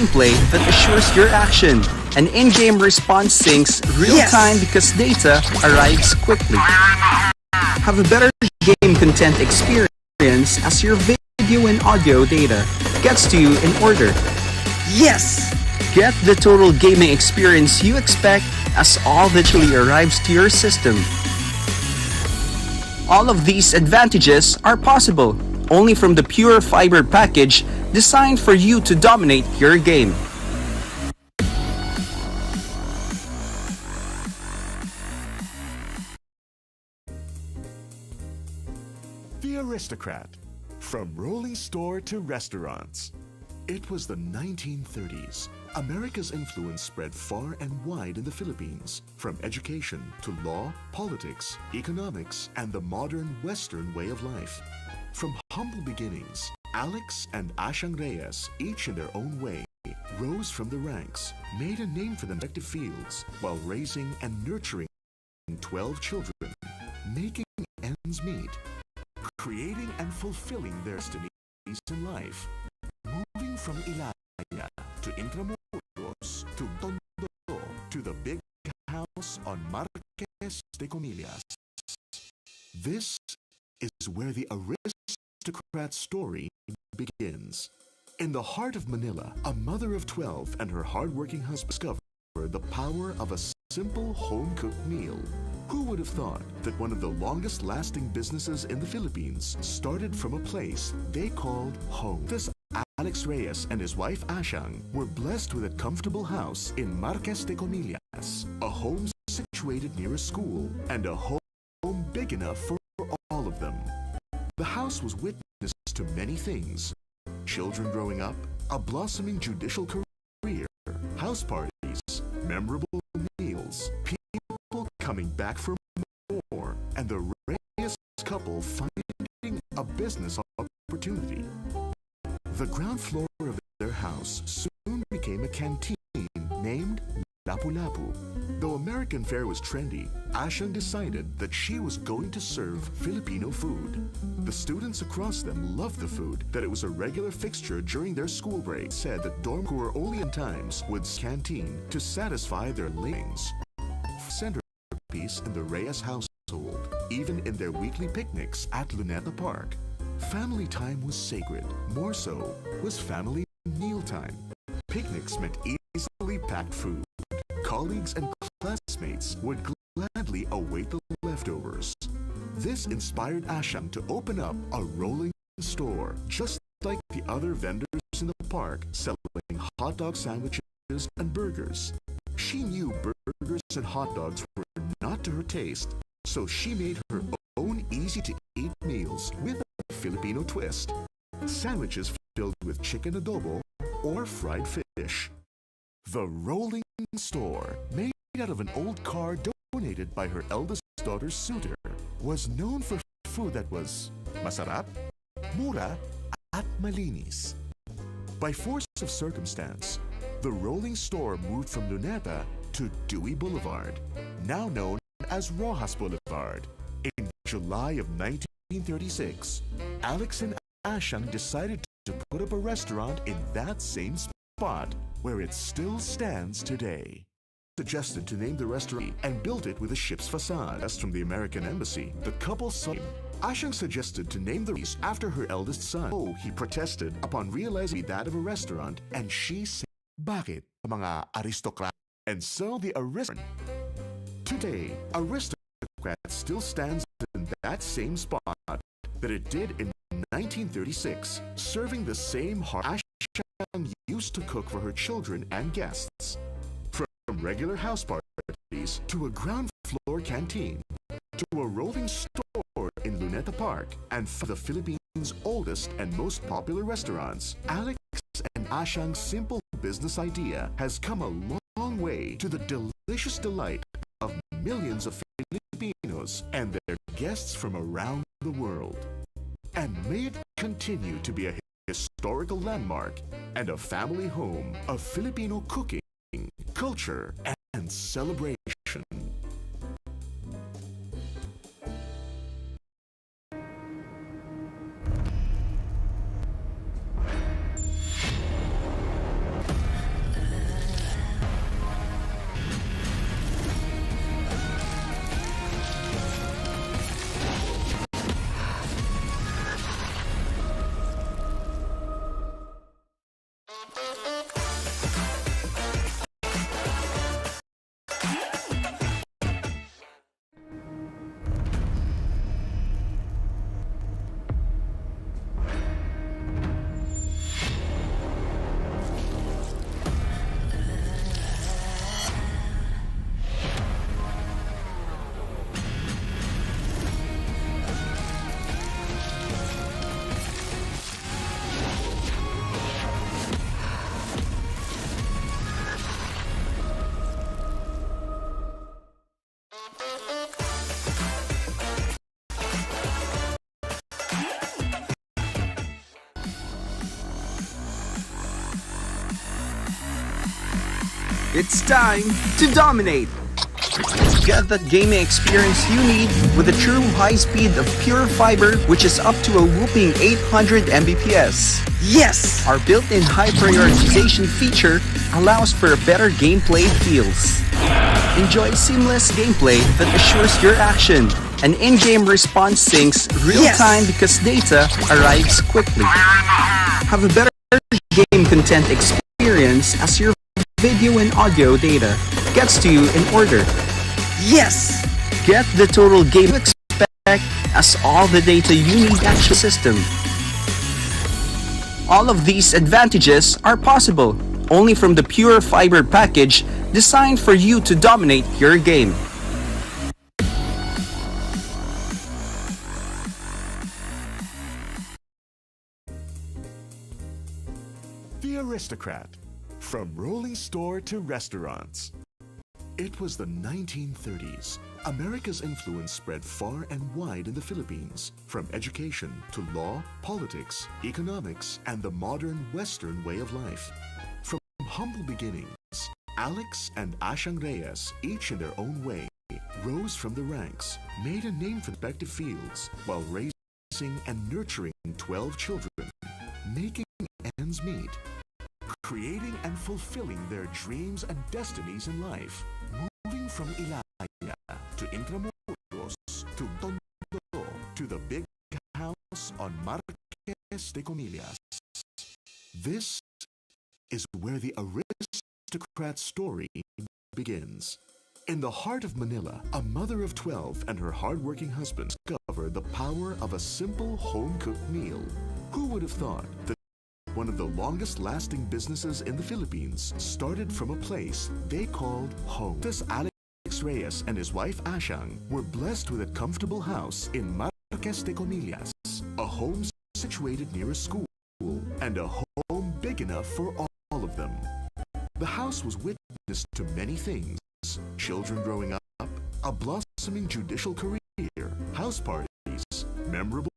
gameplay that assures your action. An in-game response syncs real-time because data arrives quickly. Have a better game content experience as your video and audio data gets to you in order. Yes! Get the total gaming experience you expect as all digitally arrives to your system. All of these advantages are possible only from the pure fiber package designed for you to dominate your game. The Aristocrat, from rolling store to restaurants. It was the 1930s. America's influence spread far and wide in the Philippines, from education to law, politics, economics, and the modern Western way of life. From humble beginnings, Alex and Ashang Reyes, each in their own way, rose from the ranks, made a name for them in respective fields, while raising and nurturing 12 children, making ends meet, creating and fulfilling their destinies in life, moving from Ilaya to Intramuros to Tondo to the big house on Marquez de Comillas. This is where the aristocrat story begins. In the heart of Manila, a mother of 12 and her hardworking husband discovered the power of a simple home-cooked meal. Who would have thought that one of the longest-lasting businesses in the Philippines started from a place they called home? This Alex Reyes and his wife Ashang were blessed with a comfortable house in Marquez de Comillas, a home situated near a school, and a home big enough for all of them. The house was witness to many things: children growing up, a blossoming judicial career, house parties, memorable meals, people coming back for more, and the Reyes couple finding a business opportunity. The ground floor of their house soon became a canteen named Lapu-Lapu. Though American fare was trendy, Ashang decided that she was going to serve Filipino food. The students across them loved the food, that it was a regular fixture during their school break. Said that dorm who were only in times would canteen to satisfy their longings. Centerpiece in the Reyes household, even in their weekly picnics at Luneta Park. Family time was sacred. More so was family mealtime. Picnics meant easily packed food. Colleagues and classmates would gladly await the leftovers. This inspired Ashang to open up a rolling store, just like the other vendors in the park selling hot dog sandwiches and burgers. She knew burgers and hot dogs were not to her taste, so she made her own easy-to-eat meals with a Filipino twist. Sandwiches filled with chicken adobo or fried fish. The Rolling Store, made out of an old car donated by her eldest daughter's suitor, was known for food that was masarap, mura, at malinis. By force of circumstance, the Rolling Store moved from Luneta to Dewey Boulevard, now known as Rojas Boulevard. In July of 1936, Alex and Ashang decided to put up a restaurant in that same spot, where it still stands today. Suggested to name the restaurant and built it with a ship's facade. As from the American Embassy, the couple saw him. Ashang suggested to name the restaurant after her eldest son. Oh, he protested upon realizing that of a restaurant, and she said, "Bakit, mga aristocrat?" And so the aristocrat. Today, Aristocrat still stands in that same spot that it did in 1936, serving the same heart Ashang used to cook for her children and guests. From regular house parties to a ground floor canteen to a rolling store in Luneta Park, and for the Philippines' oldest and most popular restaurants, Alex and Ashang's simple business idea has come a long way to the delicious delight of millions of Filipinos and their guests from around the world. And may it continue to be a historical landmark and a family home of Filipino cooking, culture, and celebration. It's time to dominate! Get that gaming experience you need with the true high speed of pure fiber, which is up to a whooping 800 Mbps. Yes! Our built-in high prioritization feature allows for a better gameplay feels. Enjoy seamless gameplay that assures your action. And in-game response syncs real-time because data arrives quickly. Have a better game content experience as your video and audio data gets to you in order. Yes! Get the total game you expect as all the data you need actual system. All of these advantages are possible only from the pure fiber package designed for you to dominate your game. The Aristocrat, from rolling store to restaurants. It was the 1930s. America's influence spread far and wide in the Philippines, from education to law, politics, economics, and the modern Western way of life. From humble beginnings, Alex and Ashang Reyes, each in their own way, rose from the ranks, made a name for respective fields, while raising and nurturing 12 children, making ends meet, creating and fulfilling their dreams and destinies in life, moving from Ilaya to Intramuros to Tondo to the big house on Marquez de Comillas. This is where the aristocrat story begins. In the heart of Manila, a mother of 12 and her hardworking husband discovered the power of a simple home-cooked meal. Who would have thought that one of the longest-lasting businesses in the Philippines started from a place they called home? This Alex Reyes and his wife Ashang were blessed with a comfortable house in Marquez de Comillas, a home situated near a school, and a home big enough for all of them. The house was witness to many things: children growing up, a blossoming judicial career, house parties, memorable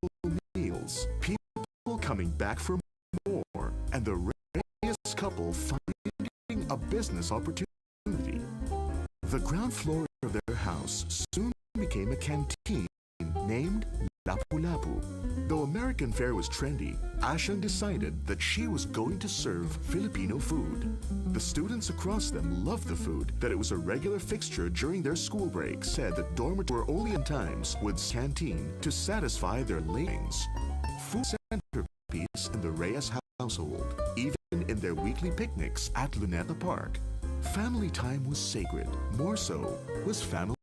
meals, people coming back for more, and the Reyes couple finding a business opportunity. The ground floor of their house soon became a canteen named Lapu Lapu. Though American fare was trendy, Ashang decided that she was going to serve Filipino food. The students across them loved the food, that it was a regular fixture during their school breaks. Said that dormitory were only in times with canteen to satisfy their longings. Food centerpiece in the Reyes household, even in their weekly picnics at Luneta Park. Family time was sacred. More so was family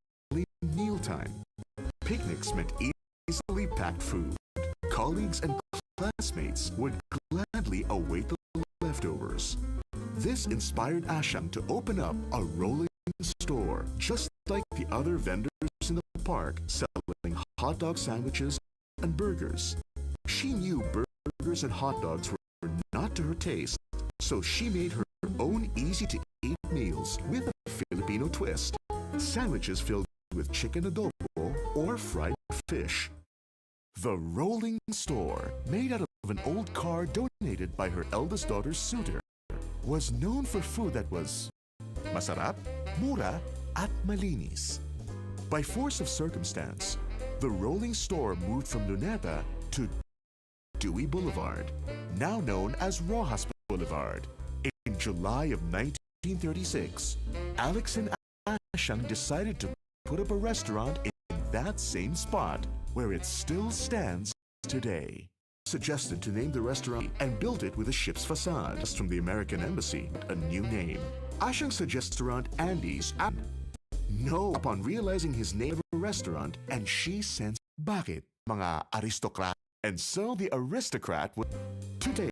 mealtime. Picnics meant easily packed food. Colleagues and classmates would gladly await the leftovers. This inspired Ashang to open up a rolling store, just like the other vendors in the park, selling hot dog sandwiches and burgers. She knew burgers and hot dogs were not to her taste, so she made her own easy-to-eat meals with a Filipino twist. Sandwiches filled with chicken adobo or fried fish. The Rolling Store, made out of an old car donated by her eldest daughter's suitor, was known for food that was masarap, mura, at malinis. By force of circumstance, the Rolling Store moved from Luneta to Dewey Boulevard, now known as Rojas Boulevard. In July of 1936, Alex and Ashang decided to put up a restaurant in that same spot, where it still stands today. suggested to name the restaurant and built it with a ship's facade. Just from the American Embassy, a new name. Ashang suggests restaurant Andy's. No, upon realizing his name of a restaurant, and she sensed, bakit mga aristocrat? And so the aristocrat would. Today,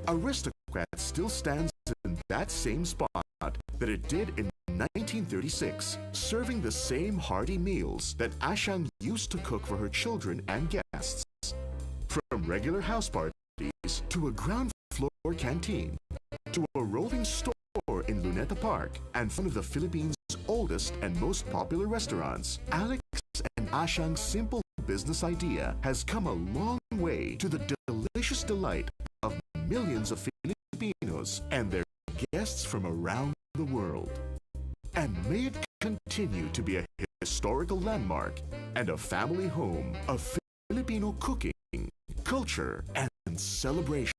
aristocrat still stands in that same spot that it did in 1936, serving the same hearty meals that Ashang used to cook for her children and guests. From regular house parties to a ground floor canteen to a rolling store in Luneta Park and one of the Philippines' oldest and most popular restaurants, Alex and Ashang's simple business idea has come a long way to the delicious delight of millions of Filipinos and their guests from around the world. And may it continue to be a historical landmark and a family home of Filipino cooking, culture, and celebration.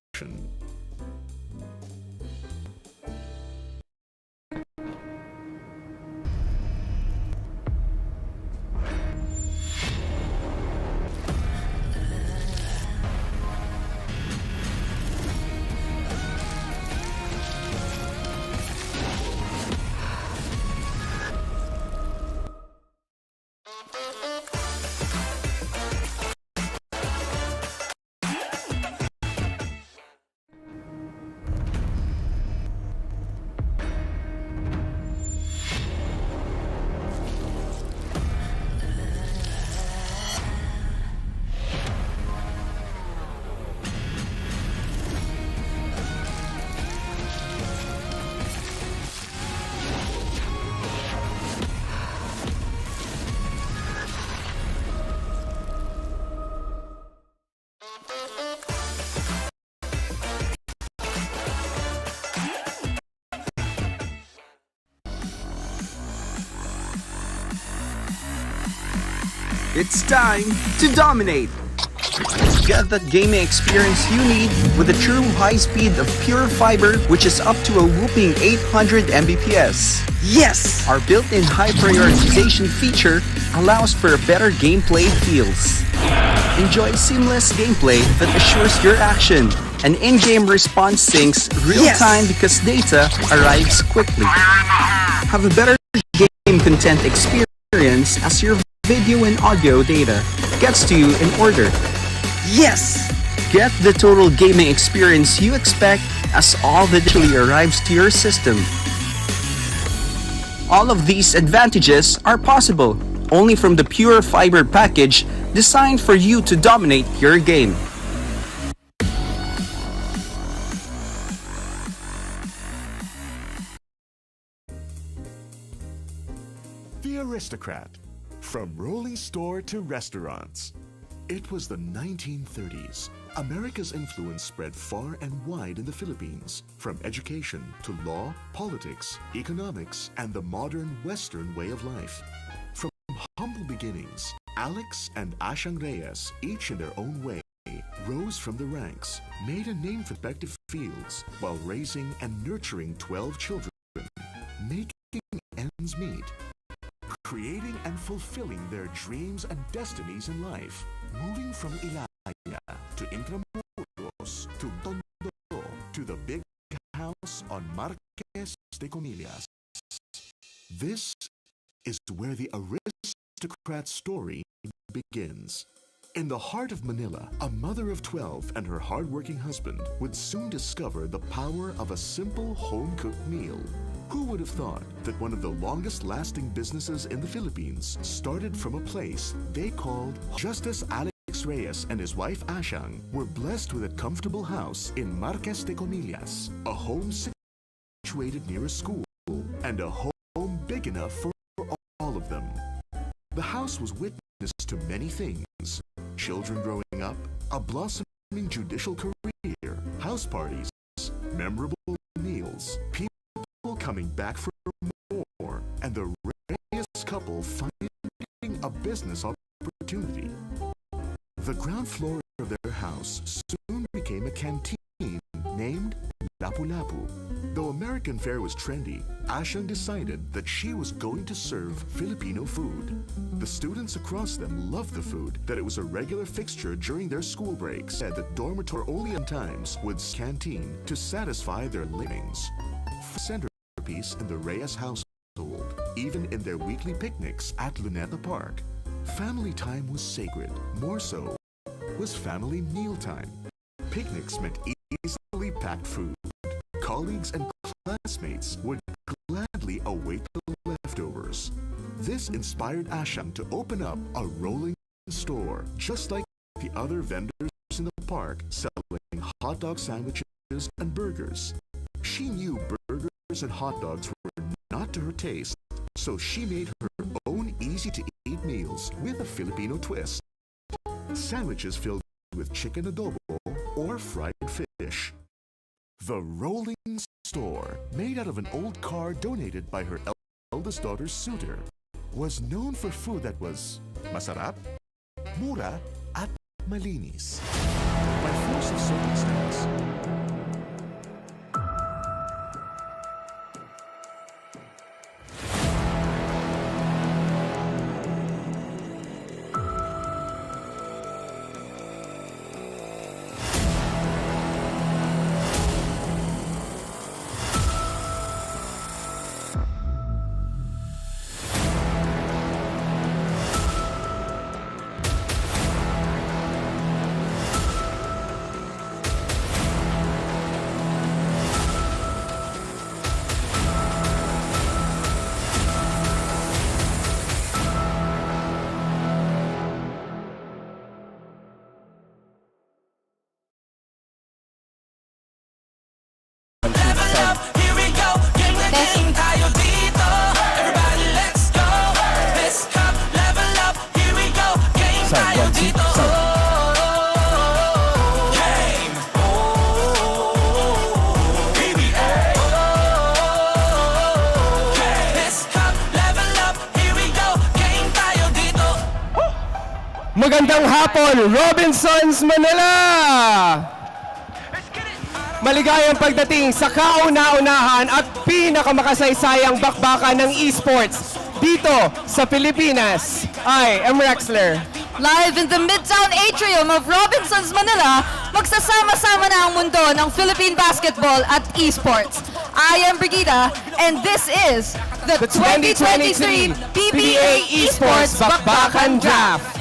It's time to dominate! Get that gaming experience you need with a true high speed of pure fiber, which is up to a whooping 800 Mbps. Yes! Our built-in high prioritization feature allows for better gameplay feels. Enjoy seamless gameplay that assures your action. And in-game response syncs real-time because data arrives quickly. Have a better game content experience as your video and audio data gets to you in order. Yes! Get the total gaming experience you expect as all digitally arrives to your system. All of these advantages are possible only from the Pure Fiber package designed for you to dominate your game. The Aristocrat. From rolling store to restaurants. It was the 1930s. America's influence spread far and wide in the Philippines, from education to law, politics, economics, and the modern Western way of life. From humble beginnings, Alex and Ashang Reyes, each in their own way, rose from the ranks, made a name for respective fields, while raising and nurturing 12 children, making ends meet, creating and fulfilling their dreams and destinies in life, moving from Ilaya to Intramuros to Tondo to the big house on Marquez de Comillas. This is where the aristocrat story begins. In the heart of Manila, a mother of 12 and her hardworking husband would soon discover the power of a simple home-cooked meal. Who would have thought that one of the longest-lasting businesses in the Philippines started from a place they called just as Alex Reyes and his wife Ashang were blessed with a comfortable house in Marquez de Comillas, a home situated near a school, and a home big enough for all of them. The house was witness to many things: children growing up, a blossoming judicial career, house parties, memorable meals, people coming back for more, and the Reyes couple finding a business opportunity. The ground floor of their house soon became a canteen named Lapu-Lapu. Though a American fare was trendy, Ashang decided that she was going to serve Filipino food. The students across them loved the food, that it was a regular fixture during their school breaks, said that dormitory only at times with canteen to satisfy their livings. Centerpiece in the Reyes household, even in their weekly picnics at Luneta Park. Family time was sacred. More so was family mealtime. Picnics meant easily packed food. Colleagues and classmates would gladly await the leftovers. This inspired Ashang to open up a rolling store, just like the other vendors in the park selling hot dog sandwiches and burgers. She knew burgers and hot dogs were not to her taste, so she made her own easy-to-eat meals with a Filipino twist. Sandwiches filled with chicken adobo or fried fish. The Rolling Store, made out of an old car donated by her eldest daughter's suitor, was known for food that was masarap, mura, at malinis. By force of circumstance, Magandang hapon, Robinsons, Manila! Maligayang pagdating sa kauna-unahan at pinakamakasaysayang bakbakan ng esports dito sa Pilipinas. I am Rexler. Live in the Midtown Atrium of Robinsons, Manila, magsasama-sama na ang mundo ng Philippine basketball at esports. I am Brigida, and this is the 2023 PBA Esports Bakbakan Draft.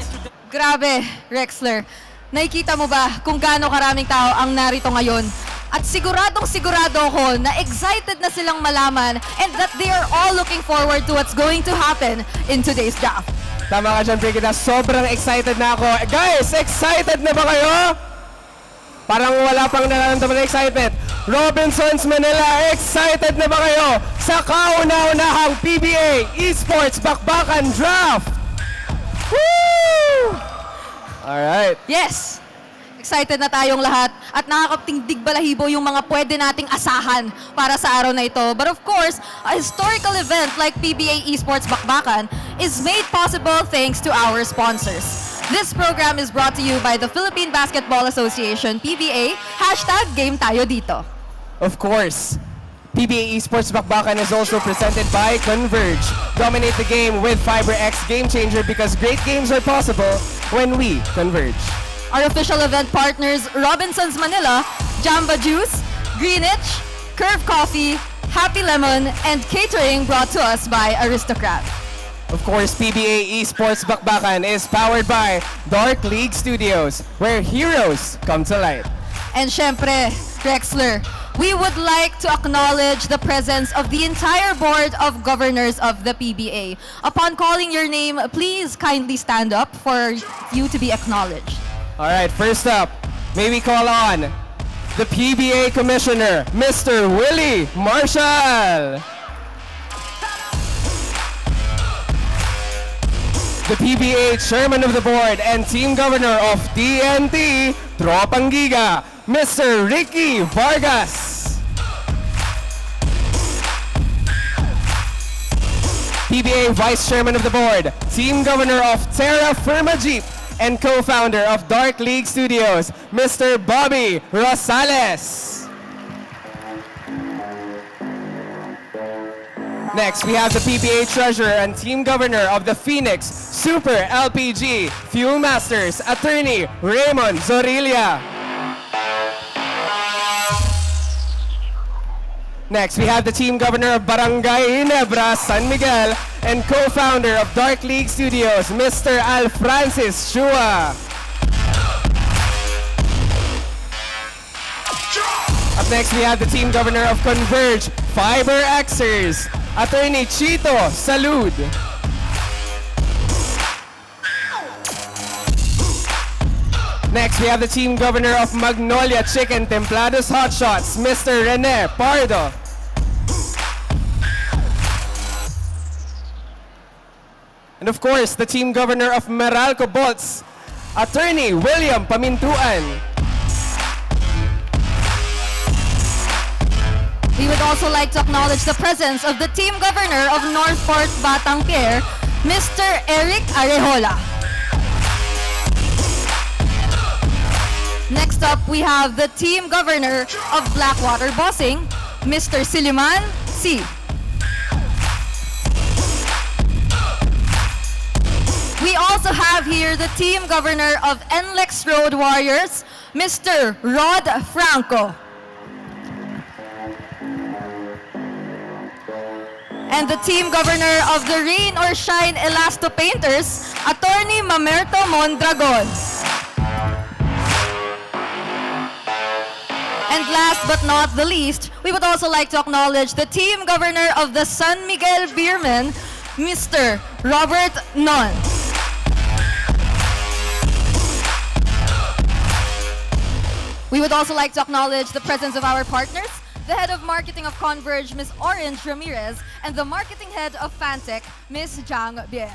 Grabe, Rexler. Nakikita mo ba kung gaano karaming tao ang narito ngayon? At siguradong-sigurado ako na excited na silang malaman and that they are all looking forward to what's going to happen in today's draft. Tama ka dyan, Brigida. Sobrang excited na ako. Guys, excited na ba kayo? Parang wala pang nararamdaman na excitement. Robinsons, Manila, excited na ba kayo sa kauna-unahang PBA Esports Bakbakan Draft? Woo! Alright. Yes! Excited na tayong lahat at nakakatingdig balahibo yung mga pwede nating asahan para sa araw na ito. But of course, a historical event like PBA Esports Bakbakan is made possible thanks to our sponsors. This program is brought to you by the Philippine Basketball Association, PBA, #GameTayoDito. Of course, PBA Esports Bakbakan is also presented by Converge. Dominate the game with FiberX Game Changer because great games are possible when we converge. Our official event partners, Robinsons Manila, Jamba Juice, Greenwich, Curve Coffee, Happy Lemon, and catering brought to us by Aristocrat. Of course, PBA Esports Bakbakan is powered by Dark League Studios, where heroes come to light. And syempre, Rexler, we would like to acknowledge the presence of the entire board of governors of the PBA. Upon calling your name, please kindly stand up for you to be acknowledged. All right, first up, may we call on the PBA Commissioner, Mr. Willie Marshall. The PBA Chairman of the Board and Team Governor of TNT, Tropang Giga, Mr. Ricky Vargas. PBA Vice Chairman of the Board, Team Governor of Terra Firma Jeep, and co-founder of Dark League Studios, Mr. Bobby Rosales. Next, we have the PBA Treasurer and Team Governor of the Phoenix Super LPG Fuel Masters, Attorney Raymond Zorilla. Next, we have the Team Governor of Barangay Ginebra, San Miguel, and co-founder of Dark League Studios, Mr. Al Francis Chua. Up next, we have the Team Governor of Converge Fiber Xers, Attorney Chito Salud. Next, we have the Team Governor of Magnolia Chicken Templados Hot Shots, Mr. Rene Pardo. And of course, the Team Governor of Meralco Bolts, Attorney William Pamintuan. We would also like to acknowledge the presence of the Team Governor of Northport Batangker, Mr. Eric Arejola. Next up, we have the Team Governor of Blackwater Bossing, Mr. Siliman C. We also have here the Team Governor of NLEX Road Warriors, Mr. Rod Franco. And the Team Governor of the Rain or Shine Elasto Painters, Attorney Mamerto Mondragon. And last but not the least, we would also like to acknowledge the Team Governor of the San Miguel Beermen, Mr. Robert Non. We would also like to acknowledge the presence of our partners, the Head of Marketing of Converge, Ms. Orange Ramirez, and the Marketing Head of Fantech, Ms. Jang Bien.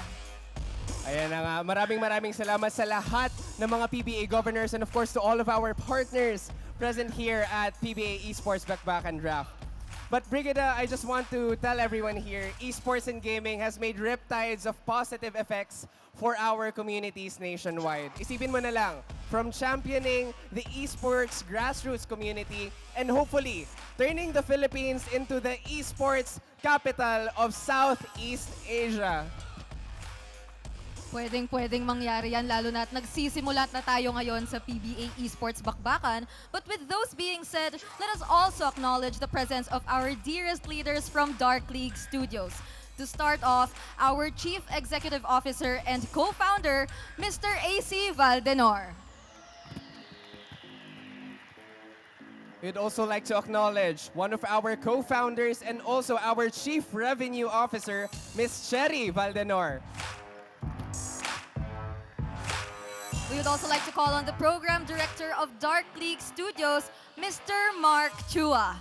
Ayan na nga, maraming salamat sa lahat ng mga PBA governors and of course to all of our partners present here at PBA Esports Bakbakan Draft. But Brigida, I just want to tell everyone here, esports and gaming has made riptides of positive effects for our communities nationwide. Isipin mo na lang, from championing the esports grassroots community and hopefully turning the Philippines into the esports capital of Southeast Asia. Pwedeng mangyari yan, lalo na't nagsisimulat na tayo ngayon sa PBA Esports Bakbakan. But with those being said, let us also acknowledge the presence of our dearest leaders from Dark League Studios. To start off, our Chief Executive Officer and co-founder, Mr. AC Valdenor. We'd also like to acknowledge one of our co-founders and also our Chief Revenue Officer, Ms. Cherry Valdenor. We would also like to call on the Program Director of Dark League Studios, Mr. Mark Chua.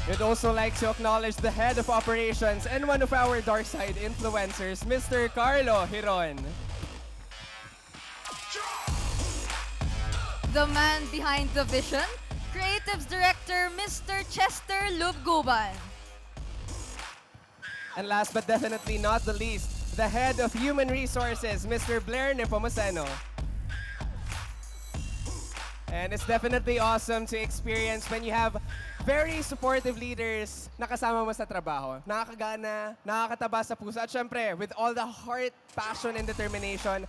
We'd also like to acknowledge the Head of Operations and one of our Dark Side influencers, Mr. Carlo Hiron. The man behind the vision, Creatives Director, Mr. Chester Lubguban. And last but definitely not the least, the Head of Human Resources, Mr. Blair Nepomuceno. And it's definitely awesome to experience when you have very supportive leaders na kasama mo sa trabaho. Nakakagana, nakakataba sa puso. At syempre, with all the heart, passion, and determination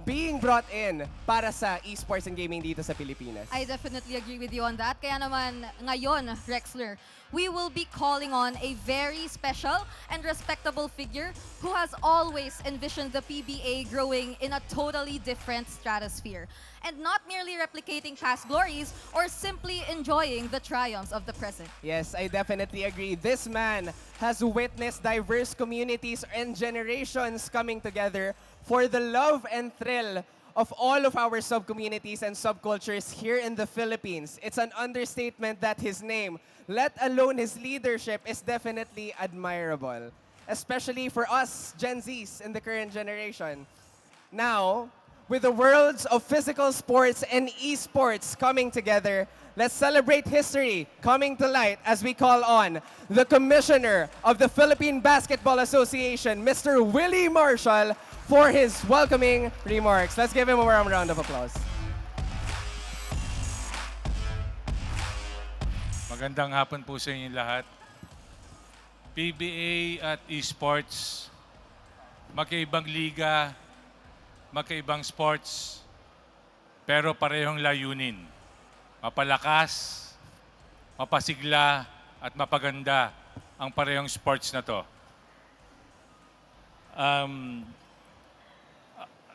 being brought in para sa esports and gaming dito sa Pilipinas. I definitely agree with you on that. Kaya naman ngayon, Rexler, we will be calling on a very special and respectable figure who has always envisioned the PBA growing in a totally different stratosphere and not merely replicating past glories or simply enjoying the triumphs of the present. Yes, I definitely agree. This man has witnessed diverse communities and generations coming together for the love and thrill of all of our sub-communities and subcultures here in the Philippines. It's an understatement that his name, let alone his leadership, is definitely admirable, especially for us Gen Zs in the current generation. Now, with the worlds of physical sports and esports coming together, let's celebrate history coming to light as we call on the Commissioner of the Philippine Basketball Association, Mr. Willie Marshall, for his welcoming remarks. Let's give him a warm round of applause. Magandang hapon po sa inyo lahat. PBA at esports, magkaibang liga, magkaibang sports, pero parehong layunin. Mapalakas, mapasigla, at mapaganda ang parehong sports na to.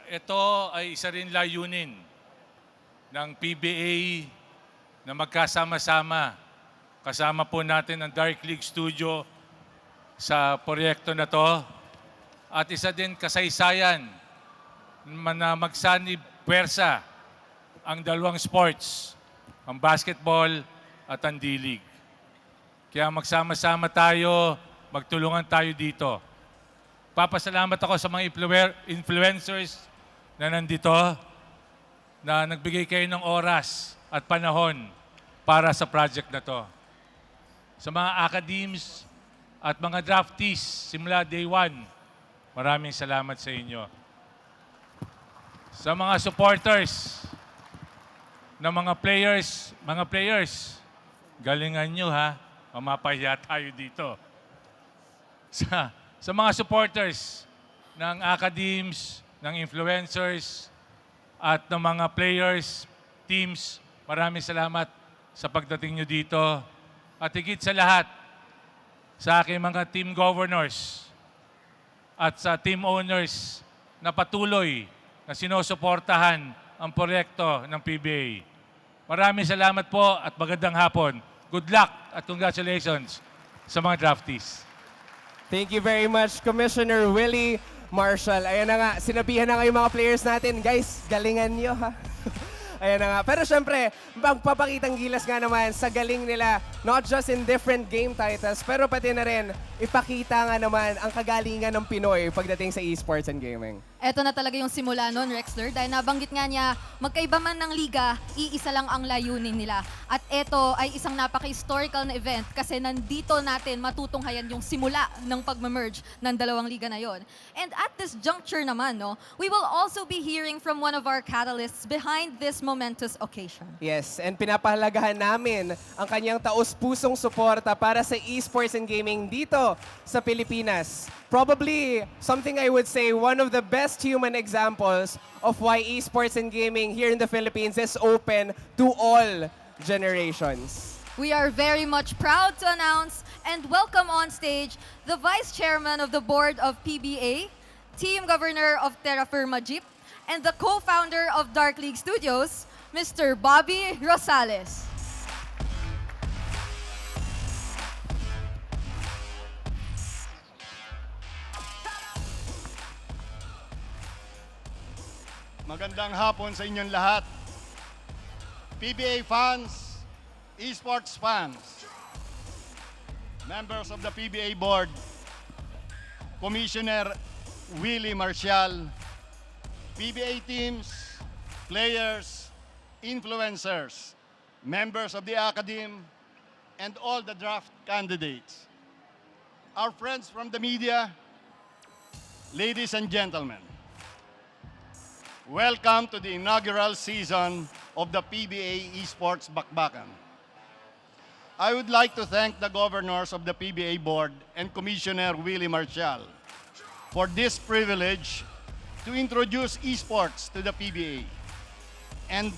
Ito ay isa rin layunin ng PBA na magkasama-sama. Kasama po natin ang Dark League Studio sa proyekto na to. At isa din kasaysayan na magsanib puwersa ang dalawang sports, ang basketball at ang D-League. Kaya magsama-sama tayo, magtulungan tayo dito. Papasalamat ako sa mga influencers na nandito na nagbigay kayo ng oras at panahon para sa project na to. Sa mga academies at mga draftees simula day 1, maraming salamat sa inyo. Sa mga supporters ng mga players, galingan nyo ha, mamapahiya tayo dito. Sa mga supporters ng academies, ng influencers, at ng mga players, teams, maraming salamat sa pagdating nyo dito. At higit sa lahat, sa aking mga team governors at sa team owners na patuloy na sinusuportahan ang proyekto ng PBA. Maraming salamat po at magandang hapon. Good luck at congratulations sa mga draftees. Thank you very much, Commissioner Willie Marshall. Ayan na nga, sinabihan na kayo mga players natin. Guys, galingan nyo ha. Ayan na nga. Pero syempre, magpapakitang gilas nga naman sa galing nila, not just in different game titles, pero pati na rin, ipakita nga naman ang kagalingan ng Pinoy pagdating sa esports and gaming. Eto na talaga yung simula nun, Rexler, dahil nabanggit nga niya, magkaiba man ng liga, iisa lang ang layunin nila. At eto ay isang napaka-historical na event kasi nandito natin matutunghayan yung simula ng pag-merge ng dalawang liga na yon. And at this juncture naman, no, we will also be hearing from one of our catalysts behind this momentous occasion. Yes, and pinapahalagahan namin ang kanyang taos-pusong suporta para sa esports and gaming dito sa Pilipinas. Probably something I would say one of the best human examples of why esports and gaming here in the Philippines is open to all generations. We are very much proud to announce and welcome on stage the Vice Chairman of the Board of PBA, Team Governor of Terra Firma Jeep, and the co-founder of Dark League Studios, Mr. Bobby Rosales. Magandang hapon sa inyong lahat. PBA fans, esports fans, members of the PBA board, Commissioner Willie Marshall, PBA teams, players, influencers, members of the academy, and all the draft candidates. Our friends from the media, ladies and gentlemen, welcome to the inaugural season of the PBA Esports Bakbakan. I would like to thank the governors of the PBA board and Commissioner Willie Marshall for this privilege to introduce esports to the PBA and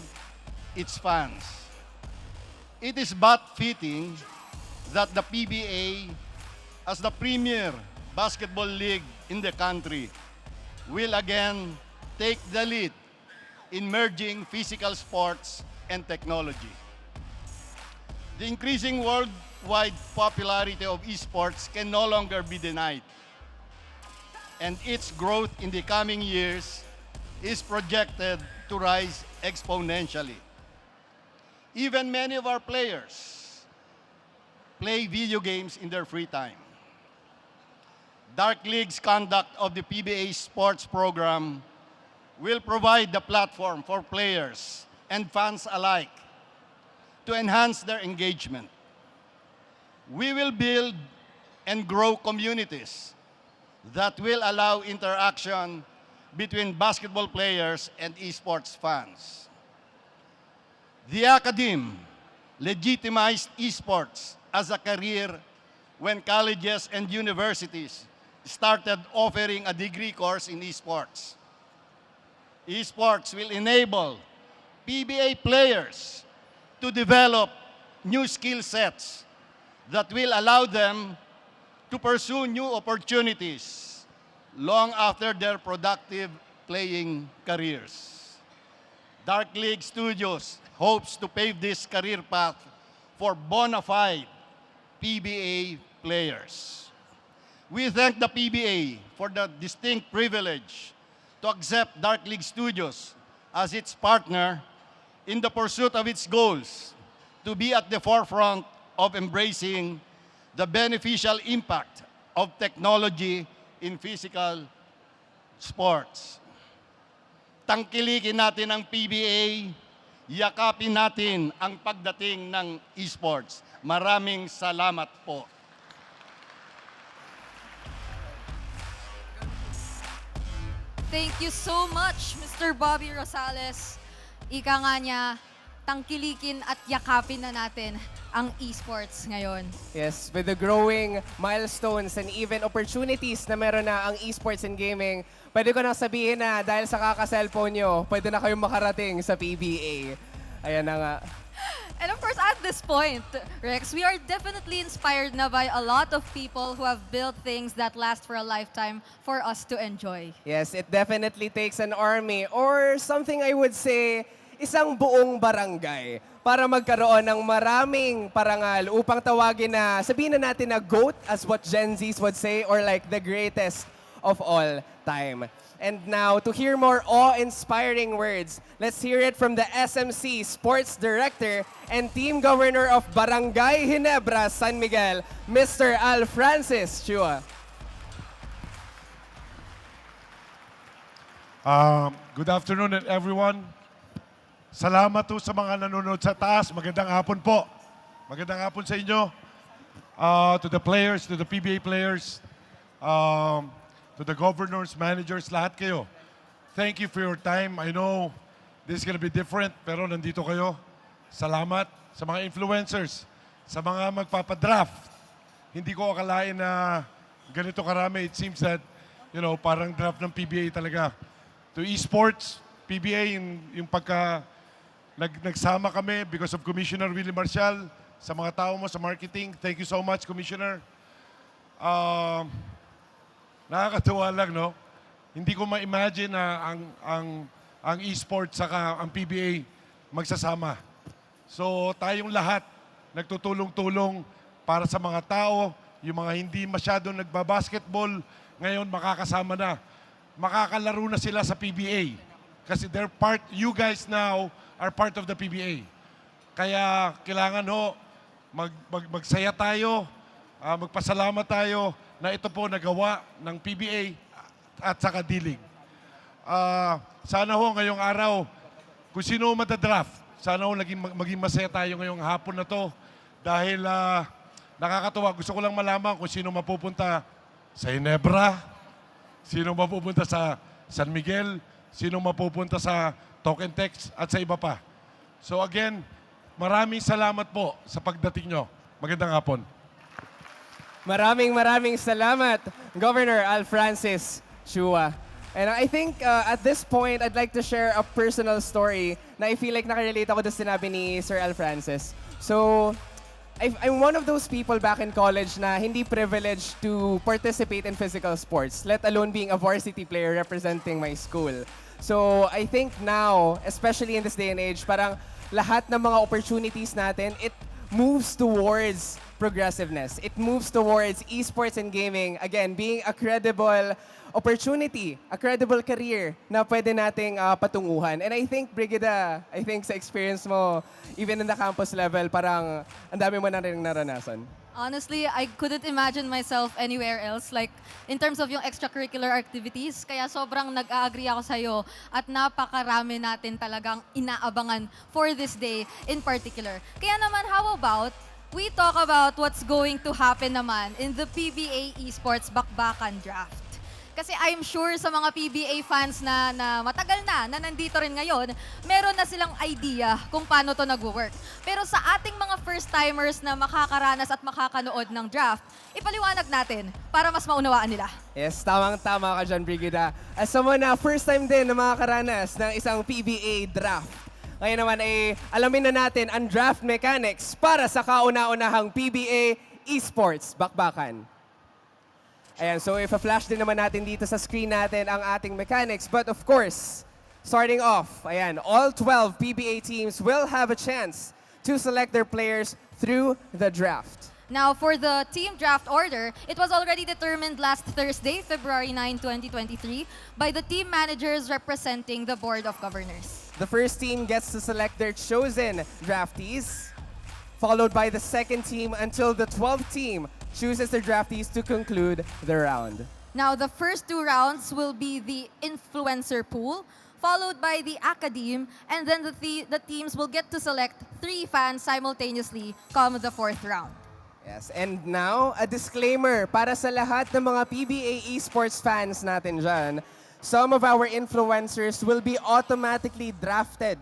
its fans. It is but fitting that the PBA, as the premier basketball league in the country, will again take the lead in merging physical sports and technology. The increasing worldwide popularity of esports can no longer be denied, and its growth in the coming years is projected to rise exponentially. Even many of our players play video games in their free time. Dark League's conduct of the PBA sports program will provide the platform for players and fans alike to enhance their engagement. We will build and grow communities that will allow interaction between basketball players and esports fans. The academy legitimized esports as a career when colleges and universities started offering a degree course in esports. Esports will enable PBA players to develop new skill sets that will allow them to pursue new opportunities long after their productive playing careers. Dark League Studios hopes to pave this career path for bona fide PBA players. We thank the PBA for the distinct privilege to accept Dark League Studios as its partner in the pursuit of its goals to be at the forefront of embracing the beneficial impact of technology in physical sports. Tangkilikin natin ang PBA, yakapin natin ang pagdating ng esports. Maraming salamat po. Thank you so much, Mr. Bobby Rosales. Ika nga niya, tangkilikin at yakapin na natin ang esports ngayon. Yes, with the growing milestones and even opportunities na meron na ang esports and gaming, pwede ko nang sabihin na dahil sa kaka-cellphone nyo, pwede na kayong makarating sa PBA. Ayan na nga. And of course, at this point, Rex, we are definitely inspired na by a lot of people who have built things that last for a lifetime for us to enjoy. Yes, it definitely takes an army or something I would say, isang buong barangay para magkaroon ng maraming parangal upang tawagin na, sabihin na natin na GOAT as what Gen Zs would say or like the greatest of all time. And now, to hear more awe-inspiring words, let's hear it from the SMC Sports Director and Team Governor of Barangay Ginebra, San Miguel, Mr. Al Francis Chua. Good afternoon everyone. Salamat po sa mga nanonood sa taas. Magandang hapon po. Magandang hapon sa inyo. To the players, to the PBA players, to the governors, managers, lahat kayo. Thank you for your time. I know this is gonna be different, pero nandito kayo. Salamat sa mga influencers, sa mga magpapadraft. Hindi ko akalain na ganito karami. It seems that, you know, parang draft ng PBA talaga. To esports, PBA, yung pagka nagsama kami because of Commissioner Willie Marcial, sa mga tao mo sa marketing. Thank you so much, Commissioner. Nakakatuwa lang, no? Hindi ko ma-imagine na ang esports saka ang PBA magsasama. So tayong lahat nagtutulong-tulong para sa mga tao, yung mga hindi masyadong nagbabasketball, ngayon makakasama na. Makakalaro na sila sa PBA. Kasi they're part, you guys now are part of the PBA. Kaya kailangan magsaya tayo, magpasalamat tayo na ito po nagawa ng PBA at saka D-League. Sana ngayong araw, kung sino matadraft, sana maging masaya tayo ngayong hapon na to dahil nakakatuwa. Gusto ko lang malaman kung sino mapupunta sa Ginebra, sino mapupunta sa San Miguel, sino mapupunta sa Token Text at sa iba pa. So again, maraming salamat po sa pagdating nyo. Magandang hapon. Maraming salamat, Governor Al Francis Chua. And I think at this point, I'd like to share a personal story na I feel like nakarelate ako sa sinabi ni Sir Al Francis. So, I'm one of those people back in college na hindi privileged to participate in physical sports, let alone being a varsity player representing my school. So, I think now, especially in this day and age, parang lahat ng mga opportunities natin, it moves towards progressiveness. It moves towards esports and gaming, again, being a credible opportunity, a credible career na pwede nating patunguhan. And I think, Brigida, sa experience mo, even in the campus level, parang ang dami mo na rin naranasan. Honestly, I couldn't imagine myself anywhere else. Like, in terms of yung extracurricular activities, kaya sobrang nag-agree ako sa'yo at napakarami natin talagang inaabangan for this day in particular. Kaya naman, how about we talk about what's going to happen naman in the PBA Esports Bakbakan Draft. Kasi I'm sure sa mga PBA fans na matagal na nandito rin ngayon, meron na silang idea kung paano to nag-work. Pero sa ating mga first-timers na makakaranas at makakanood ng draft, ipaliwanag natin para mas maunawaan nila. Yes, tamang-tama ka dyan, Brigida. As someone na first time din na makakaranas ng isang PBA draft, ngayon naman ay alamin na natin ang draft mechanics para sa kauna-unahang PBA Esports Bakbakan. Ayan, so if-flash din naman natin dito sa screen natin ang ating mechanics. But of course, starting off, ayan, all 12 PBA teams will have a chance to select their players through the draft. Now, for the team draft order, it was already determined last Thursday, February 9, 2023, by the team managers representing the Board of Governors. The first team gets to select their chosen draftees, followed by the second team until the 12th team chooses their draftees to conclude the round. Now, the first 2 rounds will be the influencer pool, followed by the academe, and then the teams will get to select 3 fans simultaneously come the 4th round. Yes, and now, a disclaimer para sa lahat ng mga PBA Esports fans natin dyan. Some of our influencers will be automatically drafted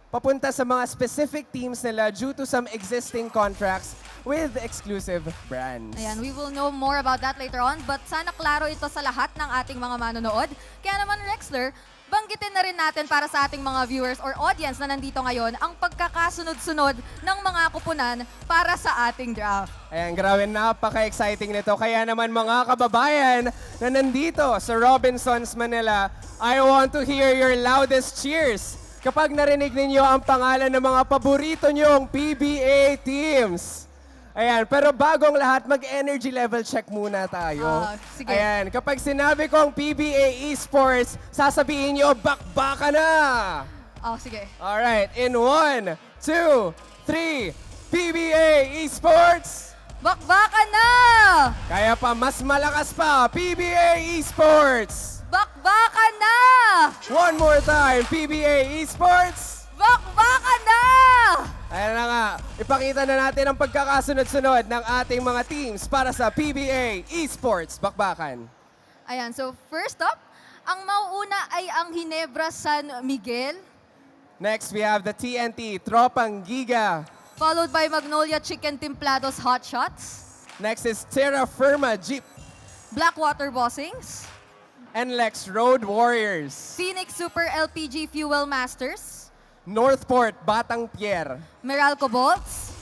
papunta sa mga specific teams nila due to some existing contracts with exclusive brands. Ayan, we will know more about that later on, but sana klaro ito sa lahat ng ating mga manonood. Kaya naman, Rexler, banggitin na rin natin para sa ating mga viewers or audience na nandito ngayon ang pagkakasunod-sunod ng mga kupunan para sa ating draft. Ayan, grabe, napaka-exciting nito. Kaya naman mga kababayan na nandito sa Robinsons, Manila, I want to hear your loudest cheers kapag narinig ninyo ang pangalan ng mga paborito nyong PBA teams. Ayan, pero bagong lahat, mag-energy level check muna tayo. Sige. Ayan, kapag sinabi kong PBA Esports, sasabihin nyo, bakbaka na! Sige. Alright, in 1, 2, 3, PBA Esports! Bakbakan na! Kaya pa, mas malakas pa, PBA Esports! Bakbakan na! One more time, PBA Esports! Bakbakan na! Ayan na nga, ipakita na natin ang pagkakasunod-sunod ng ating mga teams para sa PBA Esports Bakbakan. Ayan, so first up, ang mauuna ay ang Ginebra San Miguel, Next, we have the TNT Tropang Giga. followed by Magnolia Chicken Templados Hot Shots, Next is Terra Firma Jeep Blackwater Bossings, and Lex Road Warriors. Phoenix Super LPG Fuel Masters, Northport Batang Pierre. Meralco Bolts,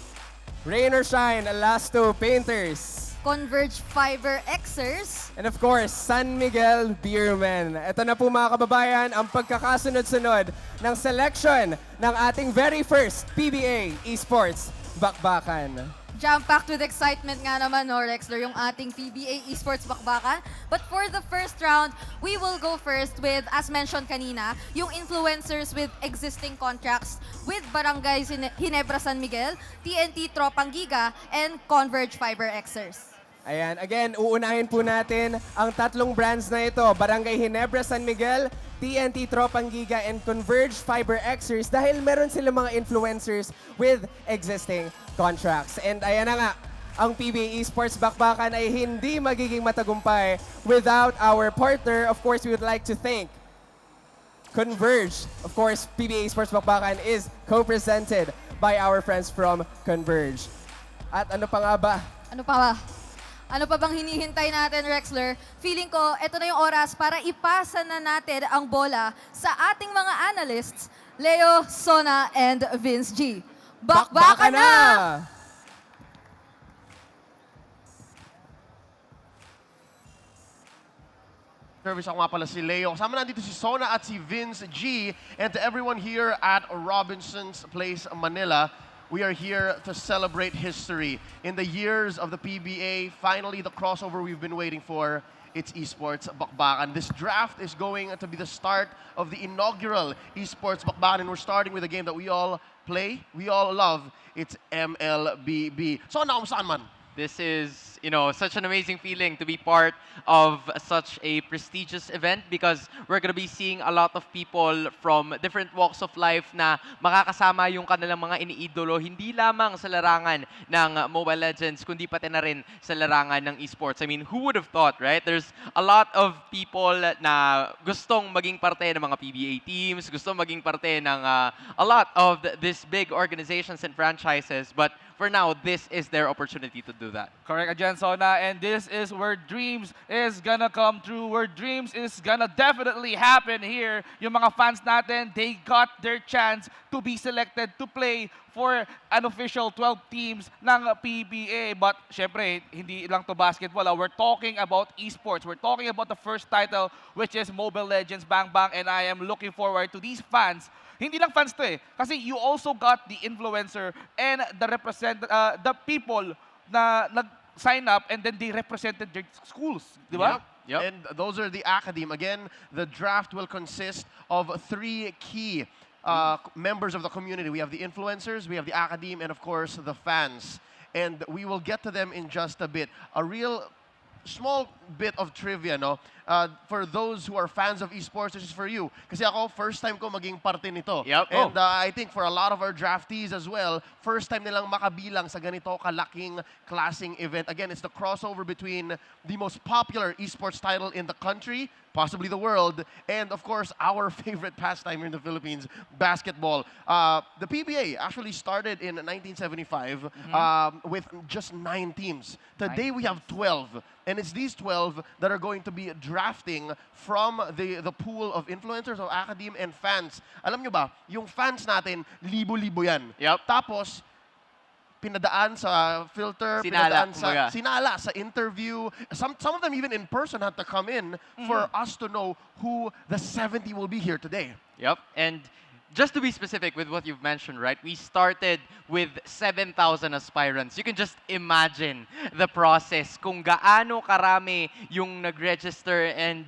Rain or Shine Elasto Painters. Converge Fiber Xers, And of course, San Miguel Beermen. Ito na po mga kababayan ang pagkakasunod-sunod ng selection ng ating very first PBA Esports Bakbakan. jam-packed with excitement nga naman, no, Rexler, yung ating PBA Esports Bakbakan. But for the first round, we will go first with, as mentioned kanina, yung influencers with existing contracts with Barangay Ginebra San Miguel, TNT Tropang Giga, and Converge Fiber Xers. Ayan, again, uunahin po natin ang tatlong brands na ito, Barangay Ginebra San Miguel, TNT Tropang Giga, and Converge Fiber Xers dahil meron sila mga influencers with existing contracts. And ayan na nga, ang PBA Esports Bakbakan ay hindi magiging matagumpay without our partner. Of course, we would like to thank Converge. Of course, PBA Esports Bakbakan is co-presented by our friends from Converge. At ano pa nga ba? Ano pa ba? Ano pa bang hinihintay natin, Rexler? Feeling ko, ito na yung oras para ipasa na natin ang bola sa ating mga analysts, Leo, Sona, and Vince G. Bakbakan na! Service ako nga pala si Leo. Kasama nandito si Sona at si Vince G. And to everyone here at Robinson's Place, Manila, we are here to celebrate history. In the years of the PBA, finally the crossover we've been waiting for, it's Esports Bakbakan. This draft is going to be the start of the inaugural Esports Bakbakan, and we're starting with a game that we all play, we all love. It's MLBB. So, nakumusaan man? This is, such an amazing feeling to be part of such a prestigious event because we're going to be seeing a lot of people from different walks of life na makakasama yung kanilang mga iniidolo, hindi lamang sa larangan ng Mobile Legends, kundi pati na rin sa larangan ng esports. I mean, who would have thought, right? There's a lot of people na gustong maging parte ng mga PBA teams, gustong maging parte ng a lot of these big organizations and franchises, but for now, this is their opportunity to do that. Correct, Ajan Sona. And this is where dreams is gonna come true, where dreams is gonna definitely happen here. Yung mga fans natin, they got their chance to be selected to play for an official 12 teams ng PBA. But syempre, hindi lang to basketball. We're talking about esports. We're talking about the first title, which is Mobile Legends Bang Bang. And I am looking forward to these fans. Hindi lang fans to eh. Kasi you also got the influencer and the people na nag-sign up and then they represented their schools. Di ba? Yep. And those are the academe. Again, the draft will consist of 3 key members of the community. We have the influencers, we have the academe, and of course, the fans. And we will get to them in just a bit. A real small bit of trivia, no? For those who are fans of esports, this is for you. Kasi ako, first time ko maging parte nito. Yep. And I think for a lot of our draftees as well, first time nilang makabilang sa ganito kalaking klaseng event. Again, it's the crossover between the most popular esports title in the country, possibly the world, and of course, our favorite pastime here in the Philippines, basketball. The PBA actually started in 1975 with just 9 teams. Today, we have 12. And it's these 12 that are going to be drafting from the pool of influencers, of academe, and fans. Alam nyo ba, yung fans natin, libo-libo yan. Yep. Tapos, pinadaan sa filter, Sinala, sinala sa interview. Some of them even in person had to come in for us to know who the 70 will be here today. Yep. And just to be specific with what you've mentioned, right? We started with 7,000 aspirants. You can just imagine the process kung gaano karami yung nag-register and,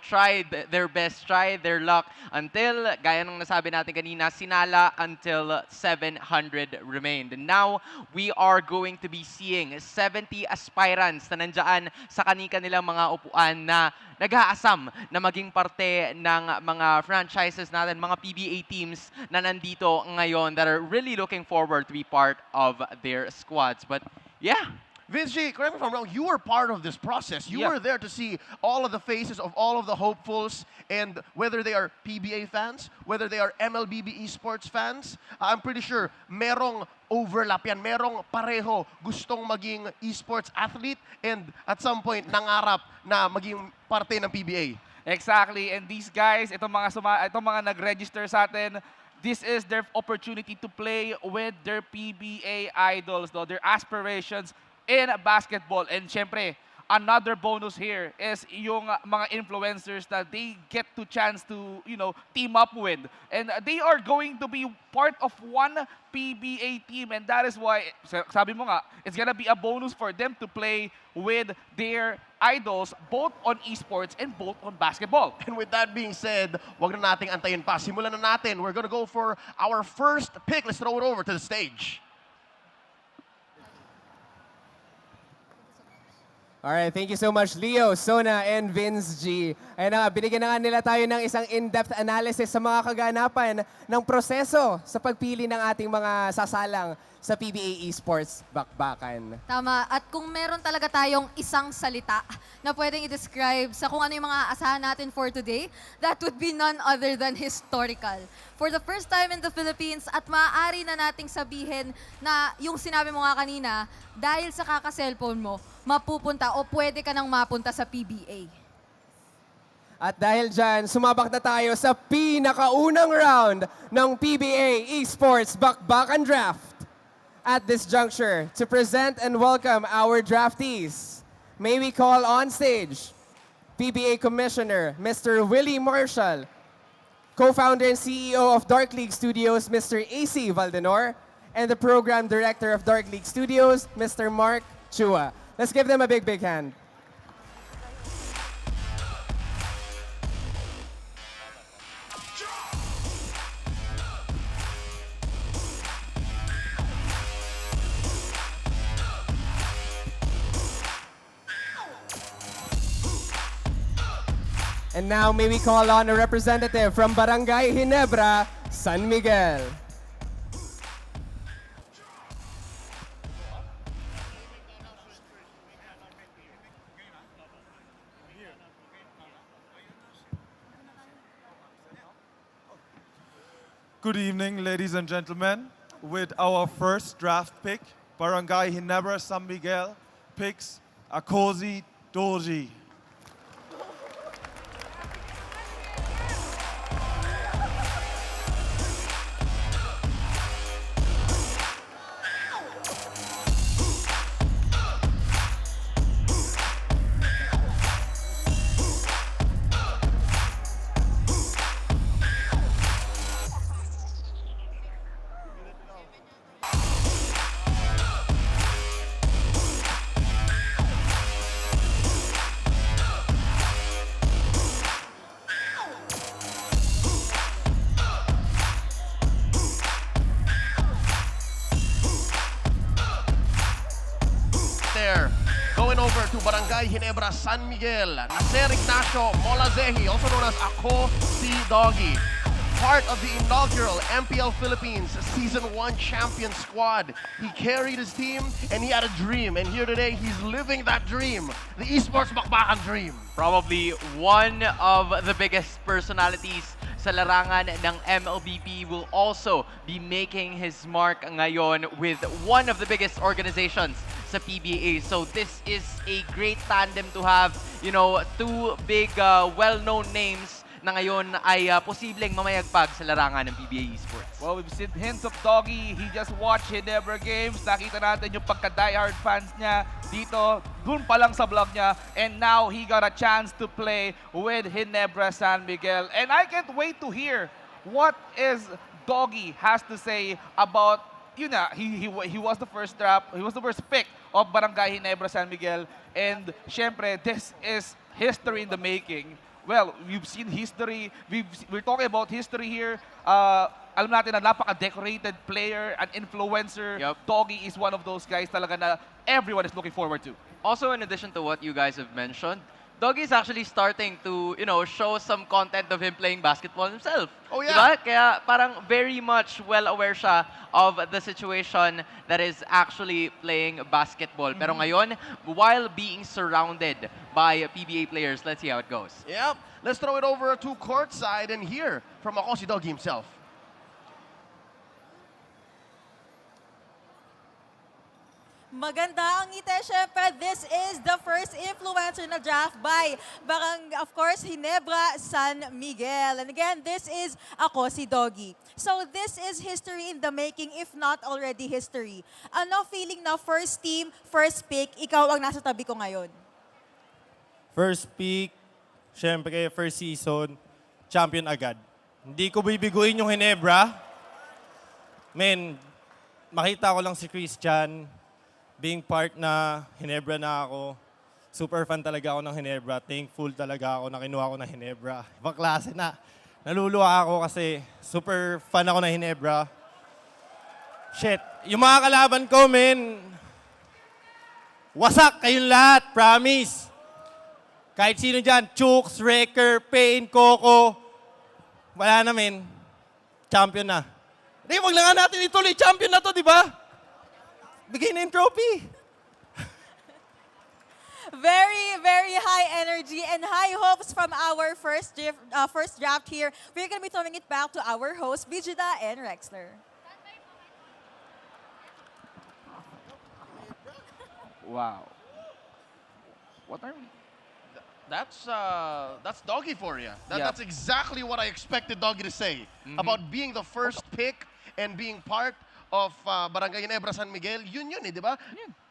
tried their best, tried their luck until, gaya ng nasabi natin kanina, sinala until 700 remained. And now, we are going to be seeing 70 aspirants na nandyan sa kanilang mga upuan na nag-aasam na maging parte ng mga franchises natin, mga PBA teams na nandito ngayon that are really looking forward to be part of their squads. But yeah. Vince G, correct me if I'm wrong, you were part of this process. You Yeah. were there to see all of the faces of all of the hopefuls, and whether they are PBA fans, whether they are MLBB Esports fans, I'm pretty sure merong overlap yan, merong pareho gustong maging esports athlete and at some point nangarap na maging parte ng PBA. Exactly. And these guys, itong mga nag-register sa atin, this is their opportunity to play with their PBA idols, their aspirations in basketball. And syempre, another bonus here is yung mga influencers that they get to chance to, team up with. And they are going to be part of one PBA team. And that is why, sabi mo nga, it's gonna be a bonus for them to play with their idols, both on esports and both on basketball. And with that being said, wag na nating antayin pa. Simulan na natin. We're gonna go for our first pick. Let's throw it over to the stage. Alright, thank you so much, Leo, Sona, and Vince G. Ayun na nga, binigyan na nga nila tayo ng isang in-depth analysis sa mga kaganapan ng proseso sa pagpili ng ating mga sasalang sa PBA Esports Bakbakan. Tama. At kung meron talaga tayong isang salita na pwedeng i-describe sa kung ano yung mga asahan natin for today, that would be none other than historical. For the first time in the Philippines, at maaari na nating sabihin na yung sinabi mo nga kanina, dahil sa kaka-cellphone mo, mapupunta o pwede ka nang mapunta sa PBA. At dahil dyan, sumabak na tayo sa pinakaunang round ng PBA Esports Bakbakan Draft. At this juncture, to present and welcome our draftees, may we call on stage PBA Commissioner Mr. Willie Marshall, co-founder and CEO of Dark League Studios, Mr. AC Valdenor, and the Program Director of Dark League Studios, Mr. Mark Chua. Let's give them a big, big hand. And now may we call on a representative from Barangay Ginebra, San Miguel. Good evening, ladies and gentlemen. With our first draft pick, Barangay Ginebra San Miguel picks Akosi Doji. There, going over to Barangay Ginebra San Miguel, Nacer Ignacio Molazehi, also known as Ako Si Doggy. Part of the inaugural MPL Philippines Season 1 champion squad. He carried his team and he had a dream. And here today, he's living that dream. The Esports Bakbakan dream. Probably one of the biggest personalities sa larangan ng MLBP will also be making his mark ngayon with one of the biggest organizations sa PBA. So this is a great tandem to have, you know, two big well-known names na ngayon ay posibleng mamayagpag sa larangan ng PBA Esports. Well, we've seen hints of Doggy. He just watched Ginebra games. Nakita natin yung pagka-diehard fans niya dito, dun pa lang sa vlog niya. And now he got a chance to play with Ginebra San Miguel. And I can't wait to hear what is Doggy has to say about, yun na, he was the first draft, he was the first pick of Barangay Ginebra San Miguel. And syempre, this is history in the making. Well, we've seen history. We're talking about history here. Alam natin na napaka-decorated player, an influencer. Yep. Doggy is one of those guys talaga na everyone is looking forward to. Also, in addition to what you guys have mentioned, Doggy is actually starting to, you know, show some content of him playing basketball himself. Oh, yeah. Diba? Kaya parang very much well aware siya of the situation that is actually playing basketball. Pero ngayon, while being surrounded by PBA players, let's see how it goes. Yep. Let's throw it over to courtside and hear from Ako Si Doggy himself. Maganda ang ngiti. Syempre, this is the first influencer na draft by of course, Ginebra San Miguel. And again, this is Ako Si Doggy. So this is history in the making, if not already history. Ano feeling na first team, first pick, ikaw ang nasa tabi ko ngayon? First pick, syempre first season, champion agad. Hindi ko bibiguin yung Ginebra. Men, makita ko lang si Christian, being part na Ginebra na ako. Super fan talaga ako ng Ginebra. Thankful talaga ako na kinuha ko ng Ginebra. Ibang klase na. Naluluwa ako kasi super fan ako ng Ginebra. Shit. Yung mga kalaban ko, men, wasak kayong lahat. Promise. Kahit sino dyan, Chooks, Wrecker, Payne, Coco, wala na, men. Champion na. Hindi, wag lang nga natin ituloy. Champion na to, di ba? Bigay na yung trophy. Very, very high energy and high hopes from our first draft here. We're going to be throwing it back to our hosts, Vijida and Rexler. Wow. What are we? That's Doggy for you. Yeah. That's exactly what I expected Doggy to say about being the first pick and being part of Barangay Ginebra San Miguel. Yun, eh, di ba?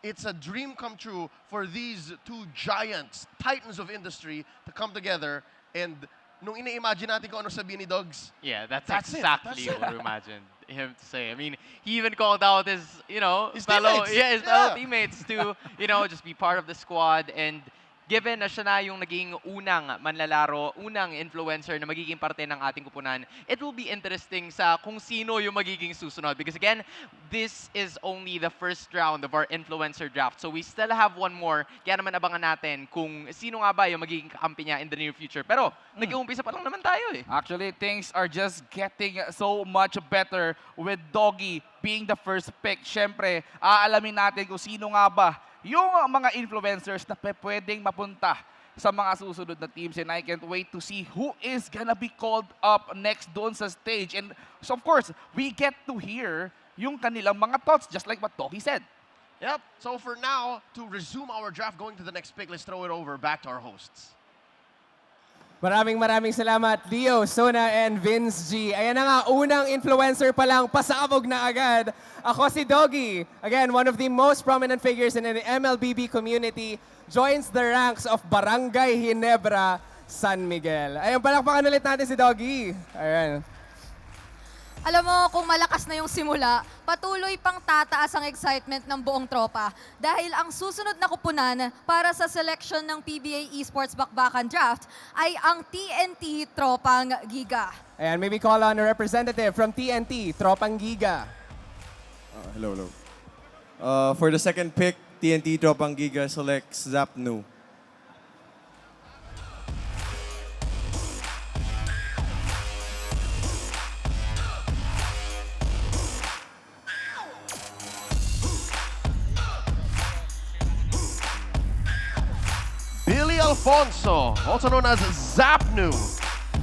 It's a dream come true for these two giants, titans of industry, to come together. And nung ina-imagine natin kung ano sabihin ni Dogs, Yeah, that's That's it. exactly That's it. what we imagined him to say. I mean, he even called out his, you know, His fellow, teammates. his fellow Yeah. teammates to, you know, just be part of the squad. And given na siya na yung naging unang manlalaro, unang influencer na magiging parte ng ating kupunan, it will be interesting sa kung sino yung magiging susunod. Because again, this is only the first round of our influencer draft. So we still have one more. Kaya naman abangan natin kung sino nga ba yung magiging kakampi niya in the near future. Pero nag-uumpisa pa lang naman tayo eh. Actually, things are just getting so much better with Doggy being the first pick. Siyempre, aalamin natin kung sino nga ba yung mga influencers na pwedeng mapunta sa mga susunod na teams, and I can't wait to see who is gonna be called up next doon sa stage. And so of course, we get to hear yung kanilang mga thoughts, just like what Doggy said. Yep. So for now, to resume our draft, going to the next pick, let's throw it over back to our hosts. Maraming salamat, Leo, Sona, and Vince G. Ayan na nga, unang influencer pa lang, pasabog na agad. Ako si Doggy. Again, one of the most prominent figures in the MLBB community, joins the ranks of Barangay Ginebra, San Miguel. Ayun, palakpakan ulit natin si Doggy. Ayan. Alam mo, kung malakas na yung simula, patuloy pang tataas ang excitement ng buong tropa. Dahil ang susunod na kupunan para sa selection ng PBA Esports Bakbakan Draft ay ang TNT Tropang Giga. Ayan, maybe call on a representative from TNT, Tropang Giga. Hello. For the second pick, TNT Tropang Giga selects Zapnu. Billy Alfonso, also known as Zapnu.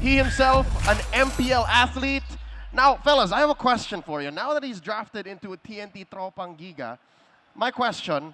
He himself, an MPL athlete. Now, fellas, I have a question for you. Now that he's drafted into a TNT Tropang Giga, my question,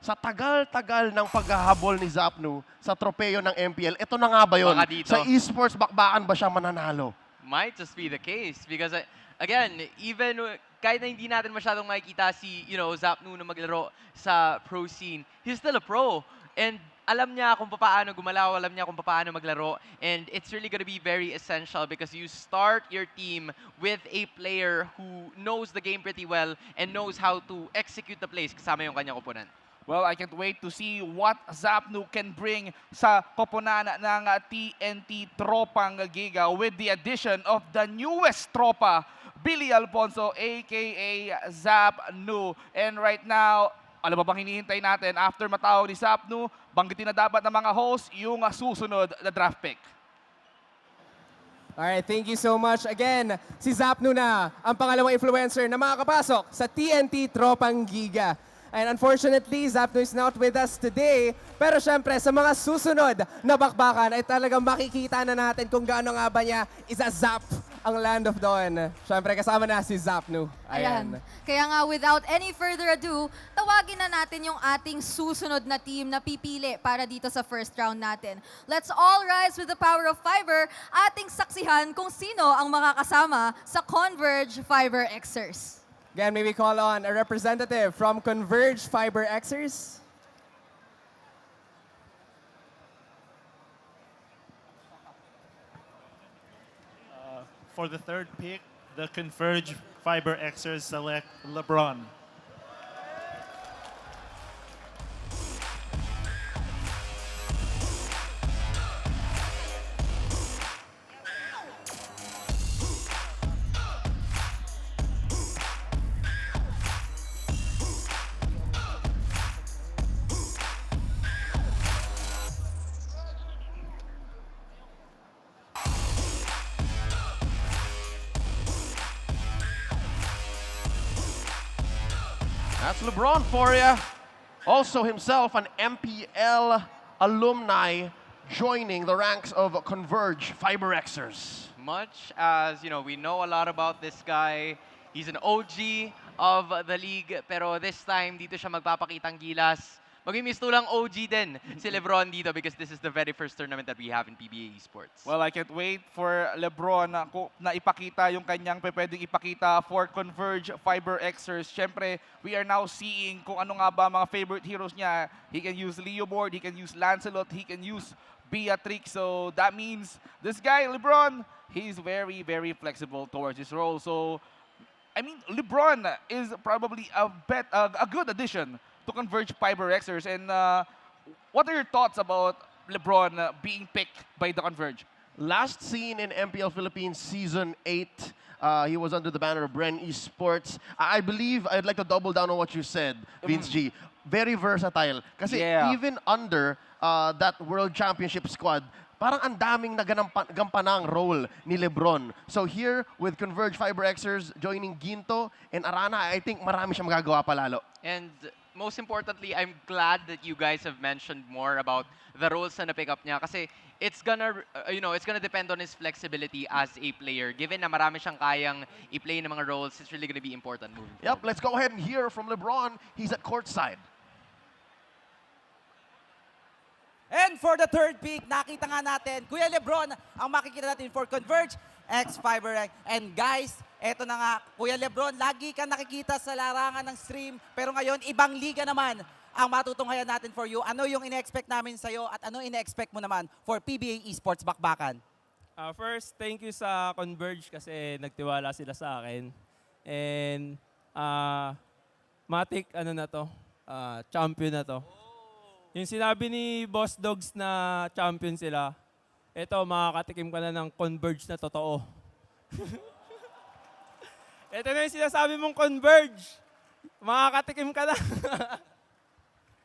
sa tagal-tagal ng paghahabol ni Zapnu sa tropeyo ng MPL, ito na nga ba yun? Baka dito. Sa esports, bakbakan ba siya mananalo? Might just be the case because again, even kahit na hindi natin masyadong makikita si, Zapnu na maglaro sa pro scene, he's still a pro. And alam niya kung paano gumalaw, alam niya kung paano maglaro, and it's really going to be very essential because you start your team with a player who knows the game pretty well and knows how to execute the plays kasama yung kanyang opponent. Well, I can't wait to see what Zapnu can bring sa koponan ng TNT Tropang Giga with the addition of the newest tropa, Billy Alfonso, aka Zapnu. And right now, ano ba bang hinihintay natin? After matawag ni Zapnu, banggitin na dapat ng mga host yung susunod na draft pick. Alright, thank you so much. Again, si Zapnu na ang pangalawang influencer na makakapasok sa TNT Tropang Giga. And unfortunately, Zapnu is not with us today. Pero syempre, sa mga susunod na bakbakan ay talagang makikita na natin kung gaano nga ba niya isa-zap ang Land of Dawn. Syempre, kasama na si Zapnu. Ayan. Kaya nga, without any further ado, tawagin na natin yung ating susunod na team na pipili para dito sa first round natin. Let's all rise with the power of fiber. Ating saksihan kung sino ang makakasama sa Converge Fiber Xers. Again, may we call on a representative from Converge Fiber Xers. For the third pick, the Converge Fiber Xers select LeBron. That's LeBron for you. Also himself an MPL alumni joining the ranks of Converge Fiber Xers. Much as, we know a lot about this guy. He's an OG of the league, pero this time, dito siya magpapakitang gilas. Magmimisto lang OG din si Lebron dito because this is the very first tournament that we have in PBA Esports. Well, I can't wait for Lebron na ipakita yung kanyang pwedeng ipakita for Converge Fiber Xers. Siyempre, we are now seeing kung ano nga ba mga favorite heroes niya. He can use Leoboard, he can use Lancelot, he can use Beatrix. So that means this guy, Lebron, he's very, very flexible towards his role. So, I mean, LeBron is probably a good addition to Converge Fiber Xers. And what are your thoughts about LeBron being picked by the Converge? Last seen in MPL Philippines Season 8, he was under the banner of PBA Esports. I believe I'd like to double down on what you said, Vince G. Very versatile. Kasi even under that World Championship squad, parang ang daming nagampanang role ni LeBron. So here, with Converge FiberXers joining Ginto and Arana, I think marami siya magagawa palalo. And most importantly, I'm glad that you guys have mentioned more about the roles na pick up niya kasi it's gonna it's gonna depend on his flexibility as a player. Given na marami siyang kayang i-play ng mga roles, it's really gonna be important moving forward. Yep, let's go ahead and hear from LeBron. He's at courtside. And for the third pick, nakita nga natin, Kuya Lebron, ang makikita natin for Converge, X-Fiber. And guys, eto na nga, Kuya Lebron, lagi ka nakikita sa larangan ng stream, pero ngayon, ibang liga naman ang matutunghayan natin for you. Ano yung ine-expect namin sa'yo at ano ine-expect mo naman for PBA Esports Bakbakan? First, thank you sa Converge kasi nagtiwala sila sa akin. And matik champion na to. Yung sinabi ni Boss Dogs na champion sila, ito, makakatikim ka na ng Converge na totoo. Ito na yung sinasabi mong Converge. Makakatikim ka na.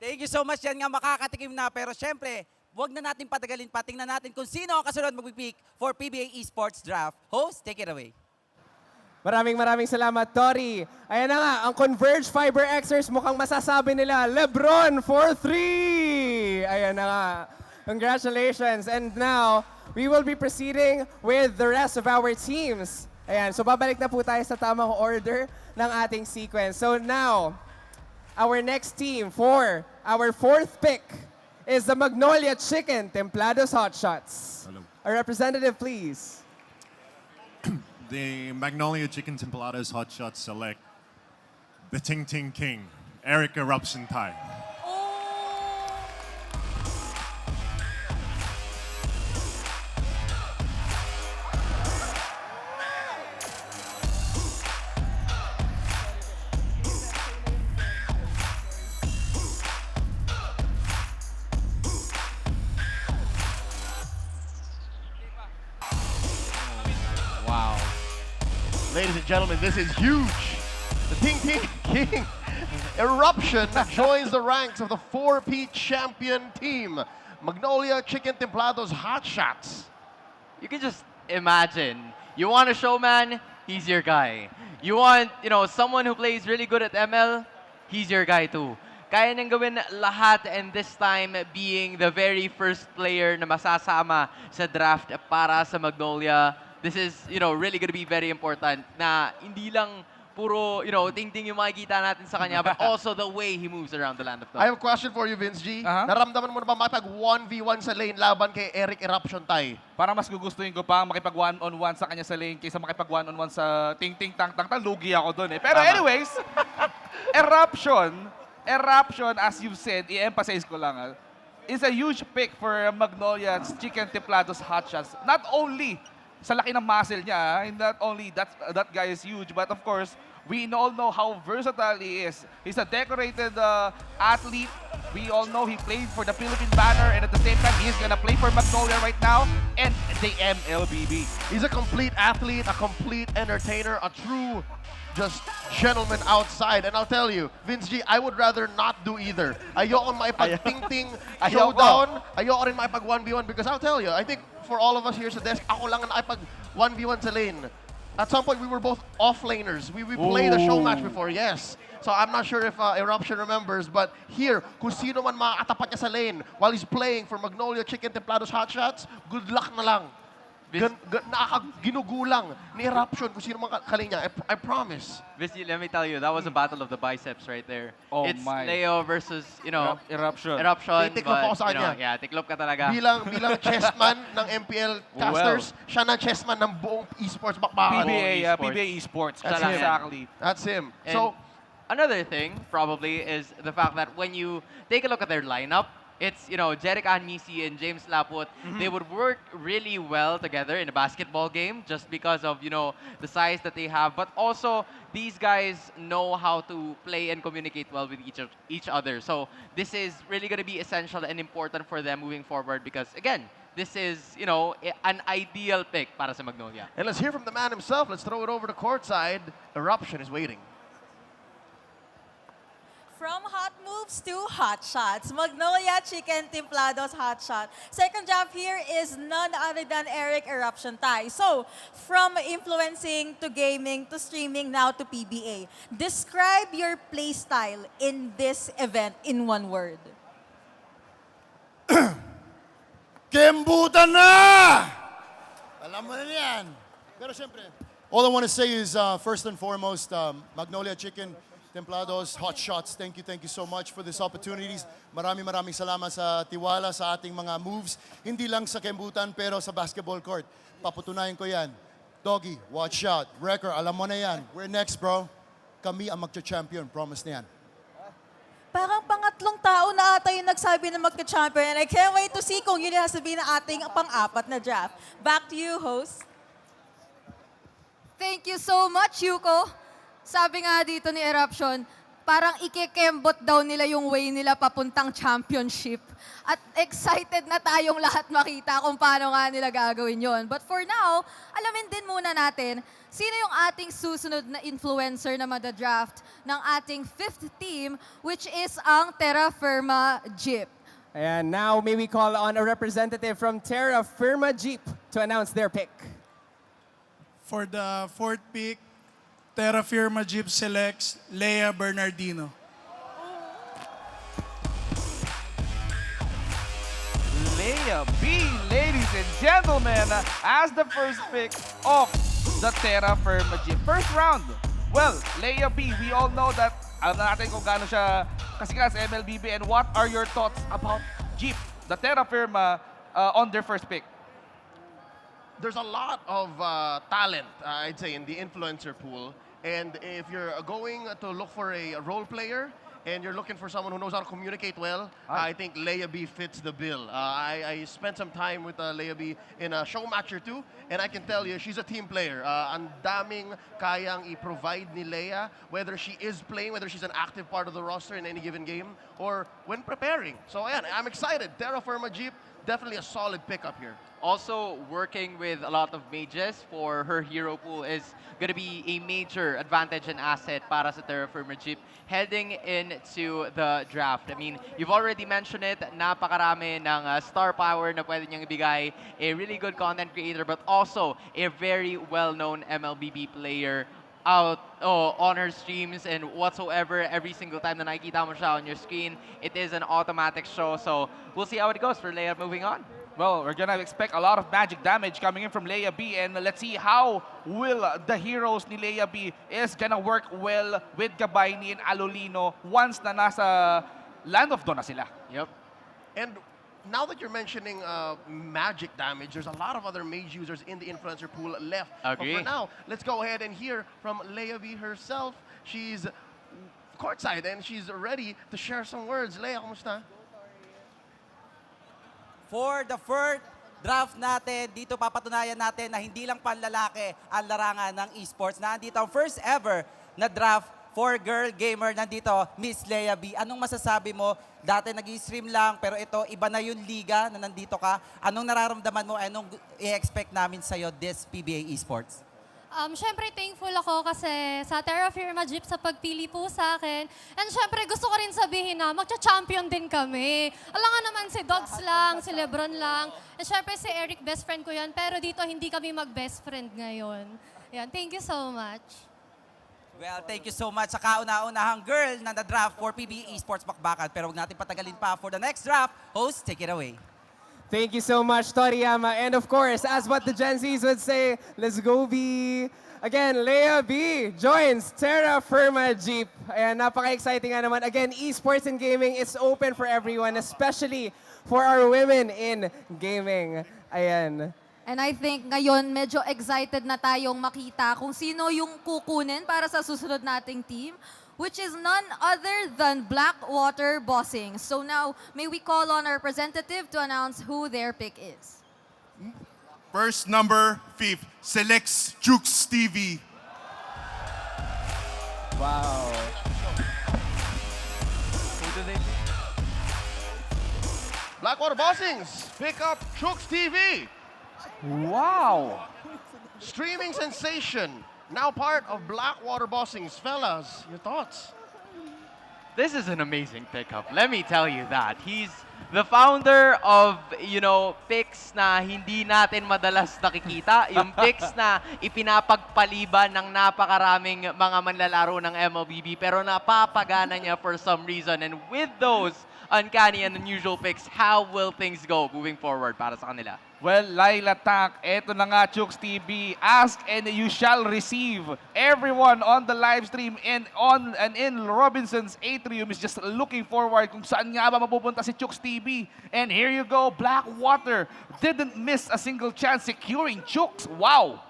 Thank you so much. Yan nga, makakatikim na. Pero syempre, huwag na natin patagalin pa. Tingnan natin kung sino ang kasunod mag-pick for PBA Esports Draft. Host, take it away. Maraming salamat, Tori. Ayan na nga, ang Converge FiberXers mukhang masasabi nila, LeBron for 3! Ayan na nga. Congratulations. And now, we will be proceeding with the rest of our teams. Ayan, so babalik na po tayo sa tamang order ng ating sequence. So now, our next team for our fourth pick is the Magnolia Chicken Templados Hotshots. Hello. A representative, please. The Magnolia Chicken Templados Hotshots select the Ting Ting King, Eric Eruption Tai. Ladies and gentlemen, this is huge. The Ting Ting King Eruption joins the ranks of the 4P champion team, Magnolia Chicken Templados Hotshots. You can just imagine. You want a showman, he's your guy. You want, someone who plays really good at ML, he's your guy too. Kaya niyang gawin lahat, and this time being the very first player na masasama sa draft para sa Magnolia. This is, really going to be very important na hindi lang puro, ting-ting yung makikita natin sa kanya, but also the way he moves around the land of I have a question for you, Vince G. Naramdaman mo na ba makipag 1v1 sa lane laban kay Eric Eruption Tai? Parang mas gugustuhin ko pa makipag one-on-one sa kanya sa lane kaysa makipag one-on-one sa ting-ting tang-tang. Lugi ako doon eh. Pero anyways, Eruption, as you've said, i-emphasize ko lang, is a huge pick for Magnolia's Chicken Templados Hotshots. Not only sa laki ng muscle niya, and not only that guy is huge, but of course, we all know how versatile he is. He's a decorated athlete. We all know he played for the Philippine banner, and at the same time, he's gonna play for Magnolia right now, and the MLBB. He's a complete athlete, a complete entertainer, a true just gentleman outside. And I'll tell you, Vince G, I would rather not do either. Ayoko maipag-ting-ting showdown. Ayoko rin maipag 1v1 because I'll tell you, I think for all of us here sa desk, ako lang ang naipag 1v1 sa lane. At some point, we were both off-laners. We played a show match before, yes. So I'm not sure if Eruption remembers, but here, kung sino man makakatapat niya sa lane while he's playing for Magnolia Chicken Templados Hotshots, good luck na lang. Nakakaginugulang ni Eruption kung sino man kalinya. I promise. Vissi, let me tell you, that was a battle of the biceps right there. Oh it's my. Leo versus, Eruption. Tiklop ako sa kanya. Yeah, tiklop ka talaga. Bilang chessman ng MPL casters, siya na chessman ng buong esports bakbakan. PBA Esports. That's him. Exactly. That's him. And another thing, probably, is the fact that when you take a look at their lineup, it's, you know, Jeric Anmisi and James Laput, they would work really well together in a basketball game just because of, you know, the size that they have. But also, these guys know how to play and communicate well with each other. So this is really going to be essential and important for them moving forward because, again, this is, you know, an ideal pick para sa Magnolia. And let's hear from the man himself. Let's throw it over to courtside. Eruption is waiting. From hot moves to hot shots, Magnolia Chicken Templado's hot shot. Second draft here is none other than Eric Eruption Tai. So, from influencing to gaming to streaming now to PBA, describe your play style in this event in one word. Kembutan na! Alam mo na yan. Pero syempre, all I want to say is, first and foremost, Magnolia Chicken Templados, hot shots. Thank you so much for this opportunities. Maraming salamat sa tiwala sa ating mga moves. Hindi lang sa kembutan, pero sa basketball court. Paputunayan ko yan. Doggy, watch out. Wrecker, alam mo na yan. We're next, bro. Kami ang magcha-champion. Promise na yan. Parang pangatlong tao na ata yung nagsabi na magka-champion. And I can't wait to see kung yun yung sabihin ng ating pang-apat na draft. Back to you, host. Thank you so much, Yuko. Sabi nga dito ni Eruption, parang ikikembot daw nila yung way nila papuntang championship. At excited na tayong lahat makita kung paano nga nila gagawin yon. But for now, alamin din muna natin, sino yung ating susunod na influencer na madadraft ng ating fifth team, which is ang Terra Firma Jeep. And now, may we call on a representative from Terra Firma Jeep to announce their pick. For the fourth pick, Terra Firma Jeep selects Leia Bernardino. Leia B, ladies and gentlemen, as the first pick of the Terra Firma Jeep. First round. Well, Leia B, we all know that alam na natin kung gaano siya kasikat sa MLBB. And what are your thoughts about Jeep, the Terra Firma, on their first pick? There's a lot of talent, I'd say, in the influencer pool. And if you're going to look for a role player and you're looking for someone who knows how to communicate well, I think Leia B fits the bill. I spent some time with Leia B in a show match or two, and I can tell you, she's a team player. Ang daming kayang i-provide ni Leia, whether she is playing, whether she's an active part of the roster in any given game, or when preparing. So, yeah, I'm excited. Terra Firma Jeep, definitely a solid pickup here. Also, working with a lot of mages for her hero pool is going to be a major advantage and asset para sa Terra Firma Jeep heading into the draft. I mean, you've already mentioned it, napakarami ng star power na pwede niyang ibigay, a really good content creator, but also a very well-known MLBB player out on her streams and whatsoever. Every single time na nakikita mo siya on your screen, it is an automatic show. So we'll see how it goes for Leia moving on. Well, we're gonna expect a lot of magic damage coming in from Leia B, and let's see how will the heroes ni Leia B is gonna work well with Gabayni and Alolino once na nasa Land of Dawn na sila. Yep. And now that you're mentioning magic damage, there's a lot of other mage users in the influencer pool left. Agree. But for now, let's go ahead and hear from Leia B herself. She's courtside and she's ready to share some words. Leia, kumusta? For the first draft natin, dito papatunayan natin na hindi lang panlalaki ang larangan ng esports. Nandito ang first ever na draft for girl gamer. Nandito, Miss Leia B. Anong masasabi mo? Dati nag-stream lang, pero ito, iba na yung liga na nandito ka. Anong nararamdaman mo? Anong i-expect namin sa'yo this PBA Esports? Siyempre, thankful ako kasi sa Terra Firma Jeep sa pagpili po sa akin. And siyempre, gusto ko rin sabihin na magcha-champion din kami. Alam naman si Dogs lang, si Lebron lang. And siyempre, si Eric, best friend ko yan. Pero dito, hindi kami mag-best friend ngayon. Yan, thank you so much. Well, thank you so much sa kauna-unahang girl na na-draft for PBA Esports Bakbakan. Pero huwag natin patagalin pa for the next draft. Host, take it away. Thank you so much, Toriyama. And of course, as what the Gen Zs would say, let's go B. Again, Leia B joins Terra Firma Jeep. Ayan, napaka-exciting nga naman. Again, esports and gaming is open for everyone, especially for our women in gaming. Ayan. And I think ngayon medyo excited na tayong makita kung sino yung kukunin para sa susunod nating team. which is none other than Blackwater Bossing. So now, may we call on our representative to announce who their pick is. First number 5 selects Jukes TV. Wow. Who do they pick? Blackwater Bossings pick up Chooks TV. Wow. Streaming sensation. Now part of Blackwater Bossings. Fellas, your thoughts? This is an amazing pickup. Let me tell you that. He's the founder of, picks na hindi natin madalas nakikita. Yung picks na ipinapagpaliban ng napakaraming mga manlalaro ng MLBB pero napapagana niya for some reason. And with those uncanny and unusual picks, how will things go moving forward para sa kanila? Well, Laila Tak, eto na nga, Chooks TV. Ask and you shall receive. Everyone on the live stream and in Robinson's Atrium is just looking forward kung saan nga ba mapupunta si Chooks TV. And here you go, Blackwater didn't miss a single chance securing Chooks. Wow!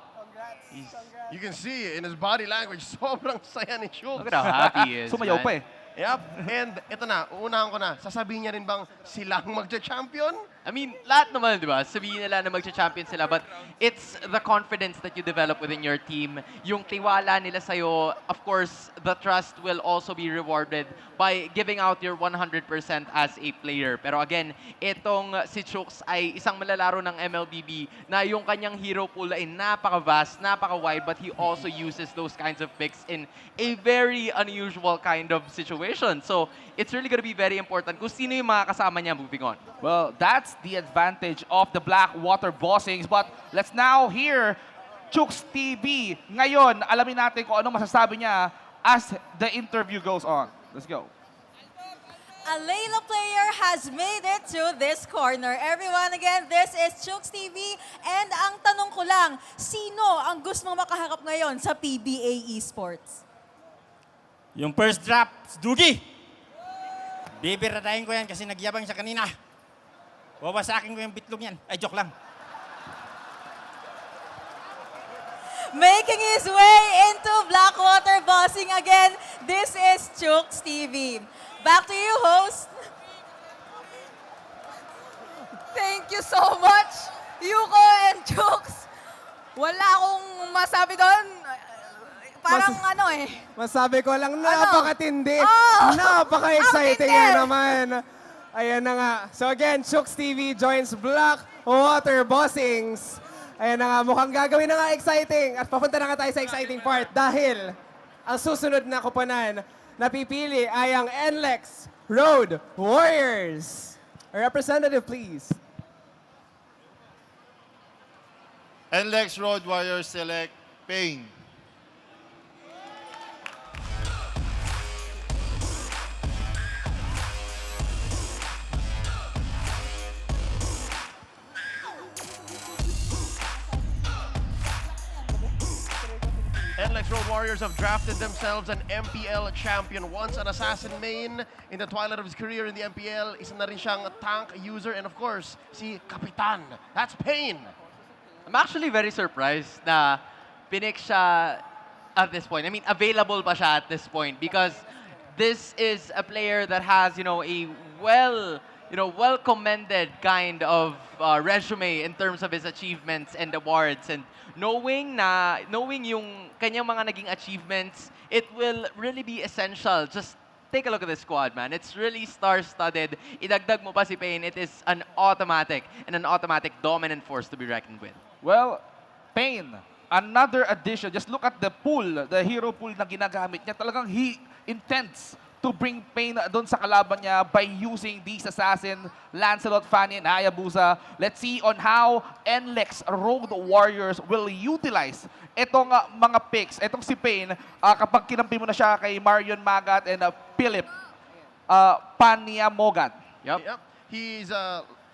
You can see in his body language, sobrang saya ni Chooks. Look at how happy he is, Sumayaw pa eh. Yep. And ito na, uunahan ko na. Sasabihin niya rin bang silang magcha-champion? I mean, lahat naman, di ba? Sabihin nila na magcha-champion sila, but it's the confidence that you develop within your team. Yung tiwala nila sa'yo, of course, the trust will also be rewarded by giving out your 100% as a player. Pero again, itong si Chooks ay isang malalaro ng MLBB na yung kanyang hero pool ay napaka-vast, napaka-wide, but he also uses those kinds of picks in a very unusual kind of situation. So, it's really gonna be very important kung sino yung mga kasama niya moving on. Well, that's the advantage of the Blackwater Bossings. But let's now hear Chooks TV. Ngayon, alamin natin kung anong masasabi niya as the interview goes on. Let's go. A Layla player has made it to this corner. Everyone, again, this is Chooks TV. And ang tanong ko lang, sino ang gusto mong makaharap ngayon sa PBA Esports? Yung first draft, Dugi! Bibiradahin ko yan kasi nagyabang siya kanina. Wawasakin ko yung bitlog yan. Ay, joke lang. Making his way into Blackwater Bossing again, this is Chooks TV. Back to you, host. Thank you so much, Yuko and Chooks. Wala akong masabi doon. Parang Masabi ko lang, napakatindi. Oh! Napaka-exciting nga naman. Ayan na nga. So again, Chooks TV joins Blackwater Bossings. Ayan na nga, mukhang gagawin na nga exciting. At papunta na nga tayo sa exciting part dahil ang susunod na koponan na pipili ay ang NLEX Road Warriors. A representative, please. NLEX Road Warriors select Payne. NLEX Road Warriors have drafted themselves an MPL champion. Once an assassin main in the twilight of his career in the MPL, isa na rin siyang tank user, and of course, si Kapitan. That's Payne. I'm actually very surprised na pinik siya at this point. I mean, available pa siya at this point because this is a player that has, a well-commended kind of resume in terms of his achievements and awards. And knowing yung kanyang mga naging achievements, it will really be essential. Just take a look at this squad, man. It's really star-studded. Idagdag mo pa si Payne, it is an automatic dominant force to be reckoned with. Well, Payne, another addition. Just look at the pool, the hero pool na ginagamit niya. Talagang he intends to bring pain doon sa kalaban niya by using these assassin, Lancelot, Fanny, and Hayabusa. Let's see on how NLEX Road Warriors will utilize itong mga picks. Itong si Payne, kapag kinampi mo na siya kay Marion Magat and Philip Paniamogan. Yep. He's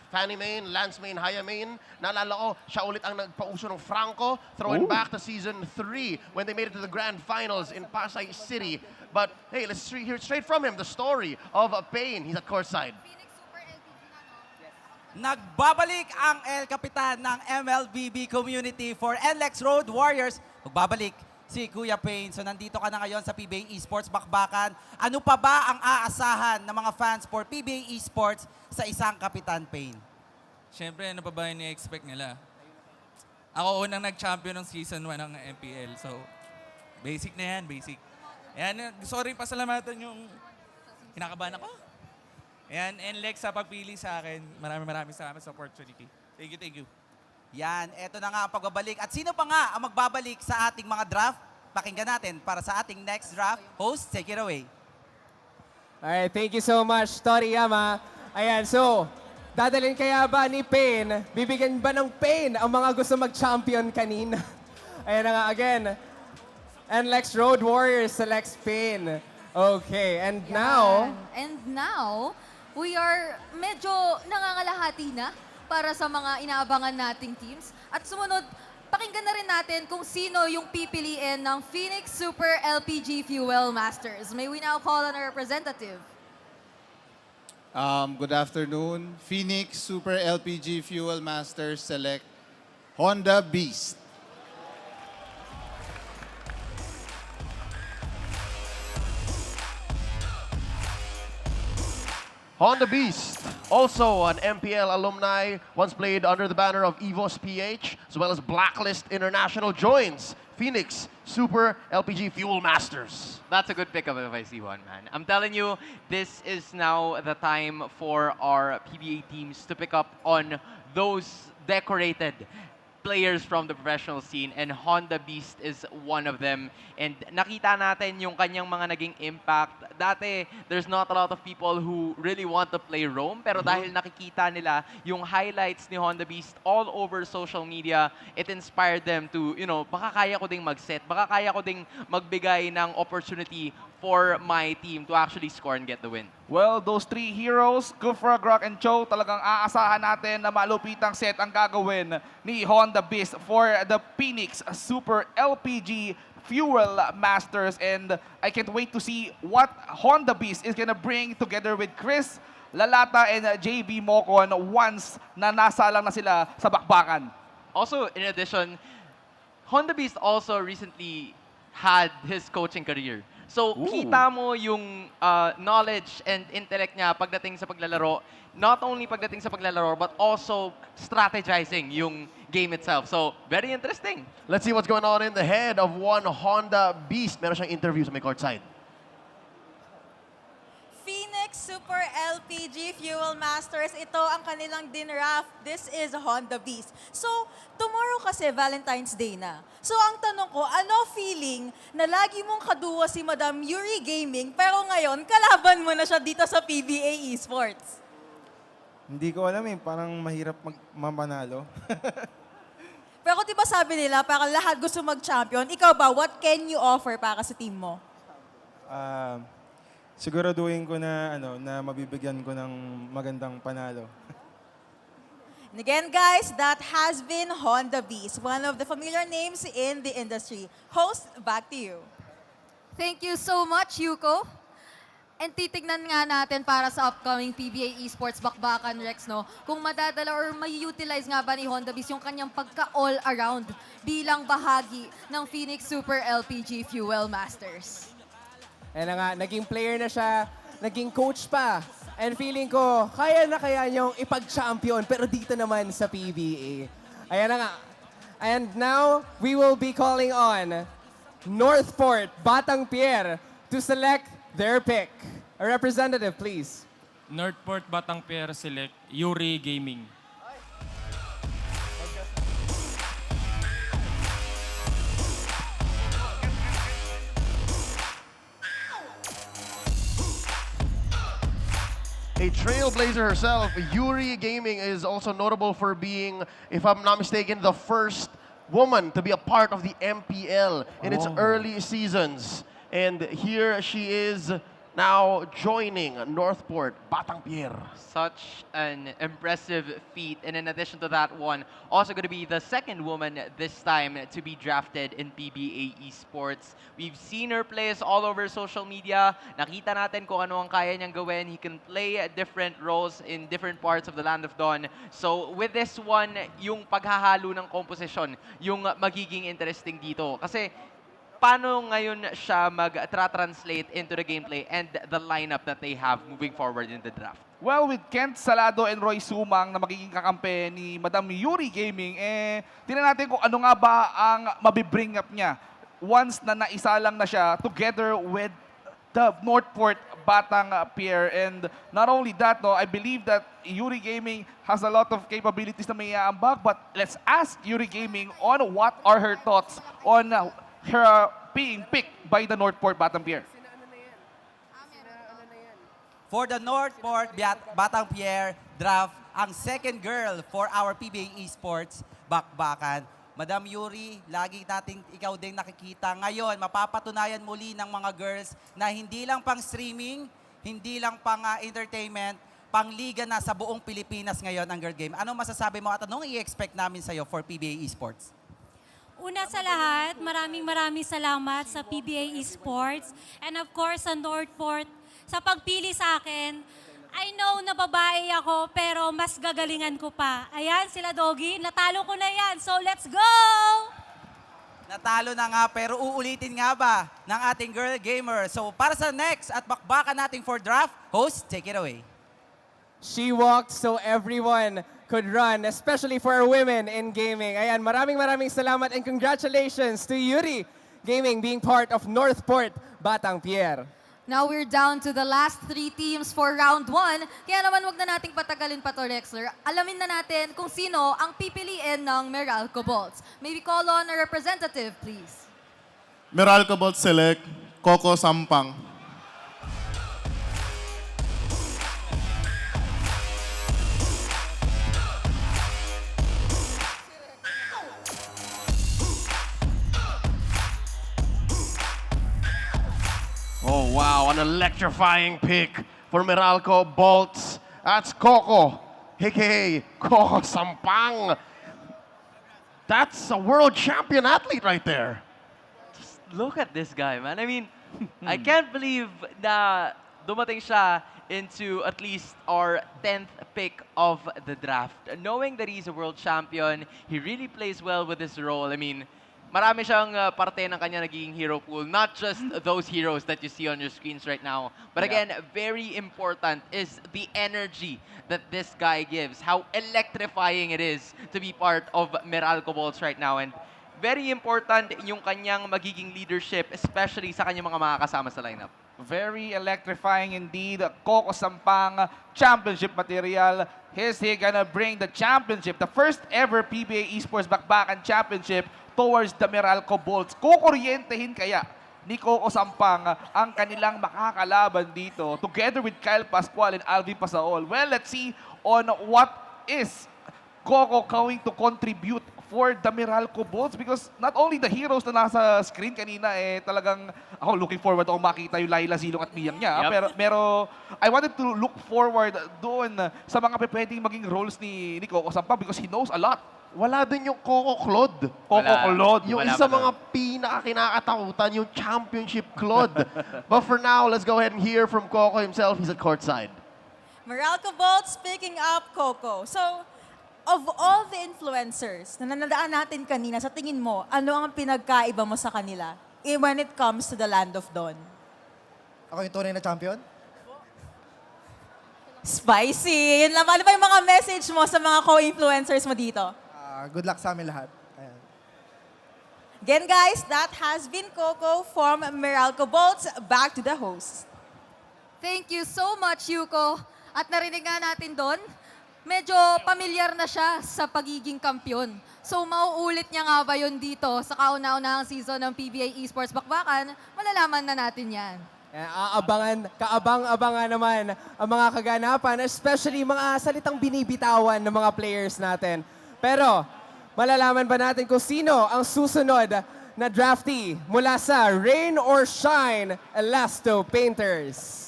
Fanny main, Lance main, Haya main. Naalala ko, siya ulit ang nagpauso ng Franco, throwing back to Season 3 when they made it to the Grand Finals in Pasay City. But hey, let's hear straight from him the story of Payne. He's at courtside. Nagbabalik ang El Capitan ng MLBB community for NLEX Road Warriors. Magbabalik si Kuya Payne. So nandito ka na ngayon sa PBA Esports Bakbakan. Ano pa ba ang aasahan ng mga fans for PBA Esports sa isang Kapitan Payne? Siyempre, ano pa ba yung expect nila? Ako unang nag-champion ng Season 1 ng MPL. So, basic na yan, basic. Ayan, gusto ko rin pasalamatan yung kinakabahan ako. Ayan, and Lex sa pagpili sa akin. Maraming salamat sa opportunity. Thank you. Yan, eto na nga ang pagbabalik. At sino pa nga ang magbabalik sa ating mga draft? Pakinggan natin para sa ating next draft. Host, take it away. Alright, thank you so much, Toriyama. Ayan, so, dadalhin kaya ba ni Payne, bibigyan ba ng Payne ang mga gusto mag-champion kanina? Ayan na nga, again. And Lex Road Warriors selects Payne. Okay, and now... And now, we are medyo nangangalahati na para sa mga inaabangan nating teams. At sumunod, pakinggan na rin natin kung sino yung pipiliin ng Phoenix Super LPG Fuel Masters. May we now call on a representative. Good afternoon. Phoenix Super LPG Fuel Masters select Honda Beast. Honda Beast, also an MPL alumni, once played under the banner of EVOS PH, as well as Blacklist International, joins Phoenix Super LPG Fuel Masters. That's a good pick if I see one, man. I'm telling you, this is now the time for our PBA teams to pick up on those decorated players from the professional scene, and Honda Beast is one of them. And nakita natin yung kanyang mga naging impact. Dati, there's not a lot of people who really want to play Rome, pero dahil nakikita nila yung highlights ni Honda Beast all over social media, it inspired them to, baka kaya ko ding mag-set, baka kaya ko ding magbigay ng opportunity for my team to actually score and get the win. Well, those three heroes, Gufra, Grok, and Cho, talagang aasahan natin na malupitang set ang gagawin ni Honda Beast for the Phoenix Super LPG Fuel Masters. And I can't wait to see what Honda Beast is gonna bring together with Chris Lalata and JB Mocon once na nasa lang na sila sa bakbakan. Also, in addition, Honda Beast also recently had his coaching career. So, kita mo yung knowledge and intellect niya pagdating sa paglalaro. Not only pagdating sa paglalaro, but also strategizing yung game itself. So, very interesting. Let's see what's going on in the head of one Honda Beast. Meron siyang interview sa may courtside. Phoenix Super LPG Fuel Masters, ito ang kanilang dinraft. This is Honda Beast. So, tomorrow kasi Valentine's Day na. So, ang tanong ko, ano feeling na lagi mong kaduwa si Madam Yuri Gaming, pero ngayon, kalaban mo na siya dito sa PBA Esports? Hindi ko alam parang mahirap mamanalo. Pero di ba sabi nila, parang lahat gusto mag-champion. Ikaw ba, what can you offer para sa team mo? Siguraduhin ko na na mabibigyan ko ng magandang panalo. And again, guys, that has been Honda Beast, one of the familiar names in the industry. Host, back to you. Thank you so much, Yuko. And titignan nga natin para sa upcoming PBA Esports Bakbakan, Rex, kung madadala or may-utilize nga ba ni Honda Beast yung kanyang pagka-all-around bilang bahagi ng Phoenix Super LPG Fuel Masters. Ayan na nga, naging player na siya, naging coach pa. And feeling ko, kaya na kaya niyong ipag-champion, pero dito naman sa PBA. Ayan na nga. And now, we will be calling on Northport, Batang Pier, to select their pick. A representative, please. Northport Batang Pier select Yuri Gaming. A trailblazer herself, Yuri Gaming is also notable for being, if I'm not mistaken, the first woman to be a part of the MPL in its early seasons. And here she is now joining Northport, Batang Pier. Such an impressive feat. And in addition to that one, also going to be the second woman this time to be drafted in PBA Esports. We've seen her plays all over social media. Nakita natin kung ano ang kaya niyang gawin. He can play different roles in different parts of the Land of Dawn. So with this one, yung paghahalo ng composition, yung magiging interesting dito. Kasi paano ngayon siya mag-translate into the gameplay and the lineup that they have moving forward in the draft? Well, with Kent Salado and Roy Sumang na magiging kakampi ni Madam Yuri Gaming, tingnan natin kung ano nga ba ang mabibring up niya once na naisalang na siya together with the Northport Batang Pier. And not only that, no, I believe that Yuri Gaming has a lot of capabilities na may aambag, but let's ask Yuri Gaming on what are her thoughts on her being picked by the Northport Batang Pier. For the Northport Batang Pier draft, ang second girl for our PBA Esports Bakbakan. Madam Yuri, lagi nating ikaw din nakikita. Ngayon, mapapatunayan muli ng mga girls na hindi lang pang streaming, hindi lang pang entertainment, pangliga na sa buong Pilipinas ngayon ang girl game. Anong masasabi mo at anong i-expect namin sa'yo for PBA Esports? Una sa lahat, maraming salamat sa PBA Esports and of course sa Northport sa pagpili sa akin. I know na babae ako pero mas gagalingan ko pa. Ayan sila Doggy, natalo ko na yan. So let's go! Natalo na nga pero uulitin nga ba ng ating girl gamer. So para sa next at bakbakan nating for draft, host, take it away. She walked so everyone could run, especially for our women in gaming. Ayan, maraming salamat and congratulations to Yuri Gaming being part of Northport Batang Pier. Now we're down to the last 3 teams for round 1. Kaya naman wag na nating patagalin pa to, Rexler. Alamin na natin kung sino ang pipiliin ng Meralco Bolts. Maybe call on a representative, please. Meralco Bolt select Coco Sampang. Oh, wow. An electrifying pick for Meralco Bolts. That's Coco, a.k.a. Coco Sampang. That's a world champion athlete right there. Just look at this guy, man. I mean, I can't believe na dumating siya into at least our 10th pick of the draft. Knowing that he's a world champion, he really plays well with his role. I mean, marami siyang parte ng kanya nagiging hero pool. Not just those heroes that you see on your screens right now. But again, very important is the energy that this guy gives. How electrifying it is to be part of Meralco Bolts right now. And very important yung kanyang magiging leadership, especially sa kanyang mga makakasama sa lineup. Very electrifying indeed. Coco Sampang, championship material. Is he gonna bring the championship, the first ever PBA Esports Bakbakan Championship towards the Meralco Bolts? Kukuryentehin kaya ni Coco Sampang ang kanilang makakalaban dito together with Kyle Pascual and Alvin Pasaol? Well, let's see on what is Coco going to contribute for the Meralco Bolts, because not only the heroes na nasa screen kanina, talagang ako looking forward ako makita yung Laila Zilong at Miyang niya. Yep. Pero I wanted to look forward doon sa mga pwedeng maging roles ni Coco Sampang because he knows a lot. Wala din yung Coco Claude. Coco Claude. Yung isa mga pinaka-kinakatakutan, yung championship Claude. But for now, let's go ahead and hear from Coco himself. He's at courtside. Meralco Bolts picking up Coco. So, of all the influencers na nanadaan natin kanina, sa tingin mo, ano ang pinagkaiba mo sa kanila when it comes to the Land of Dawn? Ako yung tunay na champion? Spicy! Yun lang. Ano ba yung mga message mo sa mga co-influencers mo dito? Good luck sa amin lahat. Ayan. Again, guys, that has been Coco from Meralco Bolts. Back to the host. Thank you so much, Yuko. At narinig nga natin doon, medyo pamilyar na siya sa pagiging kampyon. So mauulit niya nga ba yun dito sa kauna-unahang season ng PBA Esports Bakbakan? Malalaman na natin yan. Kaabang-abangan naman ang mga kaganapan, especially mga salitang binibitawan ng mga players natin. Pero malalaman ba natin kung sino ang susunod na draftee mula sa Rain or Shine Elasto Painters?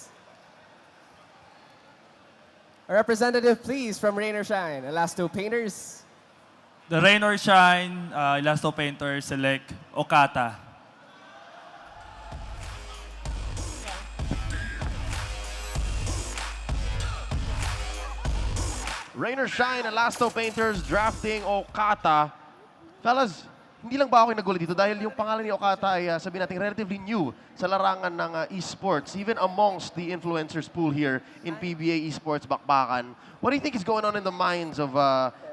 A representative, please, from Rain or Shine Elasto Painters. The Rain or Shine Elasto Painter select Okata. Rain or Shine, Elasto Painters drafting Okata. Fellas, hindi lang ba ako yung nagulat dito dahil yung pangalan ni Okata ay sabihin natin relatively new sa larangan ng esports, even amongst the influencers pool here in PBA Esports Bakbakan. What do you think is going on in the minds of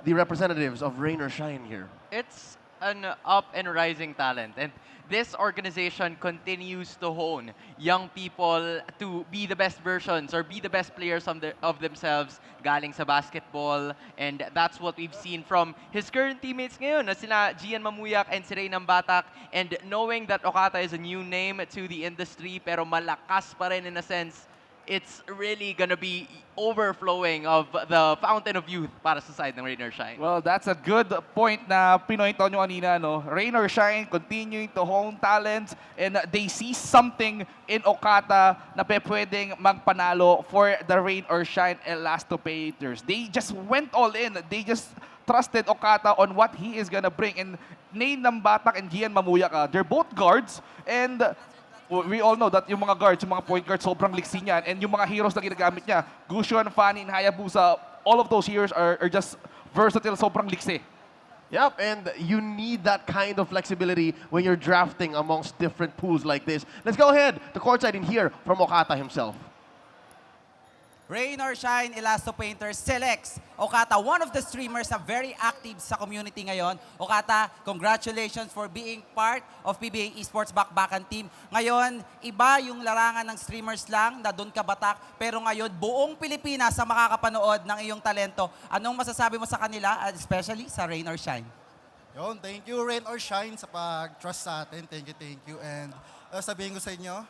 the representatives of Rain or Shine here? It's an up and rising talent, and this organization continues to hone young people to be the best versions or be the best players of themselves galing sa basketball, and that's what we've seen from his current teammates ngayon na sila Gian Mamuyak and si Ray ng Batak, and knowing that Okata is a new name to the industry pero malakas pa rin in a sense, it's really gonna be overflowing of the fountain of youth para sa side ng Rain or Shine. Well, that's a good point na pinoint nyo kanina, no? Rain or Shine continuing to hone talents, and they see something in Okata na pwedeng magpanalo for the Rain or Shine Elastopators. They just went all in. They just trusted Okata on what he is gonna bring. And Nain ng Batak and Gian Mamuyak, they're both guards, and we all know that yung mga guards, yung mga point guards, sobrang liksi niyan. And yung mga heroes na ginagamit niya, Gushon, Fanny, and Hayabusa, all of those heroes are just versatile, sobrang liksi. Yep, and you need that kind of flexibility when you're drafting amongst different pools like this. Let's go ahead to courtside and hear from Okata himself. Rain or Shine Elastopainters selects Okata, one of the streamers na very active sa community ngayon. Okata, congratulations for being part of PBA Esports Bakbakan team. Ngayon, iba yung larangan ng streamers lang na doon ka batak, pero ngayon buong Pilipinas sa makakapanood ng iyong talento. Anong masasabi mo sa kanila, especially sa Rain or Shine? Yun, thank you Rain or Shine sa pag-trust sa atin. Thank you. And sabihin ko sa inyo,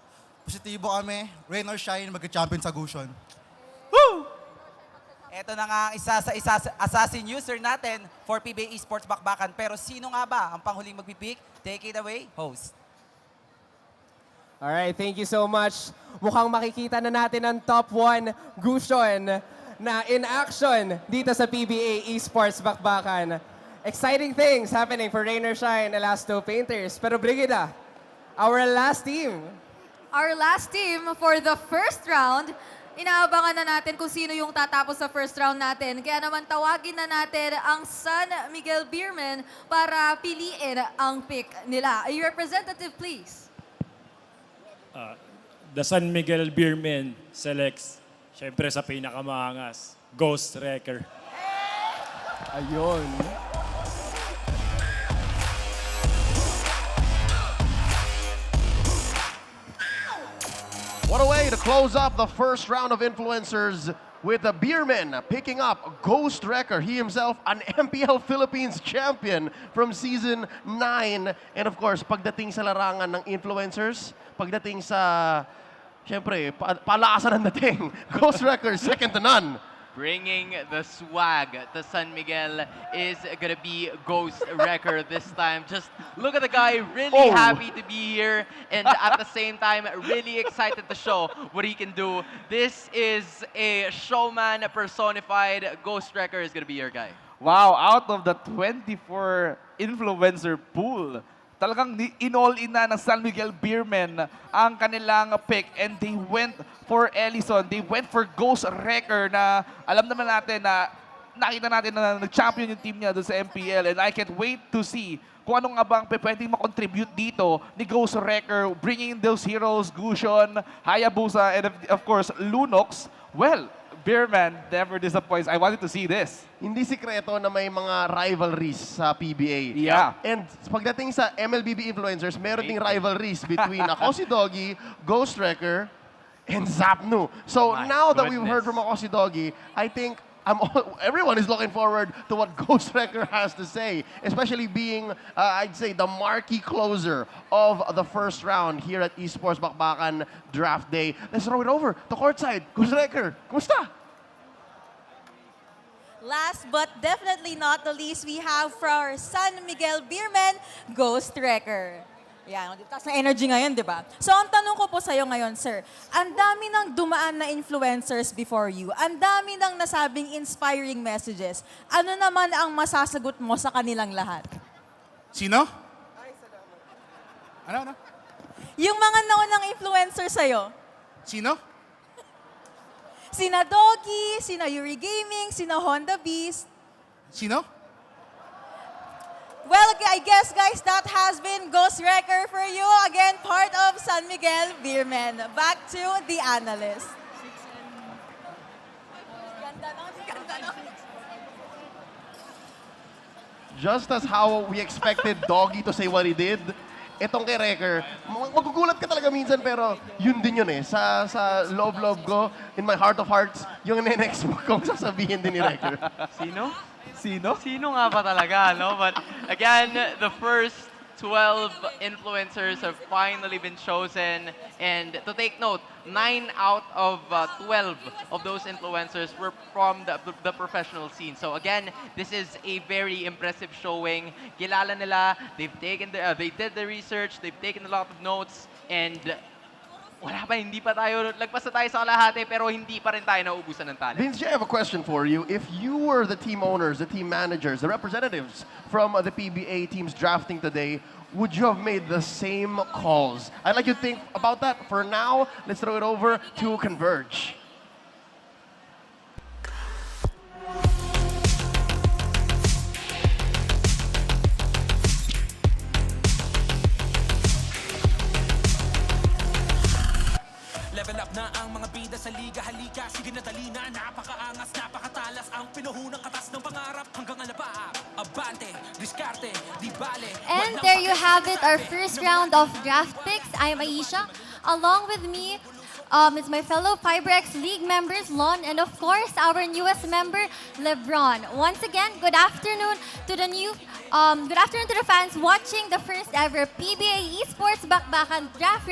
positibo kami, Rain or Shine, mag-champion sa Gushon. Woo! Ito na nga ang isa sa assassin user natin for PBA Esports Bakbakan. Pero sino nga ba ang panghuling magpipik? Take it away, host. Alright, thank you so much. Mukhang makikita na natin ang top 1 Gushon na in action dito sa PBA Esports Bakbakan. Exciting things happening for Rain or Shine Elasto Painters. Pero Brigida, our last team. Our last team for the first round, inaabangan na natin kung sino yung tatapos sa first round natin. Kaya naman tawagin na natin ang San Miguel Beermen para piliin ang pick nila. A representative, please. The San Miguel Beermen selects, syempre sa pinakamaangas, Ghost Wrecker. Ayun. What a way to close up the first round of influencers with the Beerman picking up Ghost Wrecker. He himself an MPL Philippines champion from season 9. And of course, pagdating sa larangan ng influencers, pagdating sa, syempre, palakasan ng dating, Ghost Wrecker second to none. Bringing the swag to San Miguel is gonna be Ghost Wrecker this time. Just look at the guy, really happy to be here, and at the same time, really excited to show what he can do. This is a showman personified. Ghost Wrecker is gonna be your guy. Wow, out of the 24 influencer pool, talagang in-all-in na ng San Miguel Beermen ang kanilang pick, and they went for Ellison. They went for Ghost Wrecker na alam naman natin na nakita natin na nag-champion yung team niya doon sa MPL, and I can't wait to see kung anong nga bang pwedeng makontribute dito ni Ghost Wrecker, bringing those heroes, Gushon, Hayabusa, and of course, Lunox. Well, Beerman never disappoints. I wanted to see this. Hindi sikreto na may mga rivalries sa PBA. Yeah. And pagdating sa MLBB influencers, meron ding rivalries between ako si Doggy, Ghost Wrecker, and Zapnu. So now that we've heard from ako si Doggy, I think everyone is looking forward to what Ghost Wrecker has to say, especially being, I'd say, the marquee closer of the first round here at Esports Bakbakan Draft Day. Let's throw it over to courtside. Ghost Wrecker, kumusta? Last but definitely not the least, we have for our San Miguel Beermen, Ghost Wrecker. Yan, taas na energy ngayon, di ba? So ang tanong ko po sa'yo ngayon, sir, ang dami ng dumaan na influencers before you, ang dami ng nasabing inspiring messages, ano naman ang masasagot mo sa kanilang lahat? Sino? Ano? Yung mga naunang influencer sa'yo. Sino? Sina Doggy, sina Yuri Gaming, sina Honda Beast. Sino? Well, I guess, guys, that has been Ghost Wrecker for you. Again, part of San Miguel Beermen. Back to the analyst. Just as how we expected Doggy to say what he did, etong kay Wrecker, magugulat ka talaga minsan pero yun din yun eh. Sa love ko, in my heart of hearts, yung next mo kung sasabihin din ni Wrecker. Sino? Sino nga ba talaga, no? But again, the first 12 influencers have finally been chosen. And to take note, 9 out of 12 of those influencers were from the professional scene. So again, this is a very impressive showing. Kilala nila, they did the research, they've taken a lot of notes, and hindi pa tayo, lagpas na tayo sa kalahati, pero hindi pa rin tayo nauubusan ng talent. Vince, I have a question for you. If you were the team owners, the team managers, the representatives from the PBA teams drafting today, would you have made the same calls? I'd like you to think about that. For now, let's throw it over to Converge. Level up na ang mga bida sa liga, halika, sige na dali na, napakaangas, napakatalas, ang pinuhunang katas ng pangarap, hanggang alaba, abante, diskarte, di bale. And there you have it, our first round of draft picks. I'm Aisha. Along with me is my fellow FiberX League members, Lon, and of course, our newest member, LeBron. Once again, good afternoon to the fans watching the first ever PBA Esports Bakbakan Draft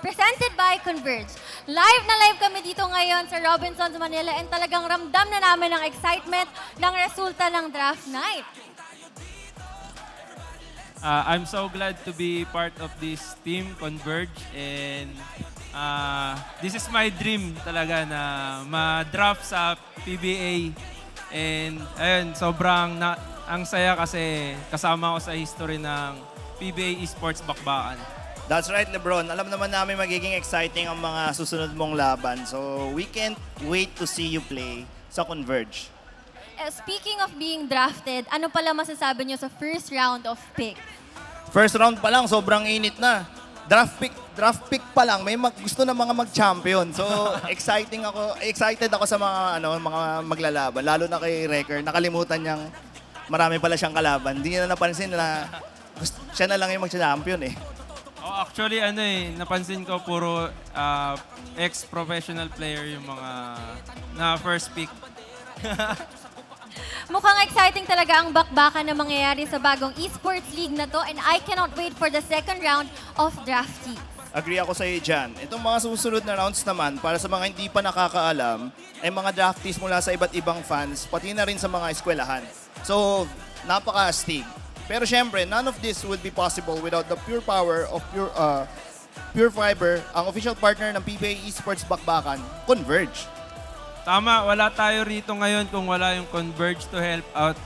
presented by Converge. Live na live kami dito ngayon sa Robinsons, Manila, and talagang ramdam na namin ang excitement ng resulta ng draft night. I'm so glad to be part of this team, Converge, and this is my dream talaga na ma-draft sa PBA. And ayun, sobrang ang saya kasi kasama ko sa history ng PBA Esports Bakbakan. That's right, LeBron. Alam naman namin magiging exciting ang mga susunod mong laban. So we can't wait to see you play sa Converge. Speaking of being drafted, ano pala masasabi niyo sa first round of pick? First round pa lang, sobrang init na. Draft pick pa lang, may gusto na mga mag-champion. So excited ako sa mga maglalaban, lalo na kay Wrecker. Nakalimutan niyang marami pala siyang kalaban. Hindi niya na napansin na siya na lang yung mag-champion eh. Oh, actually, napansin ko puro ex-professional player yung mga na first pick. Mukhang exciting talaga ang bakbakan na mangyayari sa bagong esports league na to, and I cannot wait for the second round of draftees. Agree ako sa iyo dyan. Itong mga susunod na rounds naman, para sa mga hindi pa nakakaalam, ay mga draftees mula sa iba't ibang fans, pati na rin sa mga eskwelahan. So, napaka-astig. Pero syempre, none of this would be possible without the pure power of Pure Fiber, ang official partner ng PBA Esports Bakbakan, Converge. Tama, wala tayo rito ngayon kung wala yung Converge to help out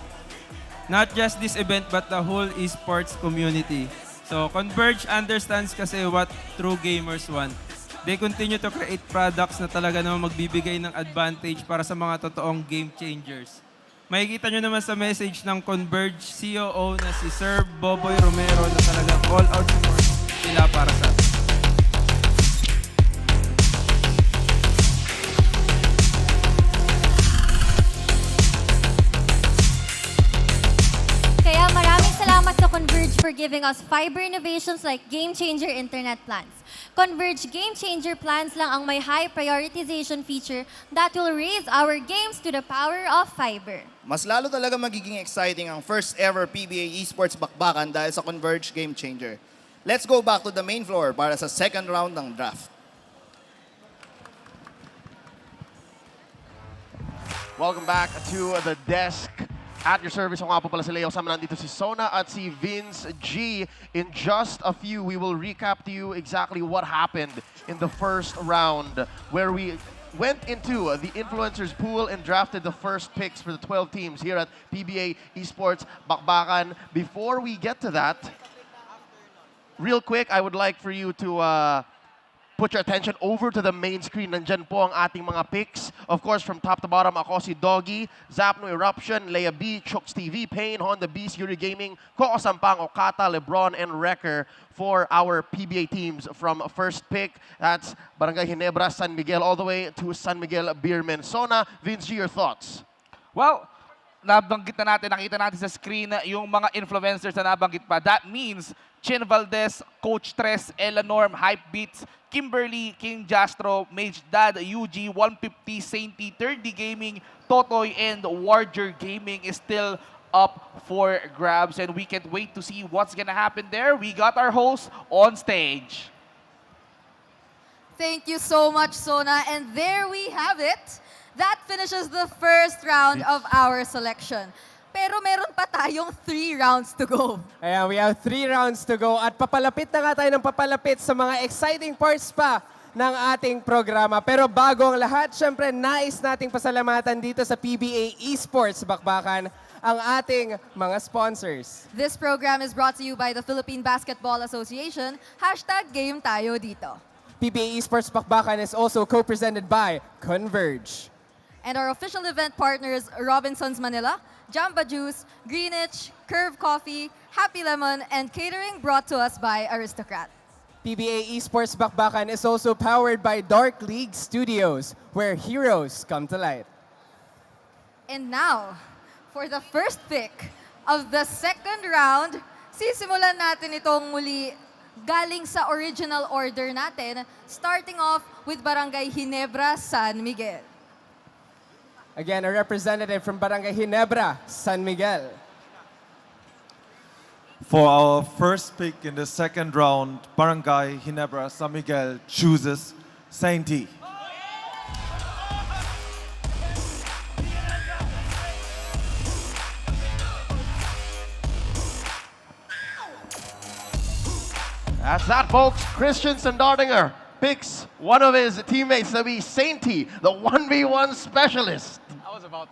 not just this event but the whole esports community. So Converge understands kasi what true gamers want. They continue to create products na talaga naman magbibigay ng advantage para sa mga totoong game changers. Makikita nyo naman sa message ng Converge COO na si Sir Boboy Romero na talagang all out support sila para sa atin. Kaya maraming salamat sa Converge for giving us fiber innovations like Game Changer Internet Plans. Converge Game Changer Plans lang ang may high prioritization feature that will raise our games to the power of fiber. Mas lalo talaga magiging exciting ang first ever PBA Esports Bakbakan dahil sa Converge Game Changer. Let's go back to the main floor para sa second round ng draft. Welcome back to the desk. At your service, ako nga po pala si Leo. Sama nandito si Sona at si Vince G. In just a few, we will recap to you exactly what happened in the first round, where we went into the influencers pool and drafted the first picks for the 12 teams here at PBA Esports Bakbakan. Before we get to that, real quick, I would like for you to put your attention over to the main screen. Nandyan po ang ating mga picks. Of course, from top to bottom, ako si Doggy, Zapno Eruption, Leia B, Chooks TV, Pain, Honda Beast, Yuri Gaming, Coco Sampang, Okata, Lebron, and Wrecker for our PBA teams from first pick. That's Barangay Ginebra, San Miguel, all the way to San Miguel, Beerman. Sona, Vince G, your thoughts? Well, nabanggit na natin, nakita natin sa screen yung mga influencers na nabanggit pa. That means Chin Valdez, Coach Tres, Ella Norm, Hype Beats, Kimberly, King Jastro, Mage Dad, UG, 150, Sainty, 3D Gaming, Totoy, and Warrior Gaming is still up for grabs. And we can't wait to see what's gonna happen there. We got our host on stage. Thank you so much, Sona. And there we have it. That finishes the first round of our selection. Pero meron pa tayong 3 rounds to go. Ayan, we have 3 rounds to go at papalapit na nga tayo ng papalapit sa mga exciting parts pa ng ating programa. Pero bago ang lahat, syempre nais nating pasalamatan dito sa PBA Esports Bakbakan ang ating mga sponsors. This program is brought to you by the Philippine Basketball Association. #Game tayo dito. PBA Esports Bakbakan is also co-presented by Converge. And our official event partners, Robinsons Manila, Jamba Juice, Greenwich, Curve Coffee, Happy Lemon, and catering brought to us by Aristocrat. PBA Esports Bakbakan is also powered by Dark League Studios, where heroes come to light. And now, for the first pick of the second round, sisimulan natin itong muli galing sa original order natin, starting off with Barangay Ginebra, San Miguel. Again, a representative from Barangay Ginebra, San Miguel. For our first pick in the second round, Barangay Ginebra, San Miguel chooses Sainty. That's that, folks. Christian Sandardinger picks one of his teammates to be Sainty, the 1v1 specialist. I was about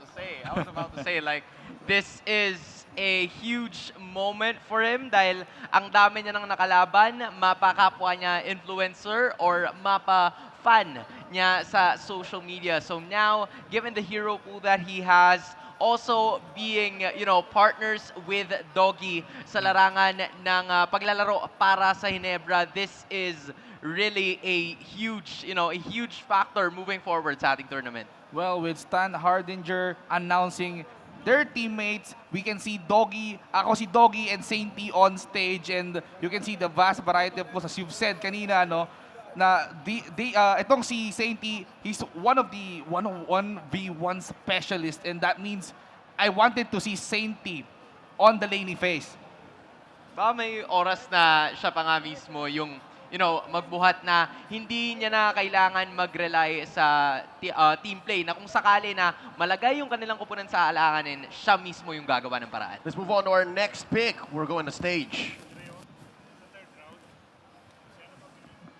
to say, like, this is a huge moment for him dahil ang dami niya nang nakalaban, mapa-kapwa niya influencer or mapa-fan niya sa social media. So now, given the hero pool that he has, also being, partners with Doggy sa larangan ng paglalaro para sa Ginebra, this is really a huge factor moving forward sa ating tournament. Well, with Stan Hardinger announcing their teammates, we can see ako si Doggy and Sainty on stage, and you can see the vast variety of, as you've said kanina, na itong si Sainty, he's one of the 1v1 specialist, and that means I wanted to see Sainty on the laning phase. Baka may oras na siya pa nga mismo yung magbuhat na hindi niya na kailangan mag-rely sa team play, na kung sakali na malagay yung kanilang kupunan sa alanganin, siya mismo yung gagawa ng paraan. Let's move on to our next pick. We're going to stage.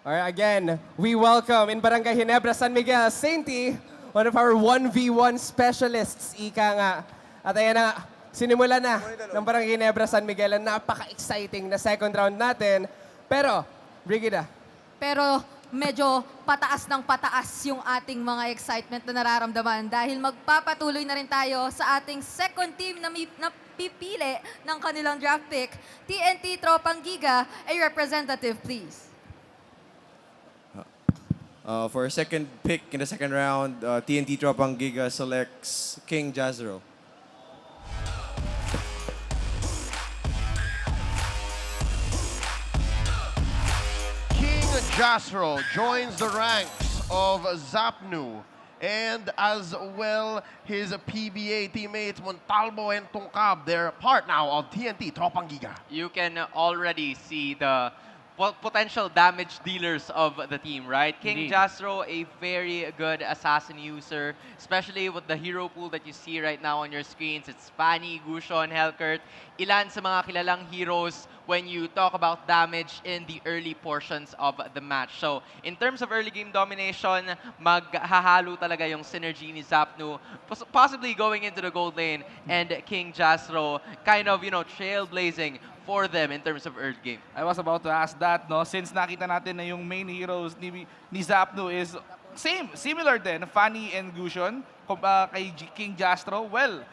Alright, again, we welcome in Barangay Ginebra, San Miguel, Sainty, one of our 1v1 specialists, ika nga. At ayan na, sinimula na ng Barangay Ginebra, San Miguel, ang napaka-exciting na second round natin. Pero, Brigida. Pero medyo pataas ng pataas yung ating mga excitement na nararamdaman dahil magpapatuloy na rin tayo sa ating second team na pipili ng kanilang draft pick. TNT Tropang Giga, a representative please. For a second pick in the second round, TNT Tropang Giga selects King Jazro. Jasro joins the ranks of Zapnu, and as well his PBA teammates Montalvo and Tungkab. They're part now of TNT Tropang Giga. You can already see the potential damage dealers of the team, right? King Indeed. Jasro, a very good assassin user, especially with the hero pool that you see right now on your screens. It's Fanny, Gushon, Helkert, ilan sa mga kilalang heroes when you talk about damage in the early portions of the match. So, in terms of early game domination, maghahalo talaga yung synergy ni Zapnu, possibly going into the gold lane, and King Jasro kind of, trailblazing for them in terms of early game? I was about to ask that, no? Since nakita natin na yung main heroes ni Zapnu is similar din, Fanny and Gusion, kay King Jastro, well,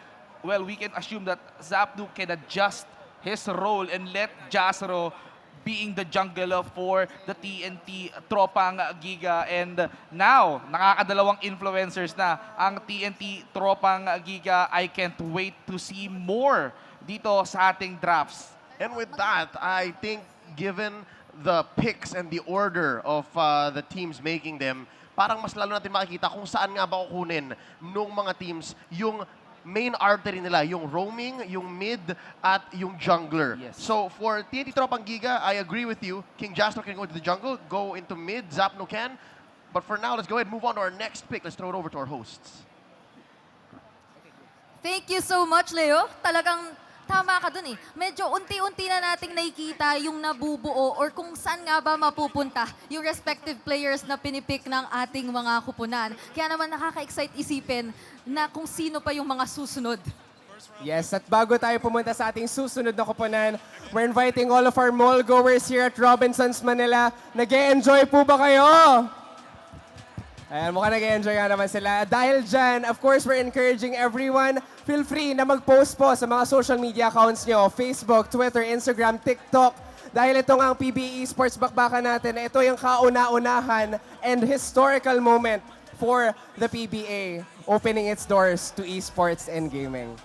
we can assume that Zapnu can adjust his role and let Jastro being the jungler for the TNT Tropang Giga. And now, nakakadalawang influencers na ang TNT Tropang Giga. I can't wait to see more dito sa ating drafts. And with that, I think given the picks and the order of the teams making them, parang mas lalo natin makikita kung saan nga ba kukunin nung mga teams yung main artery nila, yung roaming, yung mid, at yung jungler. Yes. So for TNT Tropang Giga, I agree with you. King Jastro can go into the jungle, go into mid, Zapno can. But for now, let's go ahead and move on to our next pick. Let's throw it over to our hosts. Thank you so much, Leo. Talagang tama ka dun eh. Medyo unti-unti na nating nakikita yung nabubuo or kung saan nga ba mapupunta yung respective players na pinipick ng ating mga kupunan. Kaya naman nakaka-excite isipin na kung sino pa yung mga susunod. Yes, at bago tayo pumunta sa ating susunod na kupunan, we're inviting all of our mall goers here at Robinsons Manila. Nag-e-enjoy po ba kayo? Ayan, mukhang nag-e-enjoy nga naman sila. Dahil dyan, of course, we're encouraging everyone, feel free na mag-post po sa mga social media accounts nyo, Facebook, Twitter, Instagram, TikTok. Dahil ito nga ang PBA Esports bakbakan natin, ito yung kauna-unahan and historical moment for the PBA, opening its doors to esports and gaming.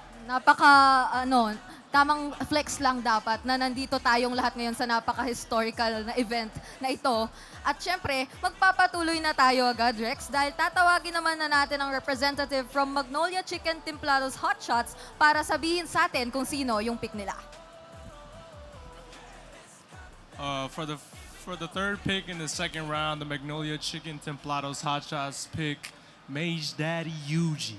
Tamang flex lang dapat na nandito tayong lahat ngayon sa napaka-historical na event na ito. At syempre, magpapatuloy na tayo agad, Rex, dahil tatawagin naman na natin ang representative from Magnolia Chicken Templados Hot Shots para sabihin sa atin kung sino yung pick nila. For the third pick in the second round, the Magnolia Chicken Templados Hot Shots pick Mage Daddy Yuji.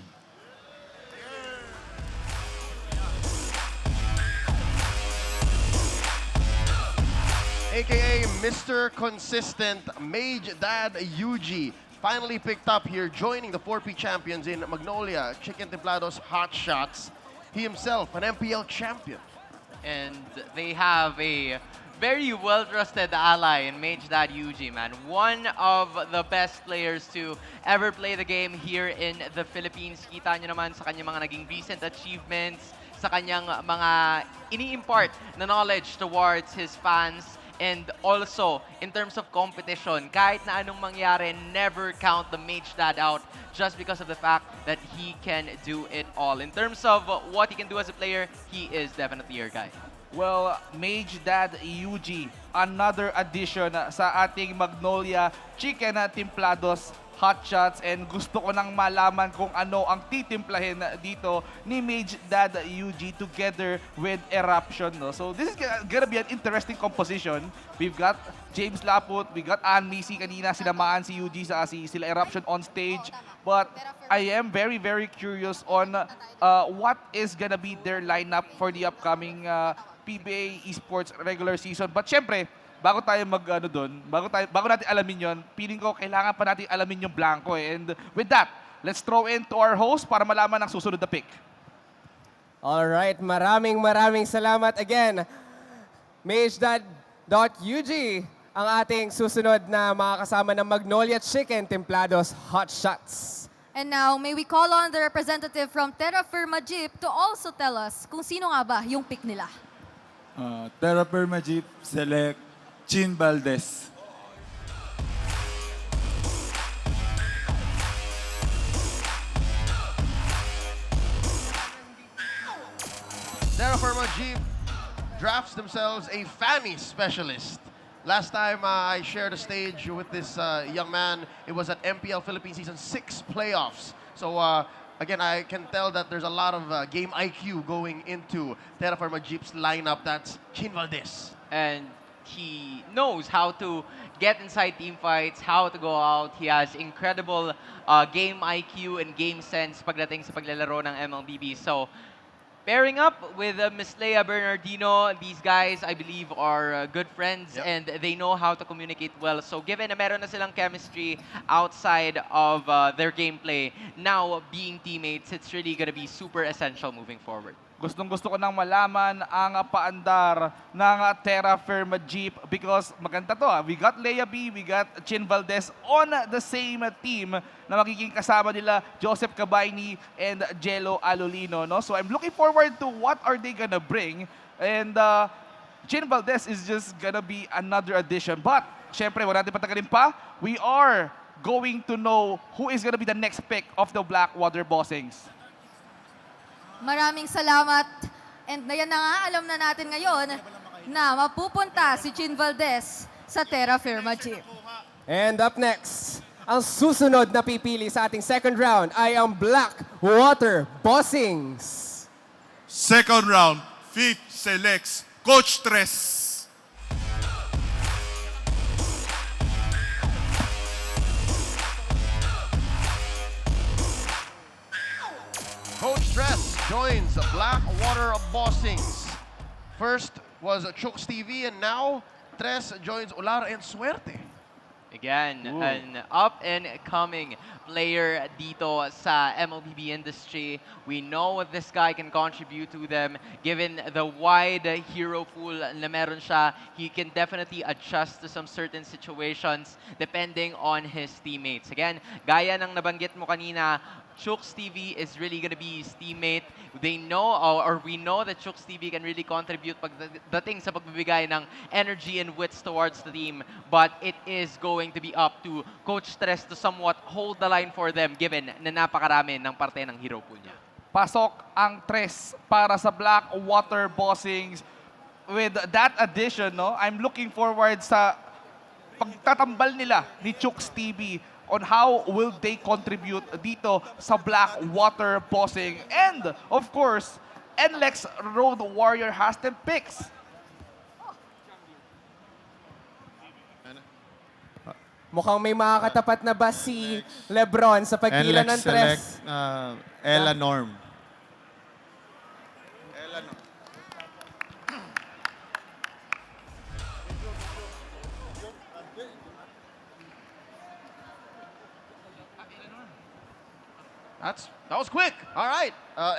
AKA Mr. Consistent, Mage Dad Yuji, finally picked up here, joining the 4P champions in Magnolia Chicken Templados Hot Shots. He himself, an MPL champion. And they have a very well-trusted ally in Mage Dad Yuji, man. One of the best players to ever play the game here in the Philippines. Kita nyo naman sa kanyang mga naging recent achievements, sa kanyang mga ini-impart na knowledge towards his fans. And also, in terms of competition, kahit na anong mangyari, never count the Mage Dad out just because of the fact that he can do it all. In terms of what he can do as a player, he is definitely your guy. Well, Mage Dad Yuji, another addition sa ating Magnolia Chicken Templados Hot Shots, and gusto ko nang malaman kung ano ang titimplahin dito ni Mage Dad Yuji together with Eruption, no? So this is gonna be an interesting composition. We've got James Laput, we got Ann Missy kanina, sinamaan si Yuji sa sila Eruption on stage. But I am very, very curious on what is gonna be their lineup for the upcoming PBA Esports regular season. But syempre, bago tayo bago natin alamin yon, feeling ko kailangan pa natin alamin yung blanco eh. And with that, let's throw in to our host para malaman ang susunod na pick. Alright, maraming salamat again. MageDad.UG ang ating susunod na mga kasama ng Magnolia Chicken Templados Hot Shots. And now, may we call on the representative from Terra Firma Jeep to also tell us kung sino nga ba yung pick nila. Terra Firma Jeep select Chin Valdez. Terra Firma Jeep drafts themselves a Fanny specialist. Last time I shared a stage with this young man, it was at MPL Philippines Season 6 playoffs. So again, I can tell that there's a lot of game IQ going into Terra Firma Jeep's lineup. That's Chin Valdez. And he knows how to get inside team fights, how to go out. He has incredible game IQ and game sense pagdating sa paglalaro ng MLBB. So, pairing up with Miss Leia Bernardino, these guys, I believe, are good friends and they know how to communicate well. So, given na meron na silang chemistry outside of their gameplay, now being teammates, it's really going to be super essential moving forward. Gustong-gusto ko nang malaman ang paandar ng Terra Firma Jeep because maganda to. We got Leia B, we got Chin Valdez on the same team na magiging kasama nila Joseph Cabaini and Jello Alolino. No? So I'm looking forward to what are they gonna bring. And Chin Valdez is just gonna be another addition. But, syempre, wala natin patagalin pa. We are going to know who is gonna be the next pick of the Blackwater Bossings. Maraming salamat. And yan na nga, alam na natin ngayon na mapupunta si Chin Valdez sa Terra Firma Jeep. And up next, ang susunod na pipili sa ating second round ay ang Blackwater Bossings. Second round, fifth selects Coach Tres. Coach Dress joins the Blackwater Bossings. First was Chooks TV, and now Tres joins Ular and Suerte. Again, an up-and-coming player dito sa MLBB industry. We know what this guy can contribute to them. Given the wide hero pool na meron siya, he can definitely adjust to some certain situations depending on his teammates. Again, gaya ng nabanggit mo kanina, Chooks TV is really going to be his teammate. They know, or we know that Chooks TV can really contribute pagdating sa pagbibigay ng energy and wits towards the team. But it is going to be up to Coach Tres to somewhat hold the line for them given na napakarami ng parte ng hero pool niya. Pasok ang Tres para sa Blackwater Bossings. With that addition, no, I'm looking forward sa pagtatambal nila ni Chooks TV on how will they contribute dito sa Blackwater Bossing. And, of course, NLEX Road Warrior has 10 picks. Mukhang may makakatapat na ba si Lebron sa pagkila ng Tres? Ella Norm. That was quick. All right.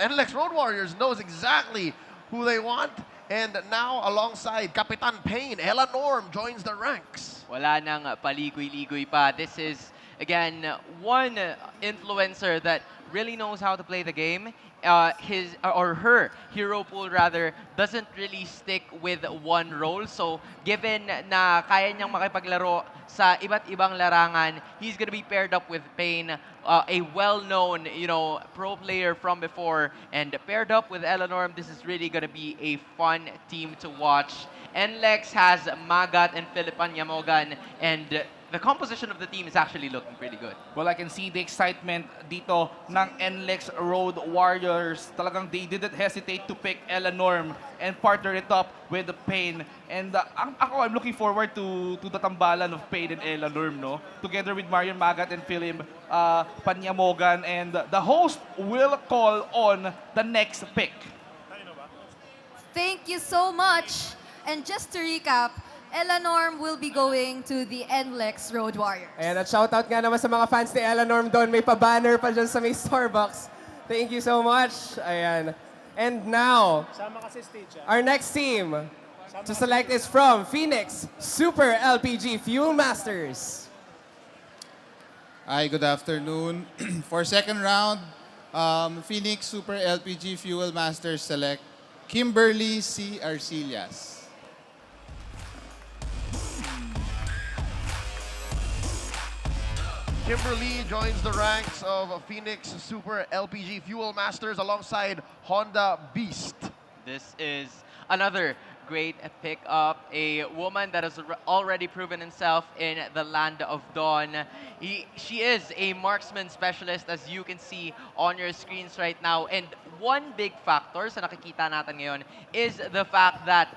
NLEX Road Warriors knows exactly who they want. And now, alongside Kapitan Payne, Ella Norm joins the ranks. Wala nang paligoy-ligoy pa. This is, again, one influencer that really knows how to play the game. His or her hero pool rather doesn't really stick with one role. So given na kaya niyang makipaglaro sa iba't ibang larangan, he's gonna be paired up with Payne, a well-known, pro player from before, and paired up with Eleanor. This is really gonna be a fun team to watch. NLEX has Magat and Philipan Yamogan, and the composition of the team is actually looking pretty good. Well, I can see the excitement dito ng NLEX Road Warriors. Talagang they didn't hesitate to pick Ella Norm and partner it up with Payne. And I'm looking forward to the tambalan of Payne and Ella Norm, no? Together with Marion Magat and Philip Panyamogan. And the host will call on the next pick. Thank you so much. And just to recap, Ella Norm will be going to the NLEX Road Warriors. And at shoutout nga naman sa mga fans ni Ella Norm doon. May pa-banner pa dyan sa may Starbucks. Thank you so much. Ayan. And now, our next team to select is from Phoenix Super LPG Fuel Masters. Hi, good afternoon. For second round, Phoenix Super LPG Fuel Masters select Kimberly C. Arcillas. Kimberly joins the ranks of Phoenix Super LPG Fuel Masters alongside Honda Beast. This is another great pickup, a woman that has already proven himself in the land of Dawn. She is a marksman specialist, as you can see on your screens right now. And one big factor sa nakikita natin ngayon is the fact that,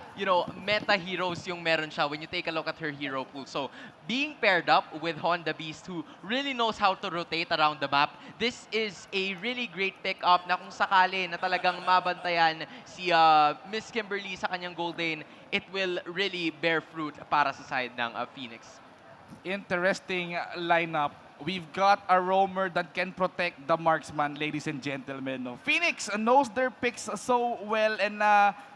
meta heroes yung meron siya when you take a look at her hero pool. So, being paired up with Honda Beast, who really knows how to rotate around the map, this is a really great pickup na kung sakali na talagang mabantayan si Miss Kimberly sa kanyang gold lane, it will really bear fruit para sa side ng Phoenix. Interesting lineup we've got a roamer that can protect the marksman, ladies and gentlemen. No? Phoenix knows their picks so well and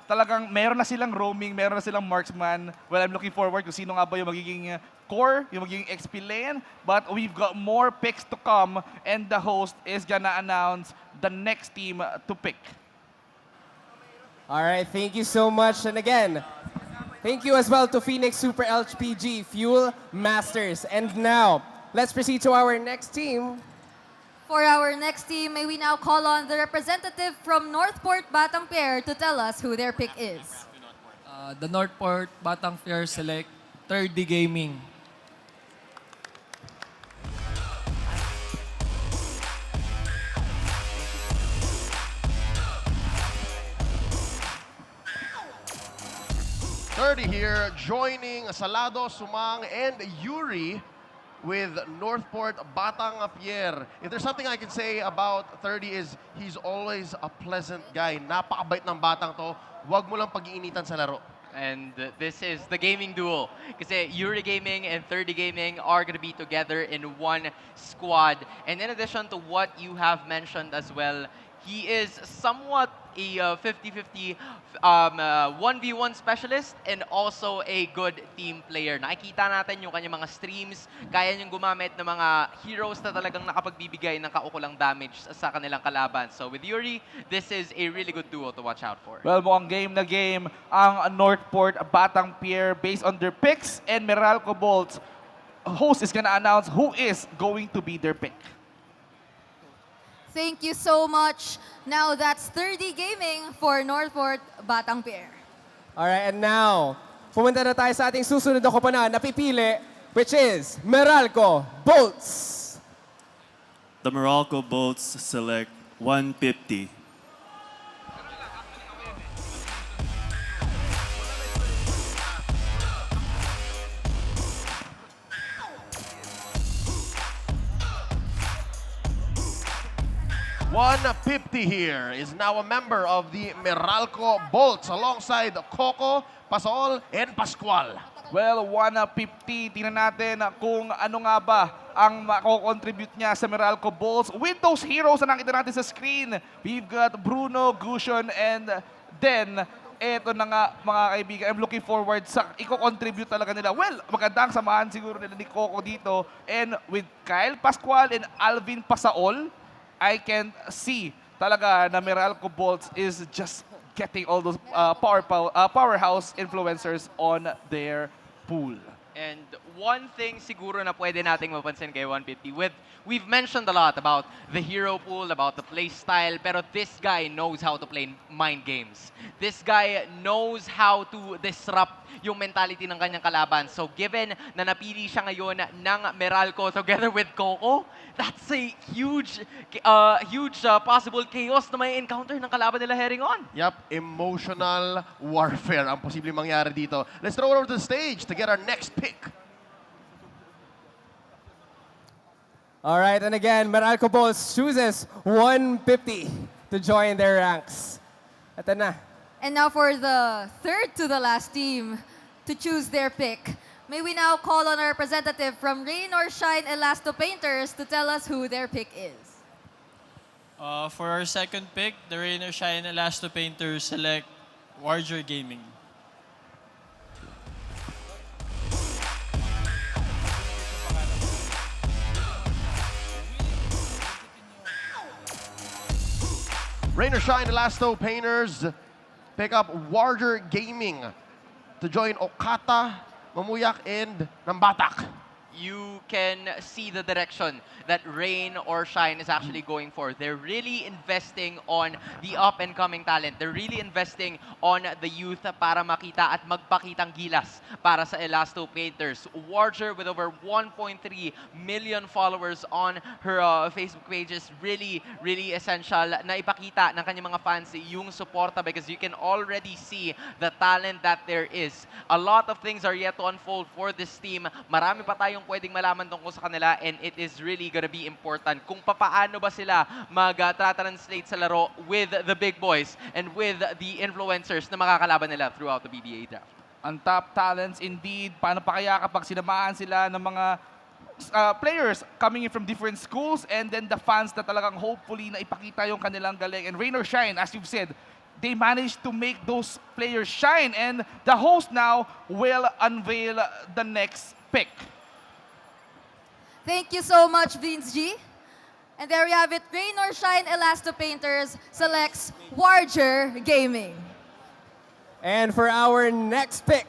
talagang meron na silang roaming, meron na silang marksman. Well, I'm looking forward kung sino nga ba yung magiging core, yung magiging XP lane. But we've got more picks to come and the host is gonna announce the next team to pick. All right, thank you so much. And again, thank you as well to Phoenix Super LPG Fuel Masters. And now, let's proceed to our next team. For our next team, may we now call on the representative from Northport Batang Pair to tell us who their pick is. The Northport Batang Pair select 3D Gaming. Here, joining Salado, Sumang, and Yuri with Northport Batang Pierre. If there's something I can say about 30 is he's always a pleasant guy. Napakabait ng batang to. Huwag mo lang pag-iinitan sa laro. And this is the gaming duo. Kasi Yuri Gaming and 30 Gaming are going to be together in one squad. And in addition to what you have mentioned as well, he is somewhat a 50-50 1v1 specialist and also a good team player. Nakikita natin yung kanyang mga streams, kaya niyang gumamit ng mga heroes na talagang nakapagbibigay ng kaukulang damage sa kanilang kalaban. So with Yuri, this is a really good duo to watch out for. Well, mukhang game na game ang Northport Batang Pair based on their picks, and Meralco Bolts host is gonna announce who is going to be their pick. Thank you so much. Now that's 30 Gaming for Northport Batang Pair. Alright, and now, pumunta na tayo sa ating susunod na koponan na pipili, which is Meralco Bolts. The Meralco Bolts select 150. $150 here is now a member of the Meralco Bolts alongside Coco, Pasol, and Pascual. Well, 150. Tingnan natin kung ano nga ba ang mako-contribute niya sa Meralco Bolts with those heroes na nakita natin sa screen. We've got Bruno, Gusion, and then eto na nga mga kaibigan, I'm looking forward sa i-contribute talaga nila. Well, magandang samahan siguro nila ni Coco dito. And with Kyle Pascual and Alvin Pasaol, I can see talaga na Meralco Bolts is just getting all those powerhouse influencers on their pool. And one thing siguro na pwede nating mapansin kay 150, we've mentioned a lot about the hero pool, about the play style, pero this guy knows how to play mind games. This guy knows how to disrupt yung mentality ng kanyang kalaban. So given na napili siya ngayon ng Meralco together with Coco, that's a huge possible chaos na may encounter ng kalaban nila heading on. Yep, emotional warfare ang posibleng mangyari dito. Let's throw it over to the stage to get our next pick. All right, and again, Meralco Bolts chooses 150 to join their ranks. Ito na. And now for the third to the last team to choose their pick. May we now call on our representative from Rain or Shine Elasto Painters to tell us who their pick is. For our second pick, the Rain or Shine Elasto Painters select Warrior Gaming. Rain or Shine Elasto Painters pick up Warrior Gaming to join Okata, Mamuyak, and Nambatak. You can see the direction that Rain or Shine is actually going for. They're really investing on the up-and-coming talent. They're really investing on the youth para makita at magpakitang gilas para sa Elasto Painters. Warrior with over 1.3 million followers on her Facebook page is really, really essential na ipakita ng kanyang mga fans yung suporta because you can already see the talent that there is. A lot of things are yet to unfold for this team. Marami pa tayong pwedeng malaman tungkol sa kanila and it is really gonna be important kung papaano ba sila mag-translate sa laro with the big boys and with the influencers na makakalaban nila throughout the PBA draft. Ang top talents indeed. Paano pa kaya kapag sinamahan sila ng mga players coming in from different schools, and then the fans na talagang hopefully na ipakita yung kanilang galing. And rain or shine, as you've said, they managed to make those players shine. And the host now will unveil the next pick. Thank you so much, Vince G. And there we have it. Rain or Shine Elasto Painters selects Warger Gaming. And for our next pick,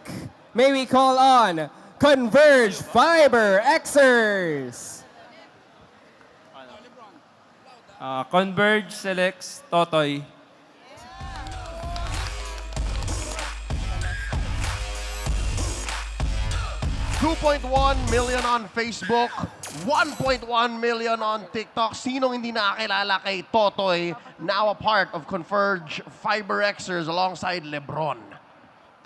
may we call on Converge Fiber Xers. Converge selects Totoy. $2.1 million on Facebook, 1.1 million on TikTok. Sinong hindi nakakilala kay Totoy, now a part of Converge Fiber Xers alongside Lebron.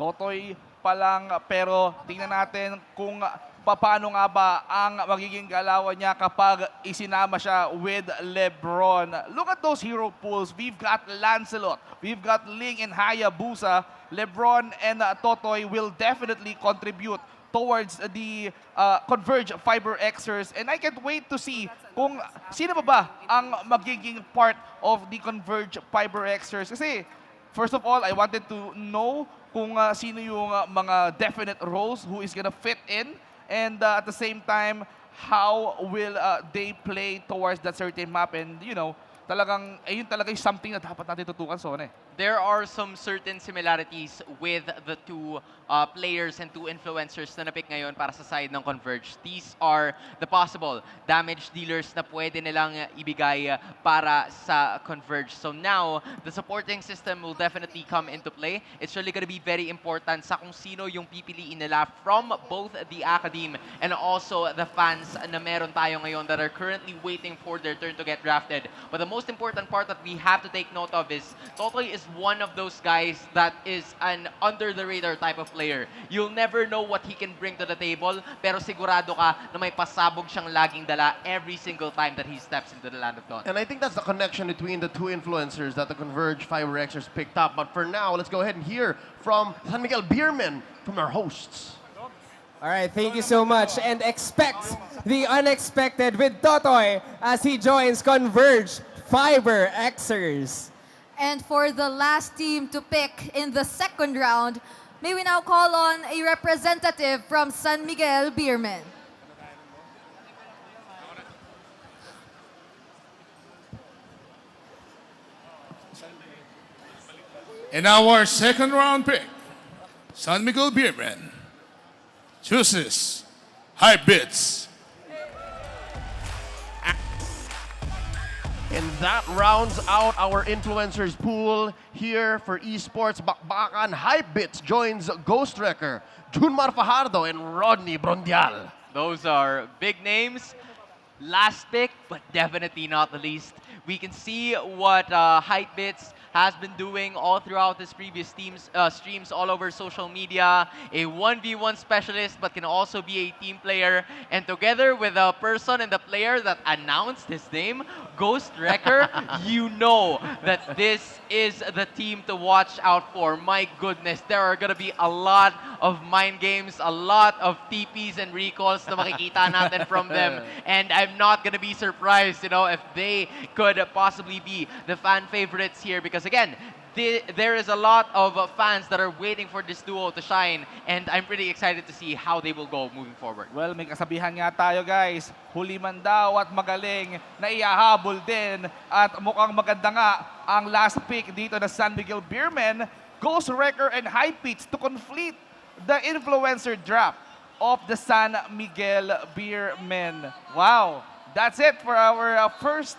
Totoy pa lang, pero tingnan natin kung paano nga ba ang magiging galawan niya kapag isinama siya with Lebron. Look at those hero pools. We've got Lancelot, we've got Ling and Hayabusa. Lebron and Totoy will definitely contribute towards the Converge Fiber Xers. And I can't wait to see kung sino ba ang magiging part of the Converge Fiber Xers. Kasi, first of all, I wanted to know kung sino yung mga definite roles who is gonna fit in. And at the same time, how will they play towards that certain map. And, you know, talagang, ayun talaga yung something na dapat natin tutukan, Son eh. There are some certain similarities with the two players and two influencers na napick ngayon para sa side ng Converge. These are the possible damage dealers na pwede nilang ibigay para sa Converge. So now, the supporting system will definitely come into play. It's really going to be very important sa kung sino yung pipiliin nila from both the Academe and also the fans na meron tayo ngayon that are currently waiting for their turn to get drafted. But the most important part that we have to take note of is Totoy is one of those guys that is an under-the-radar type of player. You'll never know what he can bring to the table, pero sigurado ka na may pasabog siyang laging dala every single time that he steps into the land of dawn. And I think that's the connection between the two influencers that the Converge Fiber Xers picked up. But for now, let's go ahead and hear from San Miguel Beermen, from our hosts. All right, thank you so much. And expect the unexpected with Totoy as he joins Converge Fiber Xers. And for the last team to pick in the second round, may we now call on a representative from San Miguel Beermen. And our second round pick, San Miguel Beermen chooses Hypebits. And that rounds out our influencers pool here for esports. Bakbakan Hypebits joins Ghost Wrecker, Junmar Fajardo, and Rodney Brondial. Those are big names. Last pick, but definitely not the least. We can see what Hypebits has been doing all throughout his previous streams all over social media. A 1v1 specialist, but can also be a team player. And together with a person and the player that announced his name, Ghost Wrecker, you know that this is the team to watch out for. My goodness, there are gonna be a lot of mind games, a lot of TPs and recalls na makikita natin from them. And I'm not gonna be surprised, you know, if they could possibly be the fan favorites here, because again, there is a lot of fans that are waiting for this duo to shine, and I'm pretty excited to see how they will go moving forward. Well, may kasabihan nga tayo, guys. Huli man daw at magaling na ihahabol din. At mukhang maganda nga ang last pick dito na San Miguel Beermen, Ghost Wrecker and Hypebits to complete the influencer draft of the San Miguel Beermen. Wow, that's it for our first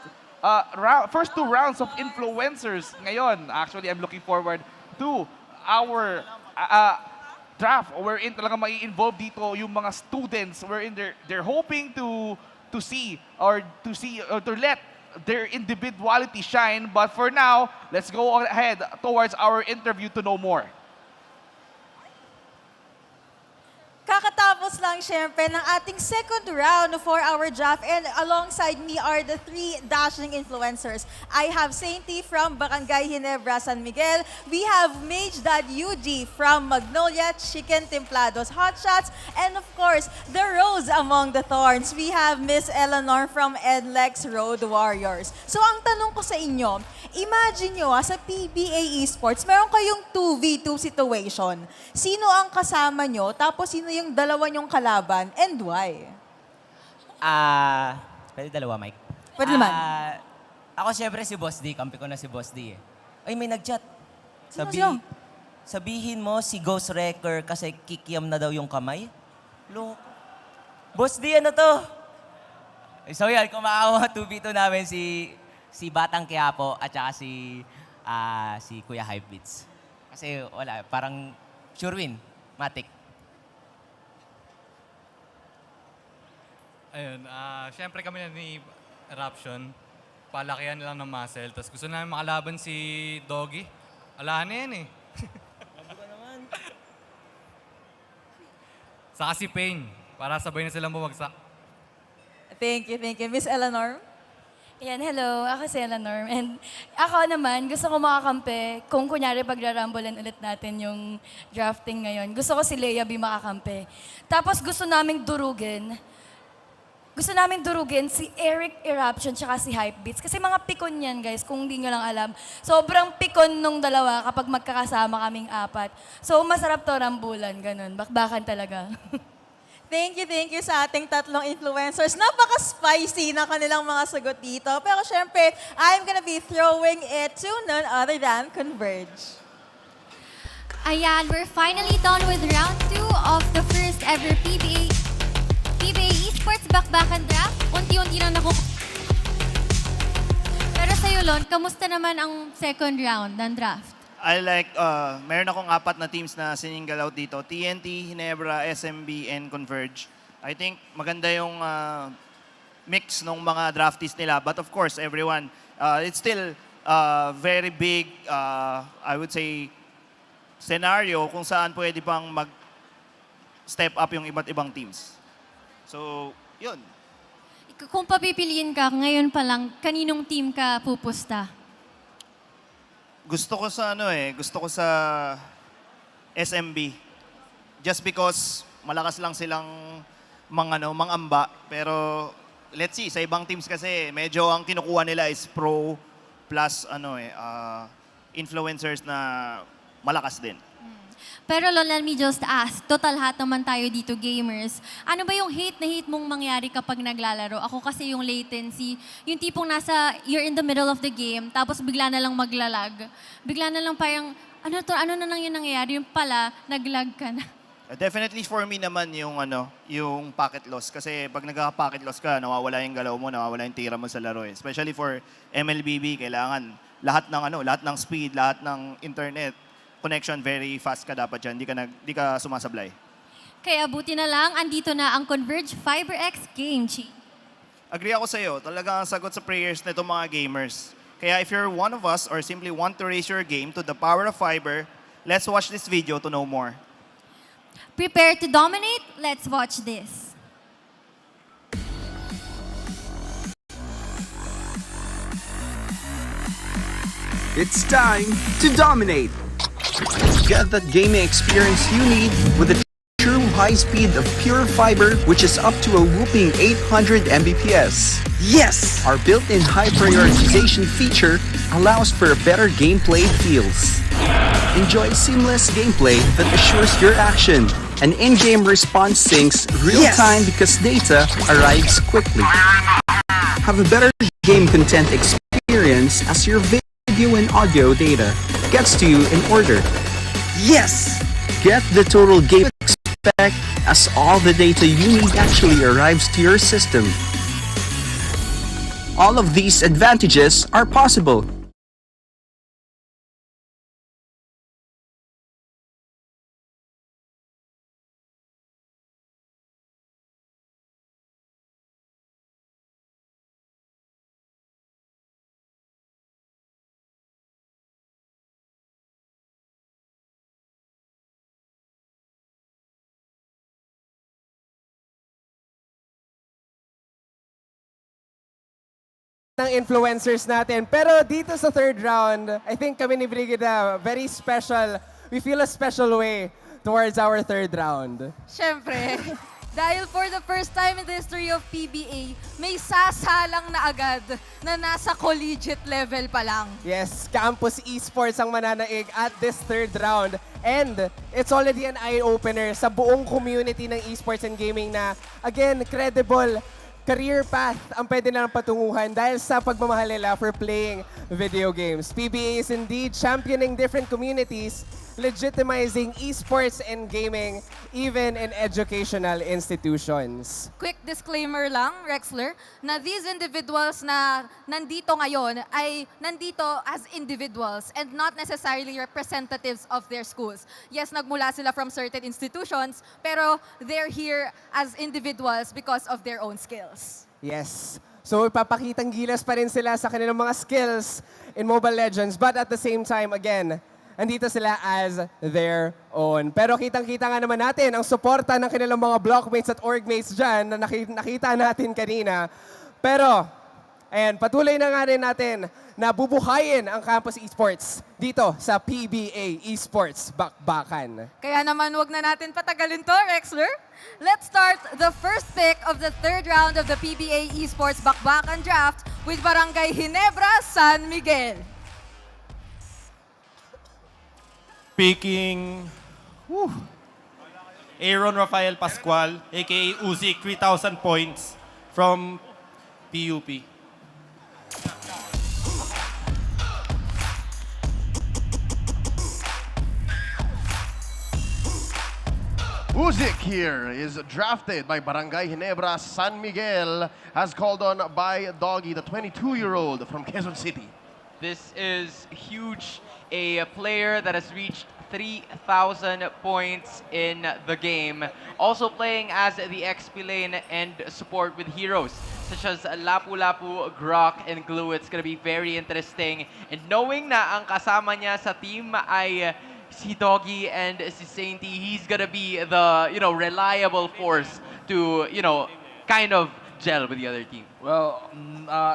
two rounds of influencers ngayon. Actually, I'm looking forward to our draft wherein talaga mai-involve dito yung mga students wherein they're hoping to let their individuality shine. But for now, let's go ahead towards our interview to know more. Kakatapos rounds lang syempre ng ating second round for our draft. And alongside me are the three dashing influencers. I have Sainty from Barangay Ginebra, San Miguel. We have Mage Dad UG from Magnolia Chicken Templados Hot Shots. And of course, the Rose among the Thorns. We have Miss Eleanor from NLEX Road Warriors. So ang tanong ko sa inyo, imagine nyo sa PBA Esports, meron kayong 2v2 situation. Sino ang kasama nyo, tapos sino yung dalawa nyong kalaban, and why? Pwede dalawa, Mike? Pwede naman. Ako syempre si Boss D, kampi ko na si Boss D eh. Ay, may nag-chat. Sino? Sabihin mo si Ghost Wrecker kasi kikiam na daw yung kamay. Lo, Boss D, ano to? So yan, kumakawa 2v2 namin si Batang Quiapo at saka si Kuya Hypebeats. Kasi wala, parang sure win, matik. Ayun, syempre kami na ni Eruption, palakihan lang ng muscle. Tapos gusto namin makalaban si Doggy. Ala na yan eh. Saka si Pain, para sabay na silang bumagsak. Thank you. Miss Eleanor? Ayan, hello. Ako si Eleanor. And ako naman, gusto ko makakampi kung kunyari pagrarambulan ulit natin yung drafting ngayon. Gusto ko si Leia B makakampi. Tapos gusto naming durugin si Eric Eruption tsaka si Hypebeats. Kasi mga pikon yan, guys, kung hindi nyo lang alam. Sobrang pikon nung dalawa kapag magkakasama kaming apat. So, masarap to rambulan, ganun. Bakbakan talaga. Thank you sa ating tatlong influencers. Napaka-spicy na kanilang mga sagot dito. Pero syempre, I'm gonna be throwing it to none other than Converge. Ayan, we're finally done with round 2 of the first ever PBA Esports Bakbakan Draft. Unti-unti na Pero sa'yo, Lon, kamusta naman ang second round ng draft? Meron akong 4 na teams na sininggle out dito. TNT, Ginebra, SMB, and Converge. I think maganda yung mix ng mga draftees nila. But of course, everyone, it's still very big, I would say, scenario kung saan pwede pang mag-step up yung iba't ibang teams. So, yun. Kung papipiliin ka, ngayon pa lang, kaninong team ka pupusta? Gusto ko sa SMB. Just because malakas lang silang mangamba. Pero let's see, sa ibang teams kasi medyo ang kinukuha nila is pro plus influencers na malakas din. Pero Lon, let me just ask, total lahat naman tayo dito gamers. Ano ba yung hate mong mangyari kapag naglalaro? Ako kasi yung latency, yung tipong you're in the middle of the game, tapos bigla na lang maglalag. Bigla na lang parang, ano na lang yung nangyayari? Yung pala, naglag ka na. Definitely for me naman yung packet loss. Kasi pag nagka-packet loss ka, nawawala yung galaw mo, nawawala yung tira mo sa laro. Especially for MLBB, kailangan lahat ng speed, lahat ng internet, connection, very fast ka dapat dyan. Di ka sumasablay. Kaya buti na lang, andito na ang Converge FiberX Game Chi. Agree ako sa'yo. Talaga ang sagot sa prayers na itong mga gamers. Kaya if you're one of us or simply want to raise your game to the power of fiber, let's watch this video to know more. Prepare to dominate? Let's watch this. It's time to dominate. Get that gaming experience you need with the true high speed of pure fiber, which is up to a whopping 800 Mbps. Yes! Our built-in high prioritization feature allows for better gameplay feels. Enjoy seamless gameplay that assures your action. An in-game response syncs real-time because data arrives quickly. Have a better game content experience as your video and audio data gets to you in order. Yes! Get the total game spec as all the data you need actually arrives to your system. All of these advantages are possible ng influencers natin. Pero dito sa third round, I think kami ni Brigida, very special. We feel a special way towards our third round. Siyempre, dahil for the first time in the history of PBA, may sasalang na agad na nasa collegiate level pa lang. Yes, Campus Esports ang mananaig at this third round. And it's already an eye-opener sa buong community ng esports and gaming na, again, credible career path ang pwede nilang patunguhan dahil sa pagmamahal nila for playing video games. PBA is indeed championing different communities, legitimizing esports and gaming even in educational institutions. Quick disclaimer lang, Rexler, na these individuals na nandito ngayon ay nandito as individuals and not necessarily representatives of their schools. Yes, nagmula sila from certain institutions, pero they're here as individuals because of their own skills. Yes. So ipapakitang gilas pa rin sila sa kanilang mga skills in Mobile Legends, but at the same time, again, andito sila as their own. Pero kitang-kita nga naman natin ang suporta ng kanilang mga blockmates at orgmates dyan na nakita natin kanina. Pero, ayan, patuloy na nga rin natin na bubuhayin ang Campus Esports dito sa PBA Esports Bakbakan. Kaya naman wag na natin patagalin to, Rexler. Let's start the first pick of the third round of the PBA Esports Bakbakan Draft with Barangay Ginebra, San Miguel. Picking Aaron Rafael Pascual, aka Uzik, 3,000 points from PUP. Uzik here is drafted by Barangay Ginebra San Miguel, as called on by Doggy, the 22-year-old from Quezon City. This is huge. A player that has reached 3,000 points in the game. Also playing as the XP lane and support with heroes such as Lapu Lapu, Grok, and Glue. It's gonna be very interesting. And knowing na ang kasama niya sa team ay si Doggy and si Sainty, he's gonna be the, reliable force to, kind of gel with the other team. Well,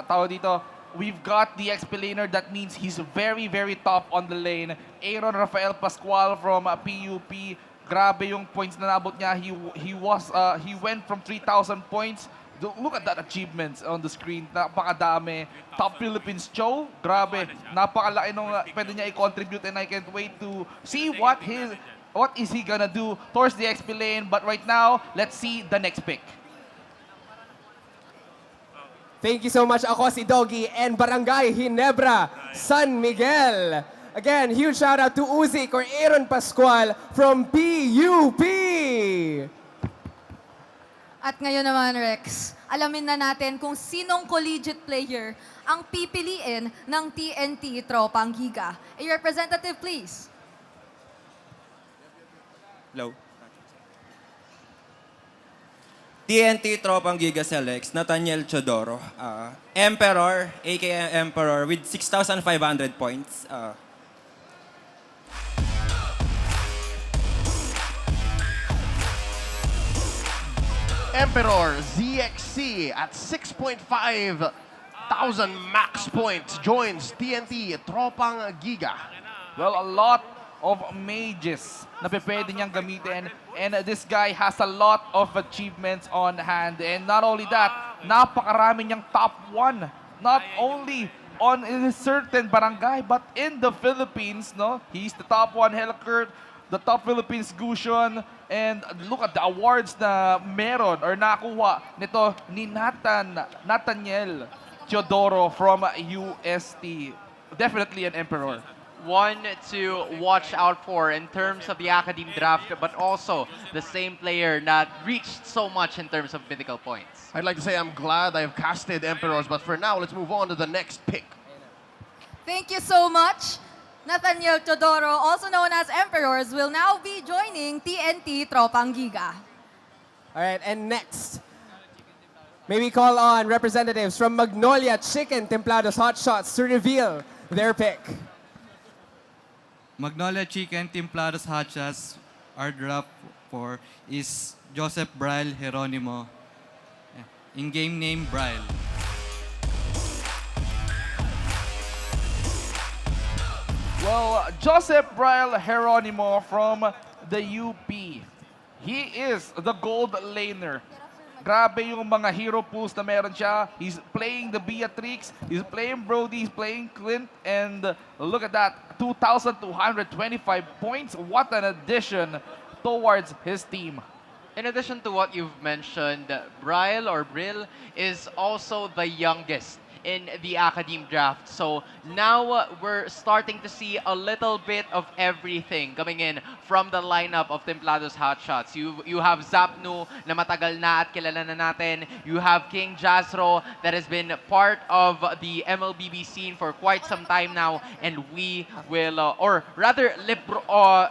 tao dito, we've got the explainer. That means he's very, very top on the lane. Aaron Rafael Pascual from PUP. Grabe yung points na nabot niya. He went from 3,000 points. Look at that achievements on the screen. Napakadami. Top Philippines Joe. Grabe. Napakalaki nung pwede niya i-contribute, and I can't wait to see what is he gonna do towards the XP lane. But right now, let's see the next pick. Thank you so much. Ako si Doggy and Barangay Ginebra, San Miguel. Again, huge shout out to Uzik or Aaron Pascual from PUP. At ngayon naman, Rex, alamin na natin kung sinong collegiate player ang pipiliin ng TNT Tropang Giga. A representative, please. Hello. TNT Tropang Giga selects Nathaniel Chodoro, Emperor, aka Emperor, with 6,500 points. Emperor ZXC at 6,500 max points joins TNT Tropang Giga. Well, a lot of mages na pwede niyang gamitin, and this guy has a lot of achievements on hand. And not only that, napakarami niyang top 1, not only on in a certain barangay but in the Philippines, no? He's the top 1 Helkert, the top Philippines Gusion, and look at the awards na meron or nakuha nito ni Nathaniel Teodoro from UST. Definitely an Emperor. One to watch out for in terms of the Academe draft, but also the same player that reached so much in terms of mythical points. I'd like to say I'm glad I've casted Emperors, but for now, let's move on to the next pick. Thank you so much. Nathaniel Teodoro, also known as Emperors, will now be joining TNT Tropang Giga. All right, and next, may we call on representatives from Magnolia Chicken Templados Hot Shots to reveal their pick. Magnolia Chicken Templados Hot Shots, our draft for is Joseph Braille Geronimo. In-game name, Braille. Well, Joseph Braille Geronimo from the UP. He is the gold laner. Grabe yung mga hero pools na meron siya. He's playing the Beatrix, he's playing Brody, he's playing Clint, and look at that, 2,225 points. What an addition towards his team. In addition to what you've mentioned, Brill is also the youngest in the Academe Draft. So now we're starting to see a little bit of everything coming in from the lineup of Templado's Hotshots. You have Zapnu na matagal na at kilala na natin. You have King Jazro that has been part of the MLBB scene for quite some time now, and we will, or rather,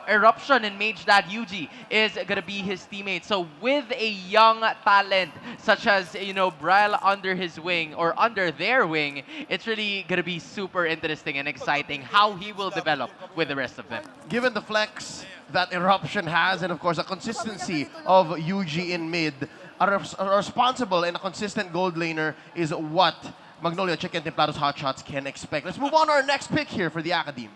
Eruption and Mage Dad Yuji is gonna be his teammate. So with a young talent such as, you know, Brill under his wing, or under their wing, it's really gonna be super interesting and exciting how he will develop with the rest of them. Given the flex that Eruption has, and of course the consistency of UG in mid, a responsible and a consistent gold laner is what Magnolia Chicken Templado's Hotshots can expect. Let's move on to our next pick here for the Academe.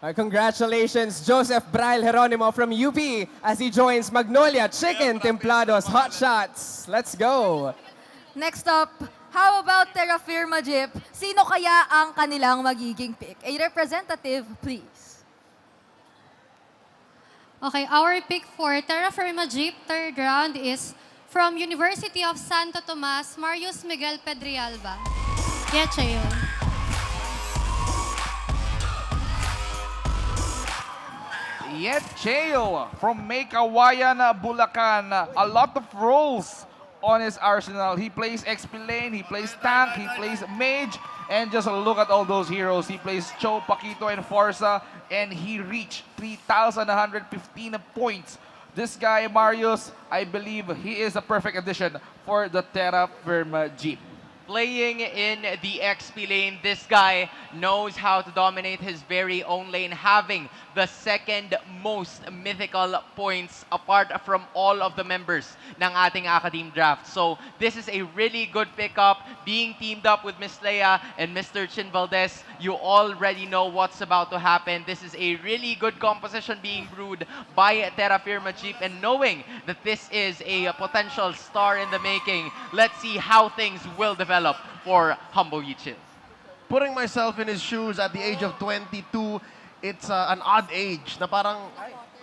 Congratulations, Joseph Braille Geronimo from UP as he joins Magnolia Chicken Templado's Hotshots. Let's go. Next up, how about Terra Firma Jeep? Sino kaya ang kanilang magiging pick? A representative, please. Okay, our pick for Terra Firma Jeep third round is from University of Santo Tomas, Marius Miguel Pedrialba. Yechayo. Cheo from Maykawayan, Bulacan. A lot of roles on his arsenal. He plays XP lane, he plays tank, he plays mage, and just look at all those heroes. He plays Cho, Paquito, and Forza, and he reached 3,115 points. This guy, Marius, I believe he is a perfect addition for the Terra Firma Jeep. Playing in the XP lane, this guy knows how to dominate his very own lane, having the second most mythical points apart from all of the members ng ating Academe Draft. So this is a really good pickup. Being teamed up with Miss Leia and Mr. Chin Valdez, you already know what's about to happen. This is a really good composition being brewed by Terra Firma Jeep, and knowing that this is a potential star in the making, let's see how things will develop for Humble Yichil. Putting myself in his shoes at the age of 22, it's an odd age na parang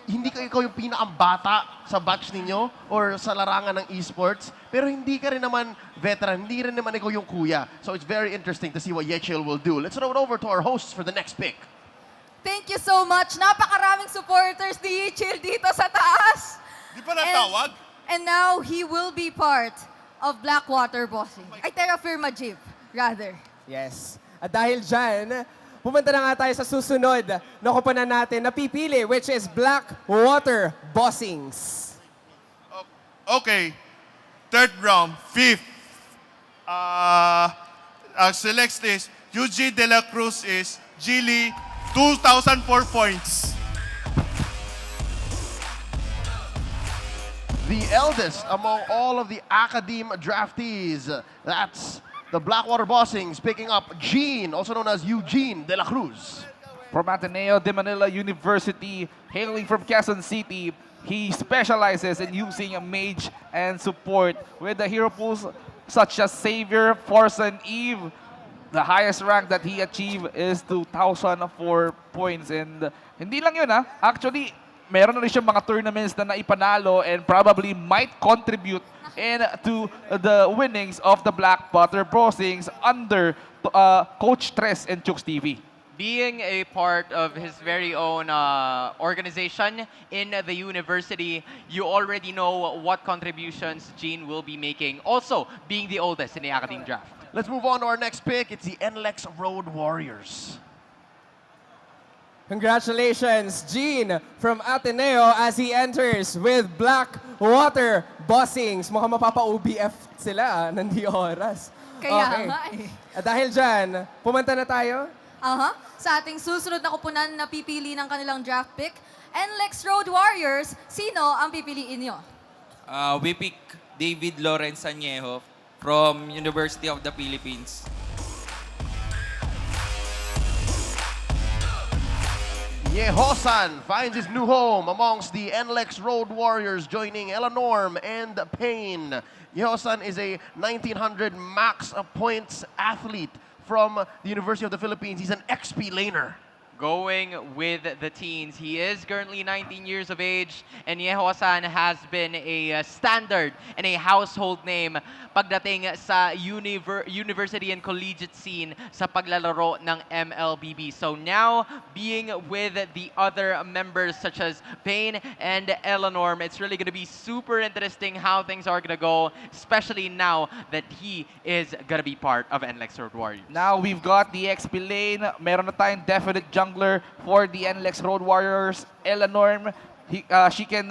hindi ka ikaw yung pinakambata sa batch ninyo or sa larangan ng esports, pero hindi ka rin naman veteran, hindi rin naman ikaw yung kuya. So it's very interesting to see what Yechil will do. Let's throw it over to our hosts for the next pick. Thank you so much. Napakaraming supporters ni Yichil dito sa taas. Di pa natawag? And now he will be part of Blackwater Bossing. Ay, Terra Firma Jeep, rather. Yes. At dahil dyan, pumunta na nga tayo sa susunod na koponan natin na pipili, which is Blackwater Bossings. Okay. Third round, fifth. Select is UG De La Cruz is Gili, 2,004 points. The eldest among all of the Academe draftees. That's the Blackwater Bossings picking up Gene, also known as Eugene De La Cruz. From Ateneo de Manila University, hailing from Quezon City, he specializes in using a mage and support with the hero pools such as Savior, Force, and Eve. The highest rank that he achieved is 2,004 points. And hindi lang yun, ha? Actually, meron na rin siyang mga tournaments na naipanalo and probably might contribute to the winnings of the Blackwater Bossings under Coach Tres and Chooks TV. Being a part of his very own organization in the university, you already know what contributions Gene will be making. Also, being the oldest in the Academe Draft. Let's move on to our next pick. It's the NLEX Road Warriors. Congratulations, Gene from Ateneo as he enters with Blackwater Bossings. Mukhang mapapa-OBF sila, nandi oras. Kaya nga eh. At dahil dyan, pumunta na tayo. Sa ating susunod na kupunan na pipili ng kanilang draft pick, NLEX Road Warriors, sino ang pipiliin nyo? We pick David Lawrence Añejo from University of the Philippines. Yehosan finds his new home amongst the NLEX Road Warriors, joining Eleanorm and Payne. Yehosan is a 1900 max points athlete from the University of the Philippines. He's an XP laner. Going with the teens. He is currently 19 years of age, and Yehosan has been a standard and a household name pagdating sa university and collegiate scene sa paglalaro ng MLBB. So now, being with the other members such as Payne and Eleanor, it's really going to be super interesting how things are going to go, especially now that he is going to be part of NLEX Road Warriors. Now we've got the XP lane. Meron na tayong definite jungler for the NLEX Road Warriors. Eleanor, she can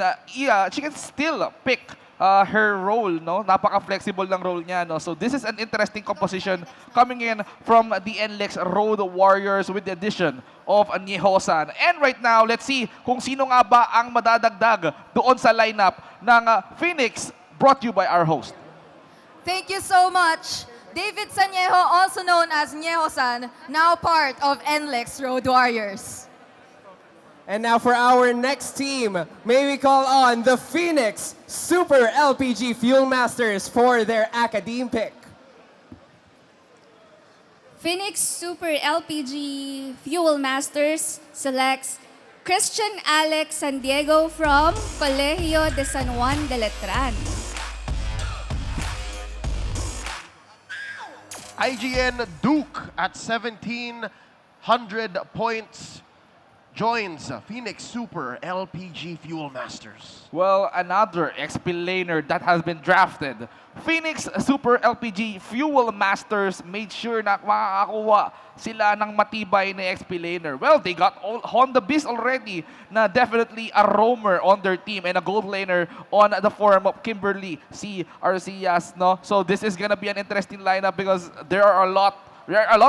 still pick her role, no? Napaka-flexible ng role niya, no? So this is an interesting composition coming in from the NLEX Road Warriors with the addition of Yehosan. And right now, let's see kung sino nga ba ang madadagdag doon sa lineup ng Phoenix, brought to you by our host. Thank you so much. David Sanyeho, also known as Yehosan, now part of NLEX Road Warriors. And now for our next team, may we call on the Phoenix Super LPG Fuel Masters for their Academe pick. Phoenix Super LPG Fuel Masters selects Christian Alex San Diego from Colegio de San Juan de Letran. IGN Duke at 1,700 points joins Phoenix Super LPG Fuel Masters. Well, another XP laner that has been drafted. Phoenix Super LPG Fuel Masters made sure na makakakuha sila ng matibay na XP laner. Well, they got Honda Beast already na definitely a roamer on their team and a gold laner on the form of Kimberly C. Arcias, no? So this is gonna be an interesting lineup because there are a lot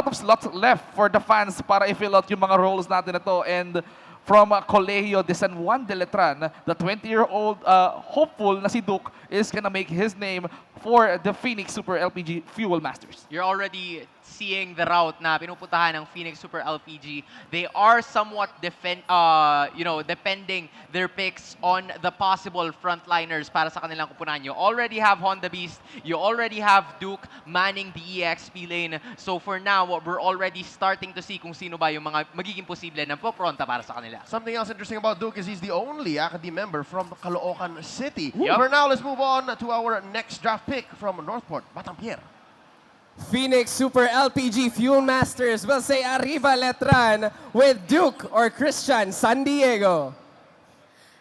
of slots left for the fans para i-fill out yung mga roles natin na to. And from Colegio de San Juan de Letran, the 20-year-old hopeful na si Duke is gonna make his name for the Phoenix Super LPG Fuel Masters. You're already seeing the route na pinupuntahan ng Phoenix Super LPG. They are somewhat depending their picks on the possible frontliners para sa kanilang kupunan. You already have Honda Beast, you already have Duke manning the EXP lane. So for now, we're already starting to see kung sino ba yung mga magiging posible na popronta para sa kanila. Something else interesting about Duke is he's the only Academe member from Caloocan City. For now, let's move on to our next draft pick from Northport, Batampier. Phoenix Super LPG Fuel Masters will say Arriba Letran with Duke or Christian San Diego.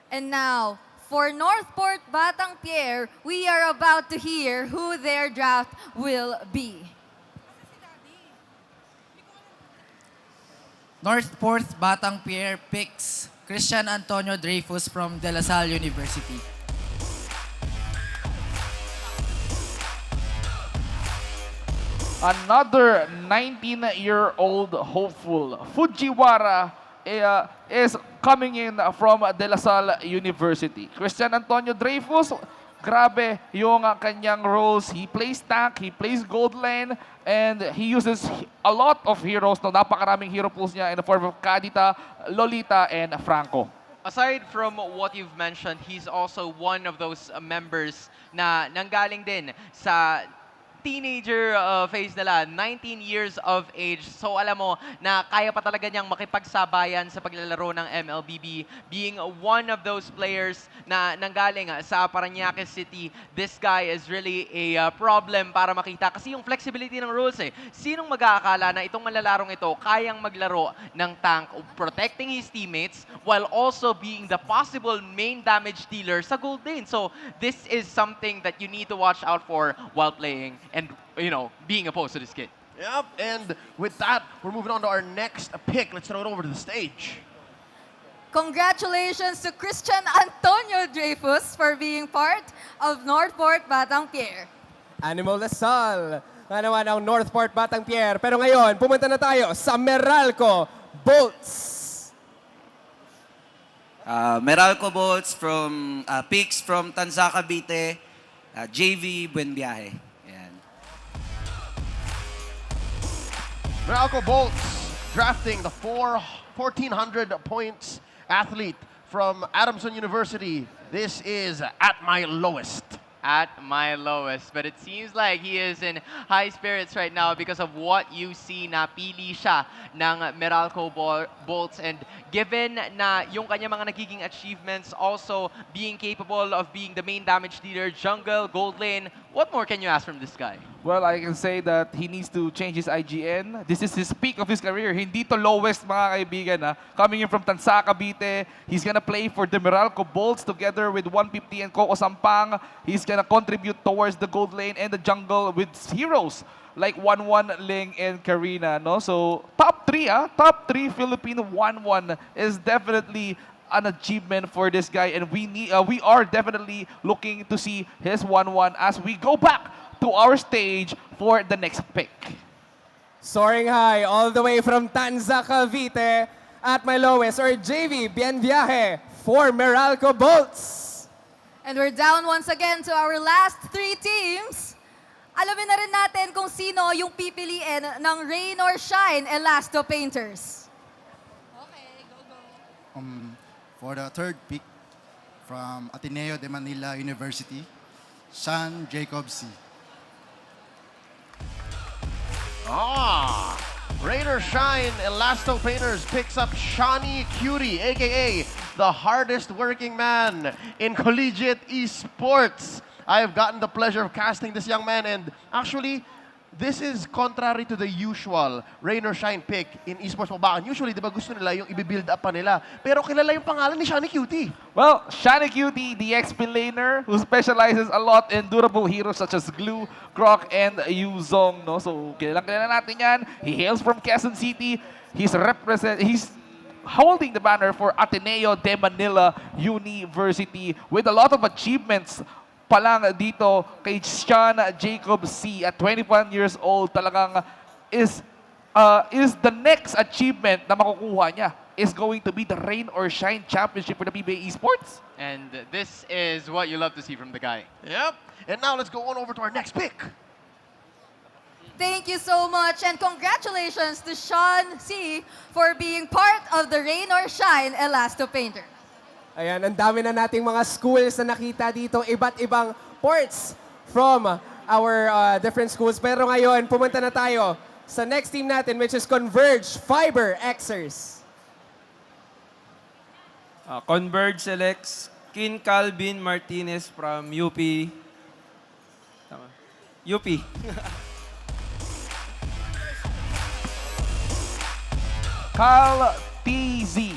And now, for Northport Batang-Pierre, we are about to hear who their draft will be. Northport Batang-Pierre picks Christian Antonio Dreyfus from De La Salle University. Another 19-year-old hopeful, Fujiwara, is coming in from De La Salle University. Christian Antonio Dreyfus, grabe yung kanyang roles. He plays tank, he plays gold lane, and he uses a lot of heroes. No, napakaraming hero pools niya in the form of Kadita, Lolita, and Franco. Aside from what you've mentioned, he's also one of those members na nanggaling din sa teenager phase nila, 19 years of age. So alam mo na kaya pa talaga niyang makipagsabayan sa paglalaro ng MLBB. Being one of those players na nanggaling sa Parañaque City, this guy is really a problem para makita. Kasi yung flexibility ng rules Sinong mag-aakala na itong malalarong ito kayang maglaro ng tank, protecting his teammates while also being the possible main damage dealer sa gold lane. So this is something that you need to watch out for while playing and, being opposed to this kid. Yep, and with that, we're moving on to our next pick. Let's throw it over to the stage. Congratulations to Christian Antonio Dreyfus for being part of Northport Batang-Pierre. Animal Lasal na naman ang Northport Batang-Pierre. Pero ngayon, pumunta na tayo sa Meralco Bolts. Meralco Bolts from picks from Tanza Cavite, JV Buenviaje. Meralco Bolts drafting the 1,400 points athlete from Adamson University. This is at my lowest. At my lowest. But it seems like he is in high spirits right now because of what you see na pili siya ng Meralco Bolts. And given na yung kanya mga nagiging achievements, also being capable of being the main damage dealer, jungle, gold lane, what more can you ask from this guy? Well, I can say that he needs to change his IGN. This is his peak of his career. Hindi to lowest, mga kaibigan. Coming in from Tansa, Cavite, he's gonna play for the Meralco Bolts together with 150 and Coco Sampang. He's gonna contribute towards the gold lane and the jungle with heroes like 1-1 Ling and Karina. No? So, top 3, top 3 Filipino 1-1 is definitely an achievement for this guy, and we are definitely looking to see his 1-1 as we go back to our stage for the next pick. Soaring high all the way from Tanza, Cavite, at my lowest, or JV Bienviaje for Meralco Bolts. And we're down once again to our last 3 teams. Alamin na rin natin kung sino yung pipiliin ng Rain or Shine Elasto Painters. For the third pick from Ateneo de Manila University, Sean Jacob C. Rain or Shine, Elasto Painters picks up Shawnee Cutie, aka the hardest working man in collegiate esports. I have gotten the pleasure of casting this young man, and actually, this is contrary to the usual Rain or Shine pick in esports pabakan. Usually, di ba gusto nila yung i-build up pa nila. Pero kilala yung pangalan ni Shawnee Cutie. Well, Shawnee Cutie, the XP laner who specializes a lot in durable heroes such as Glue, Croc, and Yuzong. No? So, kilala natin yan. He hails from Quezon City. He's holding the banner for Ateneo de Manila University with a lot of achievements pa lang dito kay Sean Jacob C. At 21 years old, talagang is the next achievement na makukuha niya is going to be the Rain or Shine Championship for the PBA Esports. And this is what you love to see from the guy. Yep. And now let's go on over to our next pick. Thank you so much, and congratulations to Sean C. for being part of the Rain or Shine Elasto Painter. Ayan, ang dami na nating mga schools na nakita dito, iba't ibang ports from our different schools. Pero ngayon, pumunta na tayo sa next team natin, which is Converge Fiber Xers. Converge selects Kin Calvin Martinez from UP. Tama. UP. Cal TZ,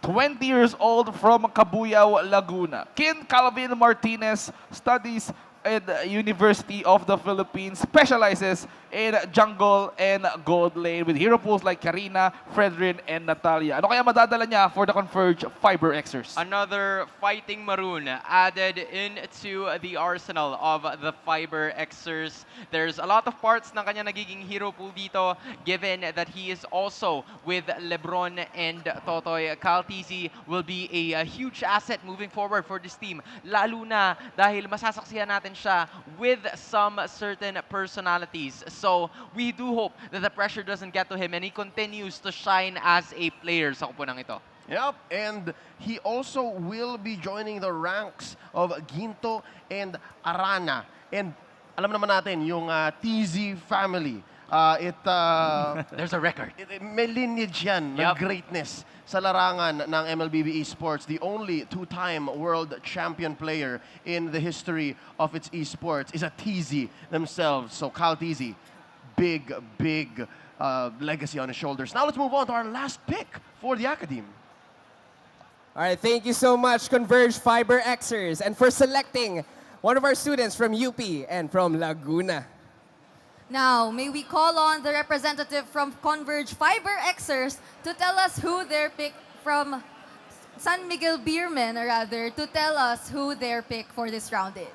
20 years old from Cabuyao, Laguna. Kin Calvin Martinez studies at the University of the Philippines, specializes in jungle and gold lane with hero pools like Karina, Fredrin, and Natalia. Ano kaya madadala niya for the Converge Fiber Xers? Another fighting maroon added into the arsenal of the Fiber Xers. There's a lot of parts ng kanya nagiging hero pool dito, given that he is also with Lebron and Totoy. Cal TZ will be a huge asset moving forward for this team, lalo na dahil masasaksihan natin siya with some certain personalities. So we do hope that the pressure doesn't get to him and he continues to shine as a player sa kupunang ito. Yep, and he also will be joining the ranks of Ginto and Arana. And alam naman natin, yung TZ family, there's a record. May lineage yan ng greatness sa larangan ng MLBB Esports, the only 2-time world champion player in the history of its esports is a TZ themselves. So Cal TZ, big legacy on his shoulders. Now let's move on to our last pick for the Academe. All right, thank you so much, Converge Fiber Xers, and for selecting one of our students from UP and from Laguna. Now, may we call on the representative from Converge Fiber Xers to tell us who their pick from San Miguel Beermen, or rather, to tell us who their pick for this round is.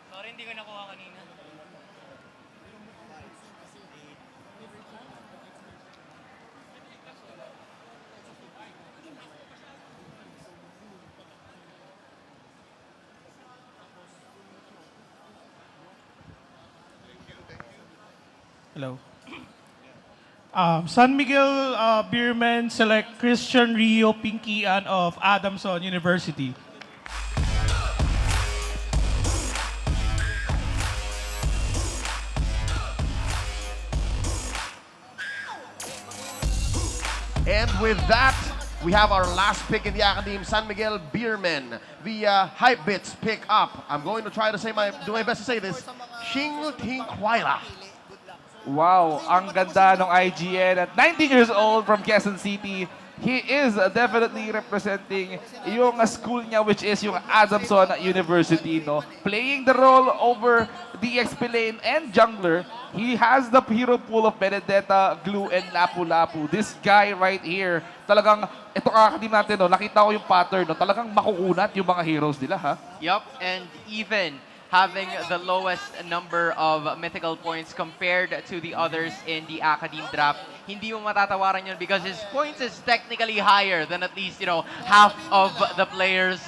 Sorry, hindi ko nakuha kanina. Hello. San Miguel Beermen select Christian Rio Pinkian of Adamson University. And with that, we have our last pick in the Academe, San Miguel Beermen. The Hypebits pick up. I'm going to try to do my best to say this. Xing Ting Huayla. Wow, ang ganda ng IGN at 19 years old from Quezon City. He is definitely representing yung school niya, which is yung Adamson University, no? Playing the role over the XP lane and jungler. He has the hero pool of Benedetta, Glue, and Lapu-Lapu. This guy right here, talagang, ito kakadim natin, no? Nakita ko yung pattern, no? Talagang makukunat yung mga heroes nila, ha? Yup, and even having the lowest number of mythical points compared to the others in the Academe draft, hindi mo matatawaran yun because his points is technically higher than at least, half of the players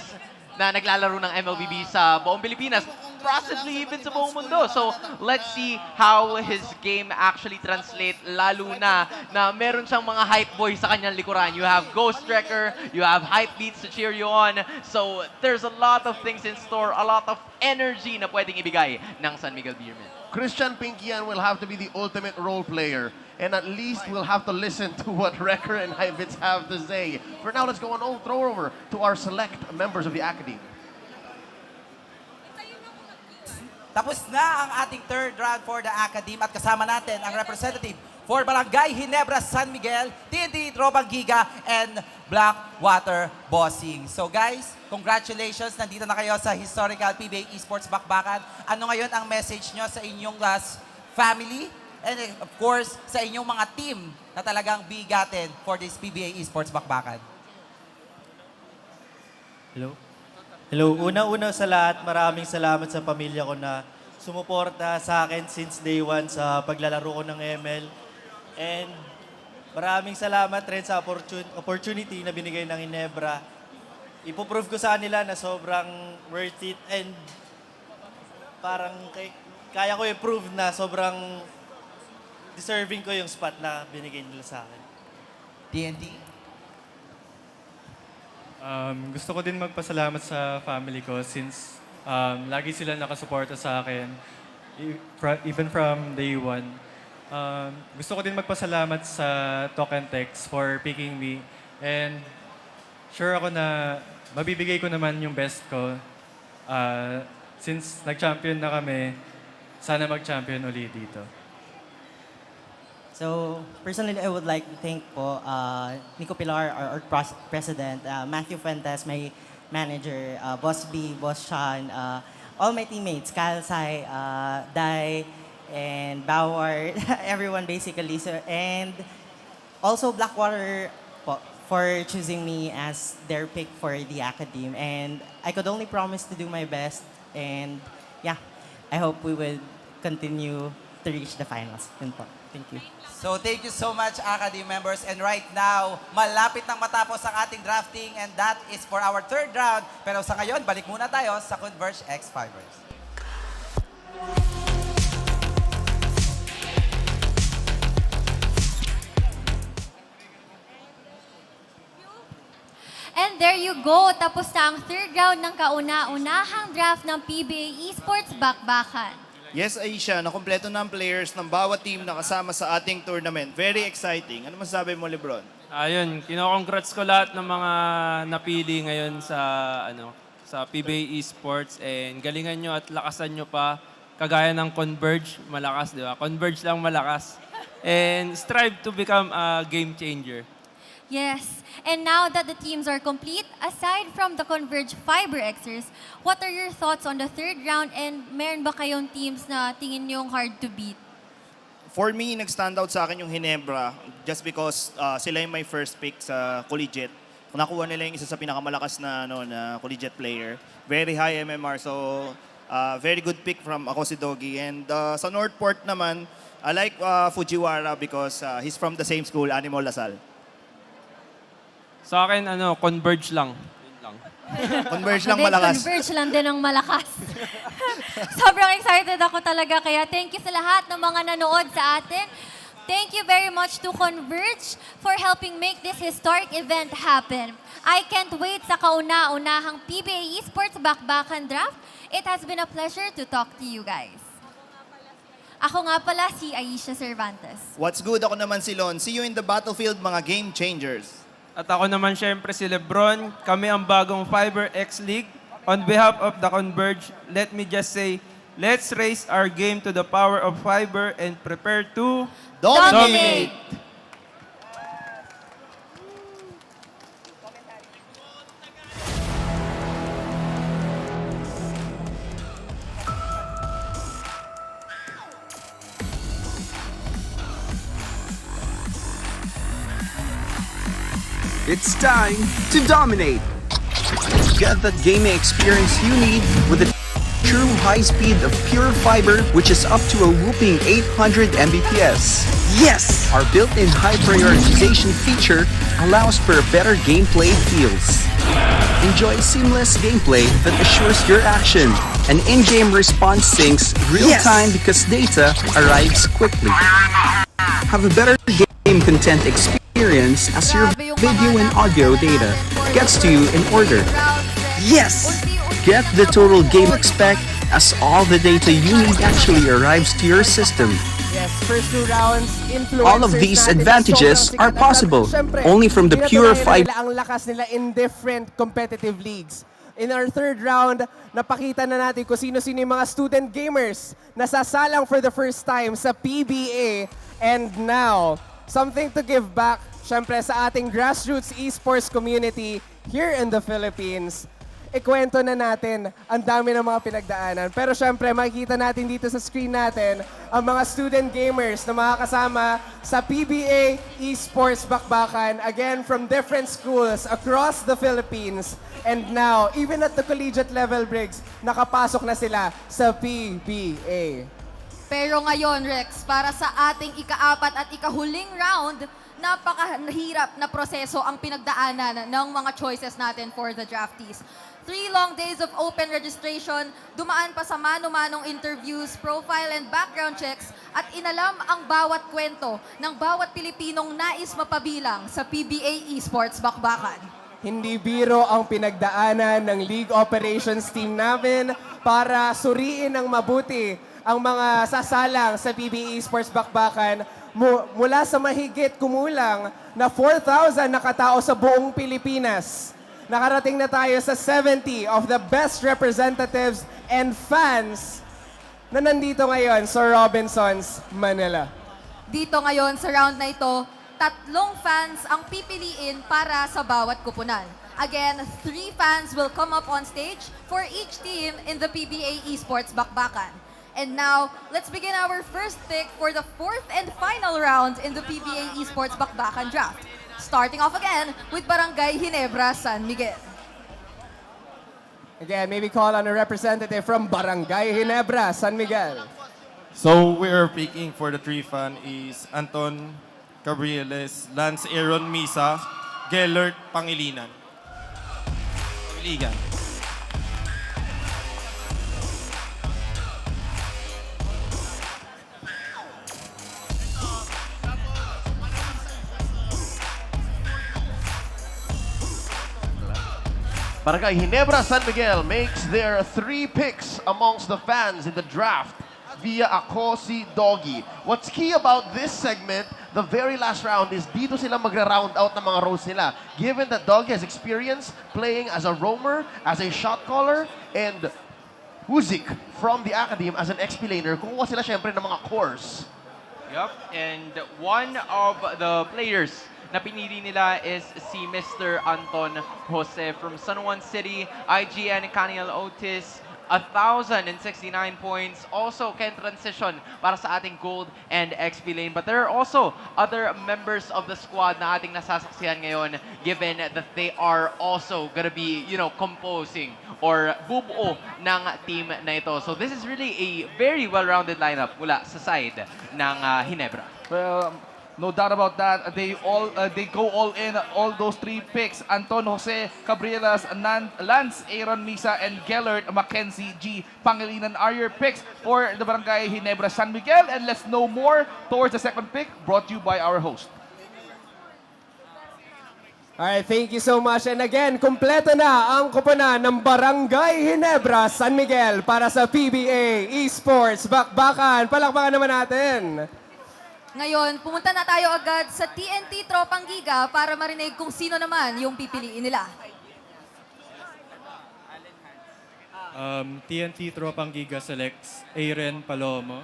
na naglalaro ng MLBB sa buong Pilipinas, possibly even sa buong mundo. So, let's see how his game actually translate, lalo na meron siyang mga hype boys sa kanyang likuran. You have Ghost Wrecker, you have hype beats to cheer you on. So, there's a lot of things in store, a lot of energy na pwedeng ibigay ng San Miguel Beermen. Christian Pinkian will have to be the ultimate role player. And at least we'll have to listen to what Wrecker and Hypebits have to say. For now, let's go on throw over to our select members of the Academe. Tapos na ang ating third round for the Academe at kasama natin ang representative for Barangay Ginebra, San Miguel, TNT Tropang Giga, and Blackwater Bossing. So guys, congratulations! Nandito na kayo sa historical PBA Esports Bakbakan. Ano ngayon ang message nyo sa inyong family? And of course, sa inyong mga team na talagang bigatin for this PBA Esports Bakbakan. Hello? Hello. Una-una sa lahat, maraming salamat sa pamilya ko na sumuporta sa akin since day one sa paglalaro ko ng ML. And maraming salamat rin sa opportunity na binigay ng Ginebra. Ipoprove ko sa kanila na sobrang worth it and parang kaya ko i-prove na sobrang deserving ko yung spot na binigay nila sa akin. TNT? Gusto ko din magpasalamat sa family ko since lagi sila nakasuporta sa akin, even from day one. Gusto ko din magpasalamat sa Talk and Text for picking me. And sure ako na mabibigay ko naman yung best ko. Since nag-champion na kami, sana mag-champion ulit dito. So, personally, I would like to thank po Nico Pilar, our president, Matthew Fuentes, my manager, Boss B, Boss Sean, all my teammates, Kyle Sai, Dai, and Bauer, everyone basically. So, and also Blackwater po, for choosing me as their pick for the Academe. And I could only promise to do my best. And yeah, I hope we will continue to reach the finals. Yun po. Thank you. So thank you so much, Academe members. And right now, malapit nang matapos ang ating drafting and that is for our third round. Pero sa ngayon, balik muna tayo sa Converge X Fibers. And there you go. Tapos na ang third round ng kauna-unahang draft ng PBA Esports Bakbakan. Yes, Aisha, nakumpleto na ang players ng bawat team na kasama sa ating tournament. Very exciting. Ano masasabi mo, Lebron? Ayun, kino-congrats ko lahat ng mga napili ngayon sa PBA Esports and galingan nyo at lakasan nyo pa kagaya ng Converge, malakas, di ba? Converge lang malakas. And strive to become a game changer. Yes. And now that the teams are complete, aside from the Converge Fiber Xers, what are your thoughts on the third round and meron ba kayong teams na tingin yung hard to beat? For me, nag-stand out sa akin yung Ginebra just because sila yung my first pick sa collegiate. Nakuha nila yung isa sa pinakamalakas na collegiate player. Very high MMR, so very good pick from ako si Doggy. And sa Northport naman, I like Fujiwara because he's from the same school, Animal Lasal. Sa akin, Converge lang. Yun lang. Converge lang malakas. Converge lang din ang malakas. Sobrang excited ako talaga. Kaya thank you sa lahat ng mga nanood sa atin. Thank you very much to Converge for helping make this historic event happen. I can't wait sa kauna-unahang PBA Esports Bakbakan Draft. It has been a pleasure to talk to you guys. Ako nga pala si Aisha Cervantes. What's good? Ako naman si Lon. See you in the battlefield, mga game changers. At ako naman syempre si Lebron. Kami ang bagong Fiber X League. On behalf of the Converge, let me just say, let's raise our game to the power of Fiber and prepare to dominate. It's time to dominate. Get the gaming experience you need with the true high speed of pure fiber, which is up to a whooping 800 Mbps. Yes! Our built-in high prioritization feature allows for better gameplay feels. Enjoy seamless gameplay that assures your action. An in-game response syncs real-time because data arrives quickly. Have a better game content experience as your video and audio data gets to you in order. Yes! Get the total game expect as all the data you need actually arrives to your system. Yes, first 2 rounds, influencers All of these natin, advantages sobrang are sikat. possible Syempre, only from the pure fiber. Ang lakas nila in different competitive leagues. In our 3rd round, napakita na natin kung sino-sino yung mga student gamers na sasalang for the first time sa PBA. And now, something to give back, syempre sa ating grassroots esports community here in the Philippines. Ikwento na natin ang dami ng mga pinagdaanan. Pero syempre, makikita natin dito sa screen natin ang mga student gamers na makakasama sa PBA Esports Bakbakan, again, from different schools across the Philippines. And now, even at the collegiate level, Briggs, nakapasok na sila sa PBA. Pero ngayon, Rex, para sa ating ika-4 at ika-huling round, napakahirap na proseso ang pinagdaanan ng mga choices natin for the draftees. 3 long days of open registration, dumaan pa sa mano-manong interviews, profile and background checks, at inalam ang bawat kwento ng bawat Pilipinong nais mapabilang sa PBA Esports Bakbakan. Hindi biro ang pinagdaanan ng League Operations team namin para suriin ng mabuti ang mga sasalang sa PBA Esports Bakbakan mula sa mahigit kumulang na 4,000 na katao sa buong Pilipinas. Nakarating na tayo sa 70 of the best representatives and fans na nandito ngayon sa Robinsons, Manila. Dito ngayon sa round na ito, 3 fans ang pipiliin para sa bawat kupunan. Again, 3 fans will come up on stage for each team in the PBA Esports Bakbakan. And now, let's begin our first pick for the 4th and final round in the PBA Esports Bakbakan Draft. Starting off again with Barangay Ginebra, San Miguel. Again, maybe call on a representative from Barangay Ginebra, San Miguel. So we are picking for the 3 fan is Anton Cabrieles, Lance Aaron Misa, Gellert Pangilinan. Ligan. Barangay Ginebra San Miguel makes their 3 picks amongst the fans in the draft via Ako Si Doggy. What's key about this segment, the very last round, is dito sila magra-round out ng mga roles nila. Given that Doggy has experience playing as a roamer, as a shot caller, and Huzik from the Academe as an XP laner, kukuha sila syempre ng mga cores. Yup, and one of the players na pinili nila is si Mr. Anton Jose from San Juan City, IGN Caniel Otis, 1,069 points. Also can transition para sa ating gold and XP lane. But there are also other members of the squad na ating nasasaksihan ngayon, given that they are also gonna be, composing or bubuo ng team na ito. So this is really a very well-rounded lineup mula sa side ng Ginebra. Well, No doubt about that. They go all in. All those 3 picks: Anton Jose Cabrielas, Lance Aaron Misa, and Gellert Mackenzie G. Pangilinan are your picks for the Barangay Ginebra San Miguel. And let's know more towards the second pick, brought to you by our host. Alright, thank you so much. And again, kumpleto na ang koponan ng Barangay Ginebra San Miguel para sa PBA Esports Bakbakan. Palakpakan naman natin. Ngayon, pumunta na tayo agad sa TNT Tropang Giga para marinig kung sino naman yung pipiliin nila. TNT Tropang Giga selects Aaron Palomo,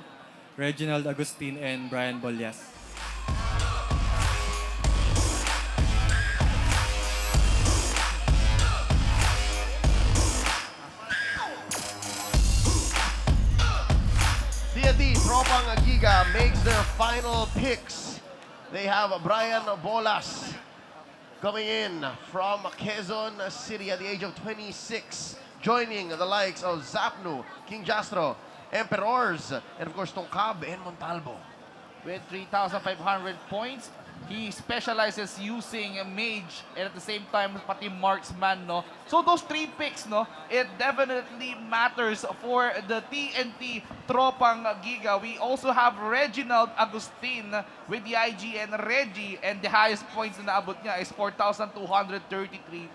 Reginald Agustin, and Brian Bolyas. TNT Tropang Giga makes their final picks. They have Brian Bolas coming in from Quezon City at the age of 26, joining the likes of Zapnu, King Jastro, Emperors, and of course Tongkab and Montalvo. With 3,500 points, he specializes using mage and at the same time pati marksman, no? So those 3 picks, no, it definitely matters for the TNT Tropang Giga. We also have Reginald Agustin with the IGN Reggie, and the highest points na naabot niya is 4,233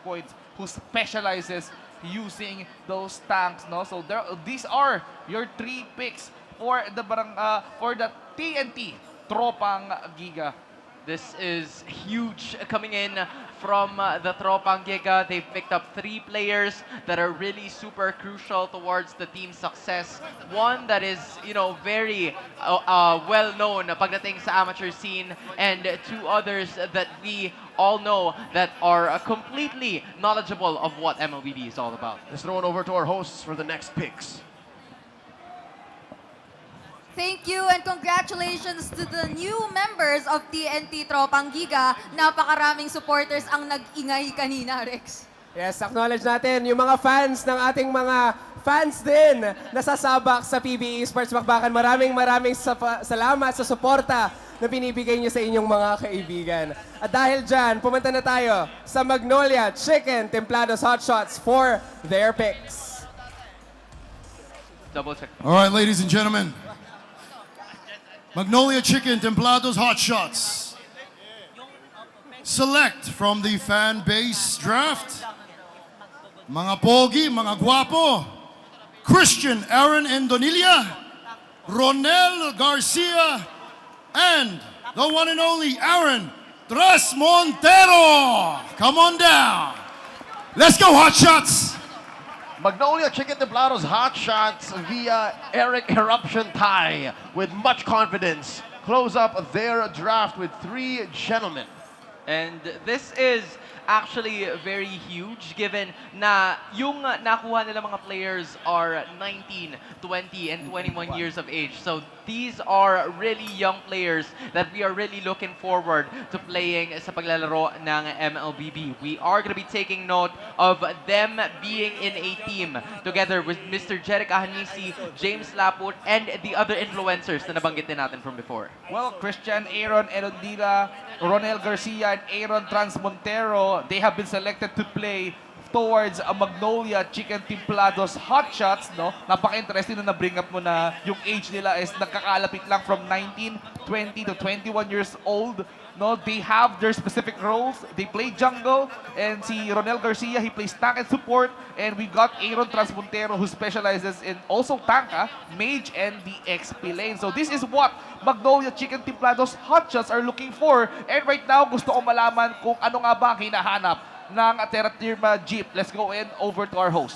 points, who specializes using those tanks, no? So these are your 3 picks for the TNT Tropang Giga. This is huge coming in from the Tropang Giga. They've picked up 3 players that are really super crucial towards the team's success. One that is, very well-known pagdating sa amateur scene, and 2 others that we all know that are completely knowledgeable of what MLBB is all about. Let's throw it over to our hosts for the next picks. Thank you and congratulations to the new members of TNT Tropang Giga. Napakaraming supporters ang nag-ingay kanina, Rex. Yes, acknowledge natin yung mga fans ng ating mga fans din na sasabak sa PBA Esports Bakbakan. Maraming salamat sa suporta na binibigay niyo sa inyong mga kaibigan. At dahil dyan, pumunta na tayo sa Magnolia Chicken Templados Hot Shots for their picks. Double check. All right, ladies and gentlemen. Magnolia Chicken Templados Hot Shots. Select from the fan base draft. Mga pogi, mga guapo. Christian Aaron Endonilia, Ronel Garcia, and the one and only Aaron Tras Montero. Come on down. Let's go, Hot Shots. Magnolia Chicken Templados Hot Shots via Eric Eruption Tai with much confidence close up their draft with 3 gentlemen. And this is actually very huge given na yung nakuha nila mga players are 19, 20, and 21 years of age. So these are really young players that we are really looking forward to playing sa paglalaro ng MLBB. We are going to be taking note of them being in a team together with Mr. Jeric Ahanisi, James Laput, and the other influencers na nabanggit din natin from before. Well, Christian Aaron Erondila, Ronel Garcia, and Aaron Transmontero, they have been selected to play towards a Magnolia Chicken Templados Hot Shots, no? Napaka-interesting na na-bring up mo na yung age nila is nagkakalapit lang from 19, 20 to 21 years old. No, they have their specific roles. They play jungle, and si Ronel Garcia, he plays tank and support. And we got Aaron Transmontero, who specializes in also tank, mage, and the XP lane. So this is what Magnolia Chicken Templados Hot Shots are looking for. And right now, gusto ko malaman kung ano nga ba ang hinahanap ng Terratirma Jeep. Let's go in over to our host.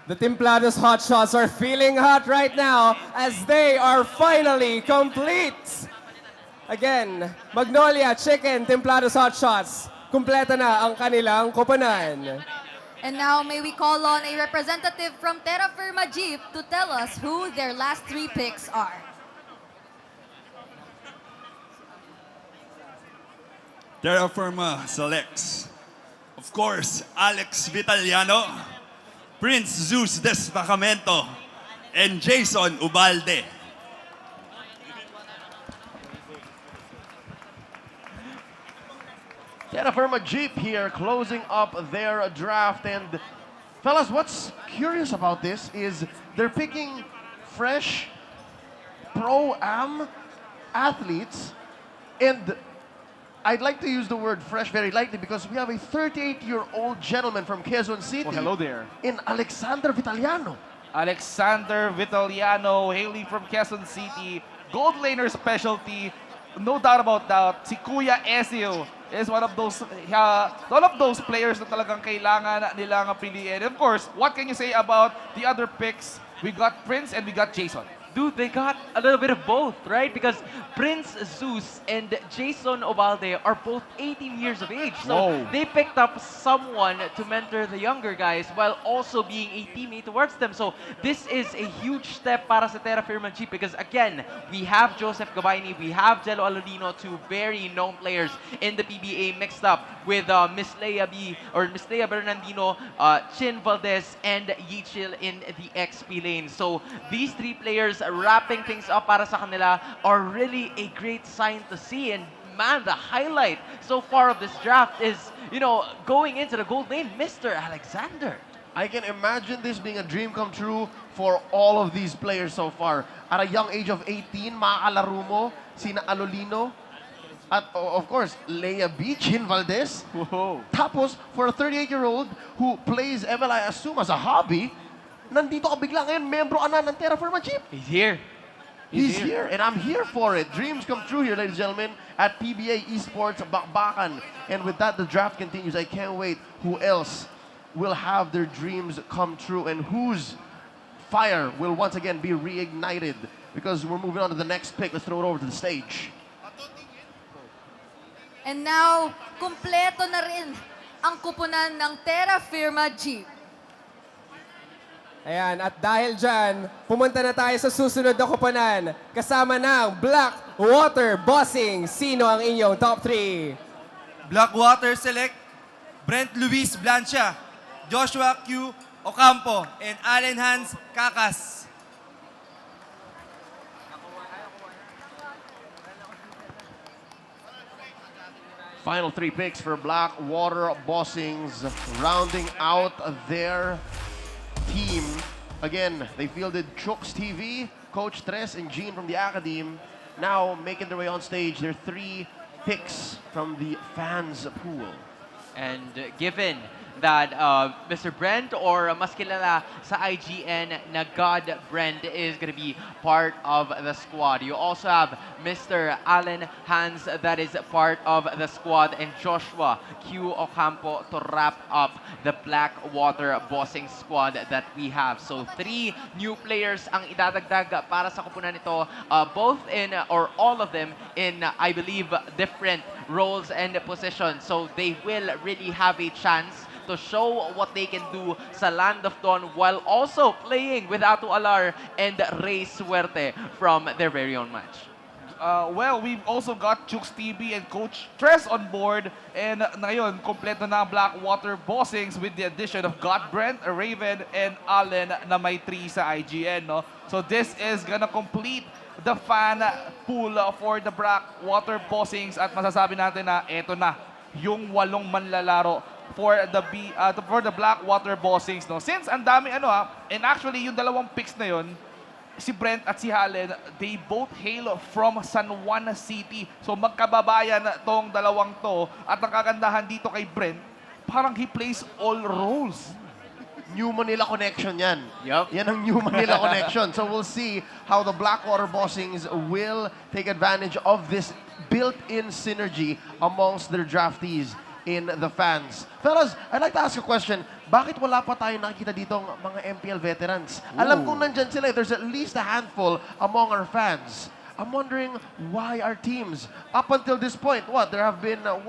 The Templados Hot Shots are feeling hot right now as they are finally complete. Again, Magnolia Chicken Templados Hot Shots. Kumpleto na ang kanilang koponan. And now, may we call on a representative from Terra Firma Jeep to tell us who their last 3 picks are. Terra Firma selects, of course, Alex Vitaliano, Prince Zeus Despacamento, and Jason Ubalde. Terra Firma Jeep here closing up their draft. And fellas, what's curious about this is they're picking fresh pro-am athletes, and I'd like to use the word fresh very lightly because we have a 38-year-old gentleman from Quezon City. Well, hello there. In Alexander Vitaliano. Alexander Vitaliano, hailing from Quezon City. Gold laner specialty, no doubt about that. Si Kuya Ezio is one of those players na talagang kailangan nilang piliin. Of course, what can you say about the other picks? We got Prince and we got Jason. Dude, they got a little bit of both, right? Because Prince Zeus and Jason Obalde are both 18 years of age. So Whoa. they picked up someone to mentor the younger guys while also being a teammate towards them. So this is a huge step para sa Terra Firma Jeep because again, we have Joseph Gabayni, we have Jello Alolino, two very known players in the PBA mixed up with Miss Leia Bernardino, Chin Valdez, and Yichil in the XP lane. So these three players wrapping things up para sa kanila are really a great sign to see. And man, the highlight so far of this draft is, going into the gold lane, Mr. Alexander. I can imagine this being a dream come true for all of these players so far. At a young age of 18, makakalaro mo sina Alolino at of course, Leia B, Chin Valdez. Whoa. Tapos, for a 38-year-old who plays ML, I assume, as a hobby, nandito ka bigla ngayon, membro ka na ng Terra Firma Jeep. He's here. He's here, and I'm here for it. Dreams come true here, ladies and gentlemen, at PBA Esports Bakbakan. And with that, the draft continues. I can't wait who else will have their dreams come true and whose fire will once again be reignited. Because we're moving on to the next pick. Let's throw it over to the stage. And now, kumpleto na rin ang kupunan ng Terra Firma Jeep. Ayan, at dahil dyan, pumunta na tayo sa susunod na kuponan. Kasama ng Blackwater Bossing. Sino ang inyong top 3? Blackwater select Brent Luis Blancia, Joshua Q. Ocampo, and Allen Hans Kakas. Final 3 picks for Blackwater Bossings, rounding out their team. Again, they fielded Chooks TV, Coach Tres, and Gene from the Academe. Now making their way on stage, their 3 picks from the fans pool. And given that Mr. Brent, or mas kilala sa IGN na God Brent, is going to be part of the squad. You also have Mr. Allen Hans that is part of the squad, and Joshua Q. Ocampo to wrap up the Blackwater Bossing squad that we have. So 3 new players ang idadagdag para sa kupunan nito, both in, or all of them in, I believe, different roles and positions. So they will really have a chance to show what they can do sa Land of Dawn while also playing with Atu Alar and Ray Suerte from their very own match. Well, we've also got Chooks TV and Coach Tres on board. And ngayon, kompleto na ang Blackwater Bossings with the addition of God Brent, Raven, and Allen na may 3 sa IGN. No? So this is gonna complete the fan pool for the Blackwater Bossings. At masasabi natin na eto na yung 8 manlalaro for the Blackwater Bossings, no. Since ang dami and actually yung 2 picks na yon, si Brent at si Allen, they both hail from San Juan City. So magkababayan tong 2 to, at ang kagandahan dito kay Brent, parang he plays all roles. New Manila connection yan. Yep. Yan ang New Manila connection. So we'll see how the Blackwater Bossings will take advantage of this built-in synergy amongst their draftees in the fans. Fellas, I'd like to ask a question. Bakit wala pa tayo nakikita dito ng mga MPL veterans? Alam kong nandyan sila. There's at least a handful among our fans. I'm wondering why our teams, up until this point, there have been 1,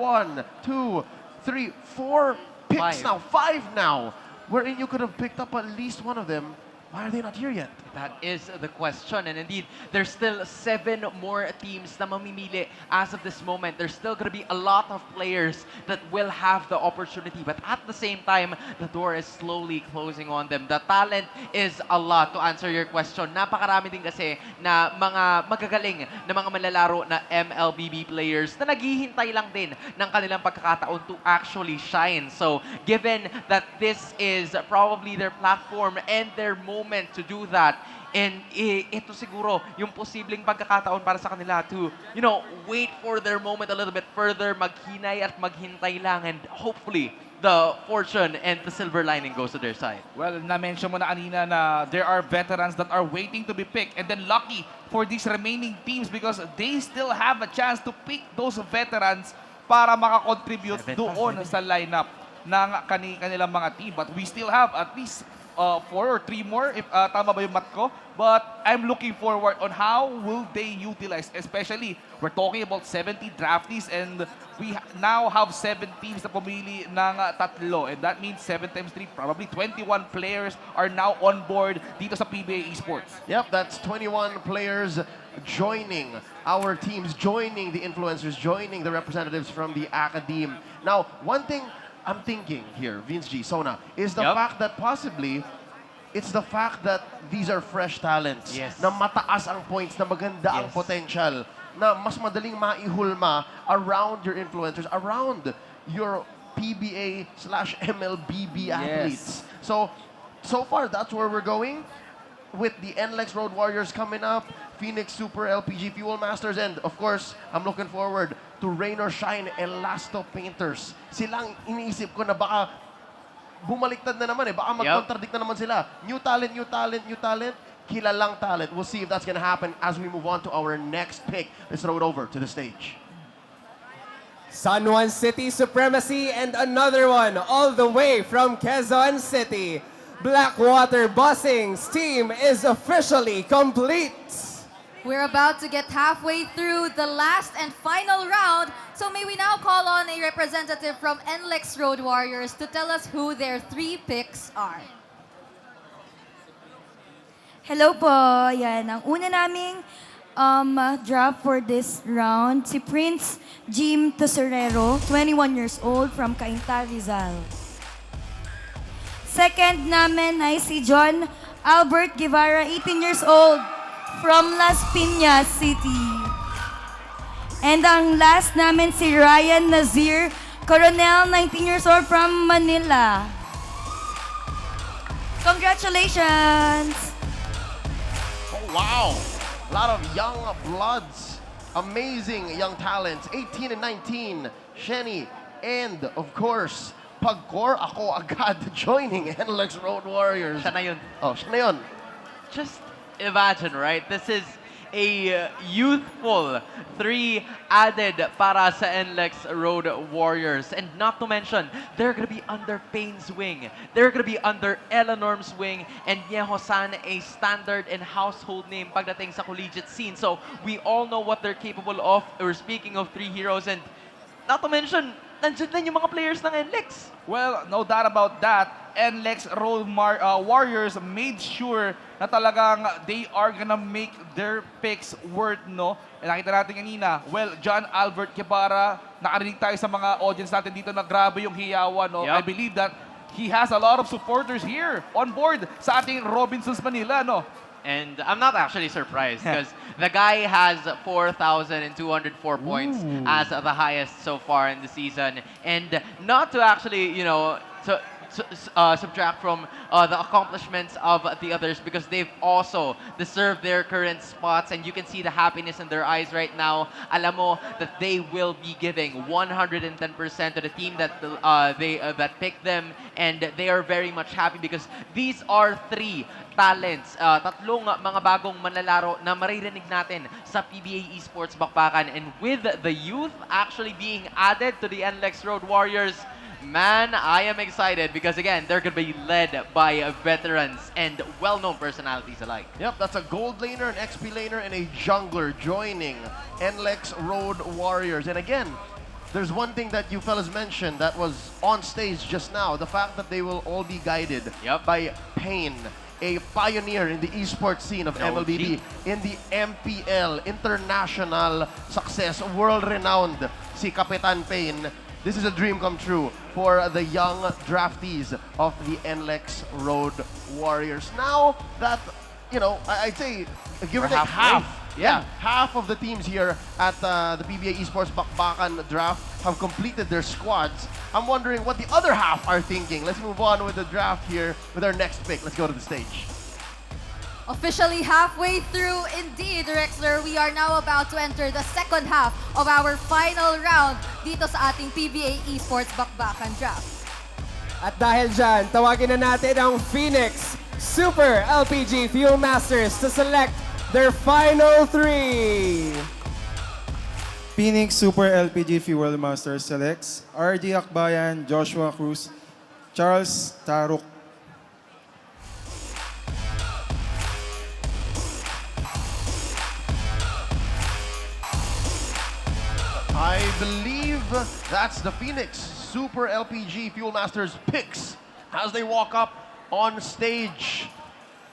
2, 3, 4 picks now, 5 now, wherein you could have picked up at least one of them. Why are they not here yet? That is the question. And indeed, there's still 7 more teams na mamimili as of this moment. There's still going to be a lot of players that will have the opportunity. But at the same time, the door is slowly closing on them. The talent is a lot, to answer your question. Napakarami din kasi na mga magagaling na mga malalaro na MLBB players na naghihintay lang din ng kanilang pagkakataon to actually shine. So, given that this is probably their platform and their moment to do that, and ito siguro yung posibleng pagkakataon para sa kanila to, wait for their moment a little bit further, maghinay at maghintay lang, and hopefully the fortune and the silver lining goes to their side. Well, na-mention mo na kanina na there are veterans that are waiting to be picked, and then lucky for these remaining teams because they still have a chance to pick those veterans para makakontribute doon sa lineup ng kanilang mga team. But we still have at least 4 or 3 more, if tama ba yung math ko? But I'm looking forward on how will they utilize, especially we're talking about 70 draftees and we now have 7 teams na pumili ng tatlo, and that means 7 times 3, probably 21 players are now on board dito sa PBA Esports. Yep, that's 21 players joining our teams, joining the influencers, joining the representatives from the academe. Now, one thing I'm thinking here, Vince G, Sona, is the fact that possibly it's the fact that these are fresh talents na mataas ang points, na maganda ang potential, na mas madaling maihulma around your influencers, around your PBA/MLBB athletes. So far, that's where we're going with the NLEX Road Warriors coming up, Phoenix Super LPG Fuel Masters, and of course, I'm looking forward to Rain or Shine Elasto Painters. Silang iniisip ko na baka bumaliktad na naman baka mag-contradict na naman sila. New talent, kilalang talent. We'll see if that's gonna happen as we move on to our next pick. Let's throw it over to the stage. San Juan City Supremacy and another one all the way from Quezon City. Blackwater Bossing's team is officially complete. We're about to get halfway through the last and final round, so may we now call on a representative from NLEX Road Warriors to tell us who their 3 picks are. Hello po. Yan, ang una naming draft for this round, si Prince Jim Tesorero, 21 years old from Cainta, Rizal. Second namin ay si John Albert Guevara, 18 years old, from Las Piñas City. And ang last namin si Ryan Nazir Coronel, 19 years old, from Manila. Congratulations! Oh, wow! A lot of young bloods, amazing young talents, 18 and 19, Shenny, and of course, Pagkor ako agad joining NLEX Road Warriors. Siya na yun. Oh, siya na yun. Just imagine, right? This is a youthful 3 added para sa NLEX Road Warriors. And not to mention, they're gonna be under Payne's wing. They're gonna be under Eleanor's wing. And Yeho-san, a standard and household name pagdating sa collegiate scene. So we all know what they're capable of. We're speaking of 3 heroes, and not to mention, nandiyan din yung mga players ng NLEX. Well, no doubt about that. NLEX Road Warriors made sure na talagang they are gonna make their picks worth, no? And nakita natin kanina, well, John Albert Guevara, nakarinig tayo sa mga audience natin dito na grabe yung hiyawan, no? I believe that he has a lot of supporters here on board sa ating Robinsons Manila, no? And I'm not actually surprised because the guy has 4,204 points as the highest so far in the season. And not to actually, subtract from the accomplishments of the others, because they've also deserved their current spots, and you can see the happiness in their eyes right now. Alam mo that they will be giving 110% to the team that that picked them, and they are very much happy because these are 3 talents, tatlong mga bagong manlalaro na maririnig natin sa PBA Esports Bakbakan. And with the youth actually being added to the NLEX Road Warriors, man, I am excited because, again, they're going to be led by veterans and well-known personalities alike. Yep, that's a gold laner, an XP laner, and a jungler joining NLEX Road Warriors. And again, there's one thing that you fellas mentioned that was on stage just now, the fact that they will all be guided by Payne. a pioneer in the esports scene of MLBB, in the MPL, international success, world-renowned si Kapitan Payne. This is a dream come true for the young draftees of the NLEX Road Warriors. Now that, you know, I'd say, give or take half. Yeah, half of the teams here at the PBA Esports Bakbakan Draft have completed their squads. I'm wondering what the other half are thinking. Let's move on with the draft here with our next pick. Let's go to the stage. Officially halfway through, indeed, Rexler, we are now about to enter the second half of our final round dito sa ating PBA Esports Bakbakan Draft. At dahil dyan, tawagin na natin ang Phoenix Super LPG Fuel Masters to select their final three. Phoenix Super LPG Fuel Master selects RD Akbayan, Joshua Cruz, Charles Taruk. I believe that's the Phoenix Super LPG Fuel Masters picks as they walk up on stage.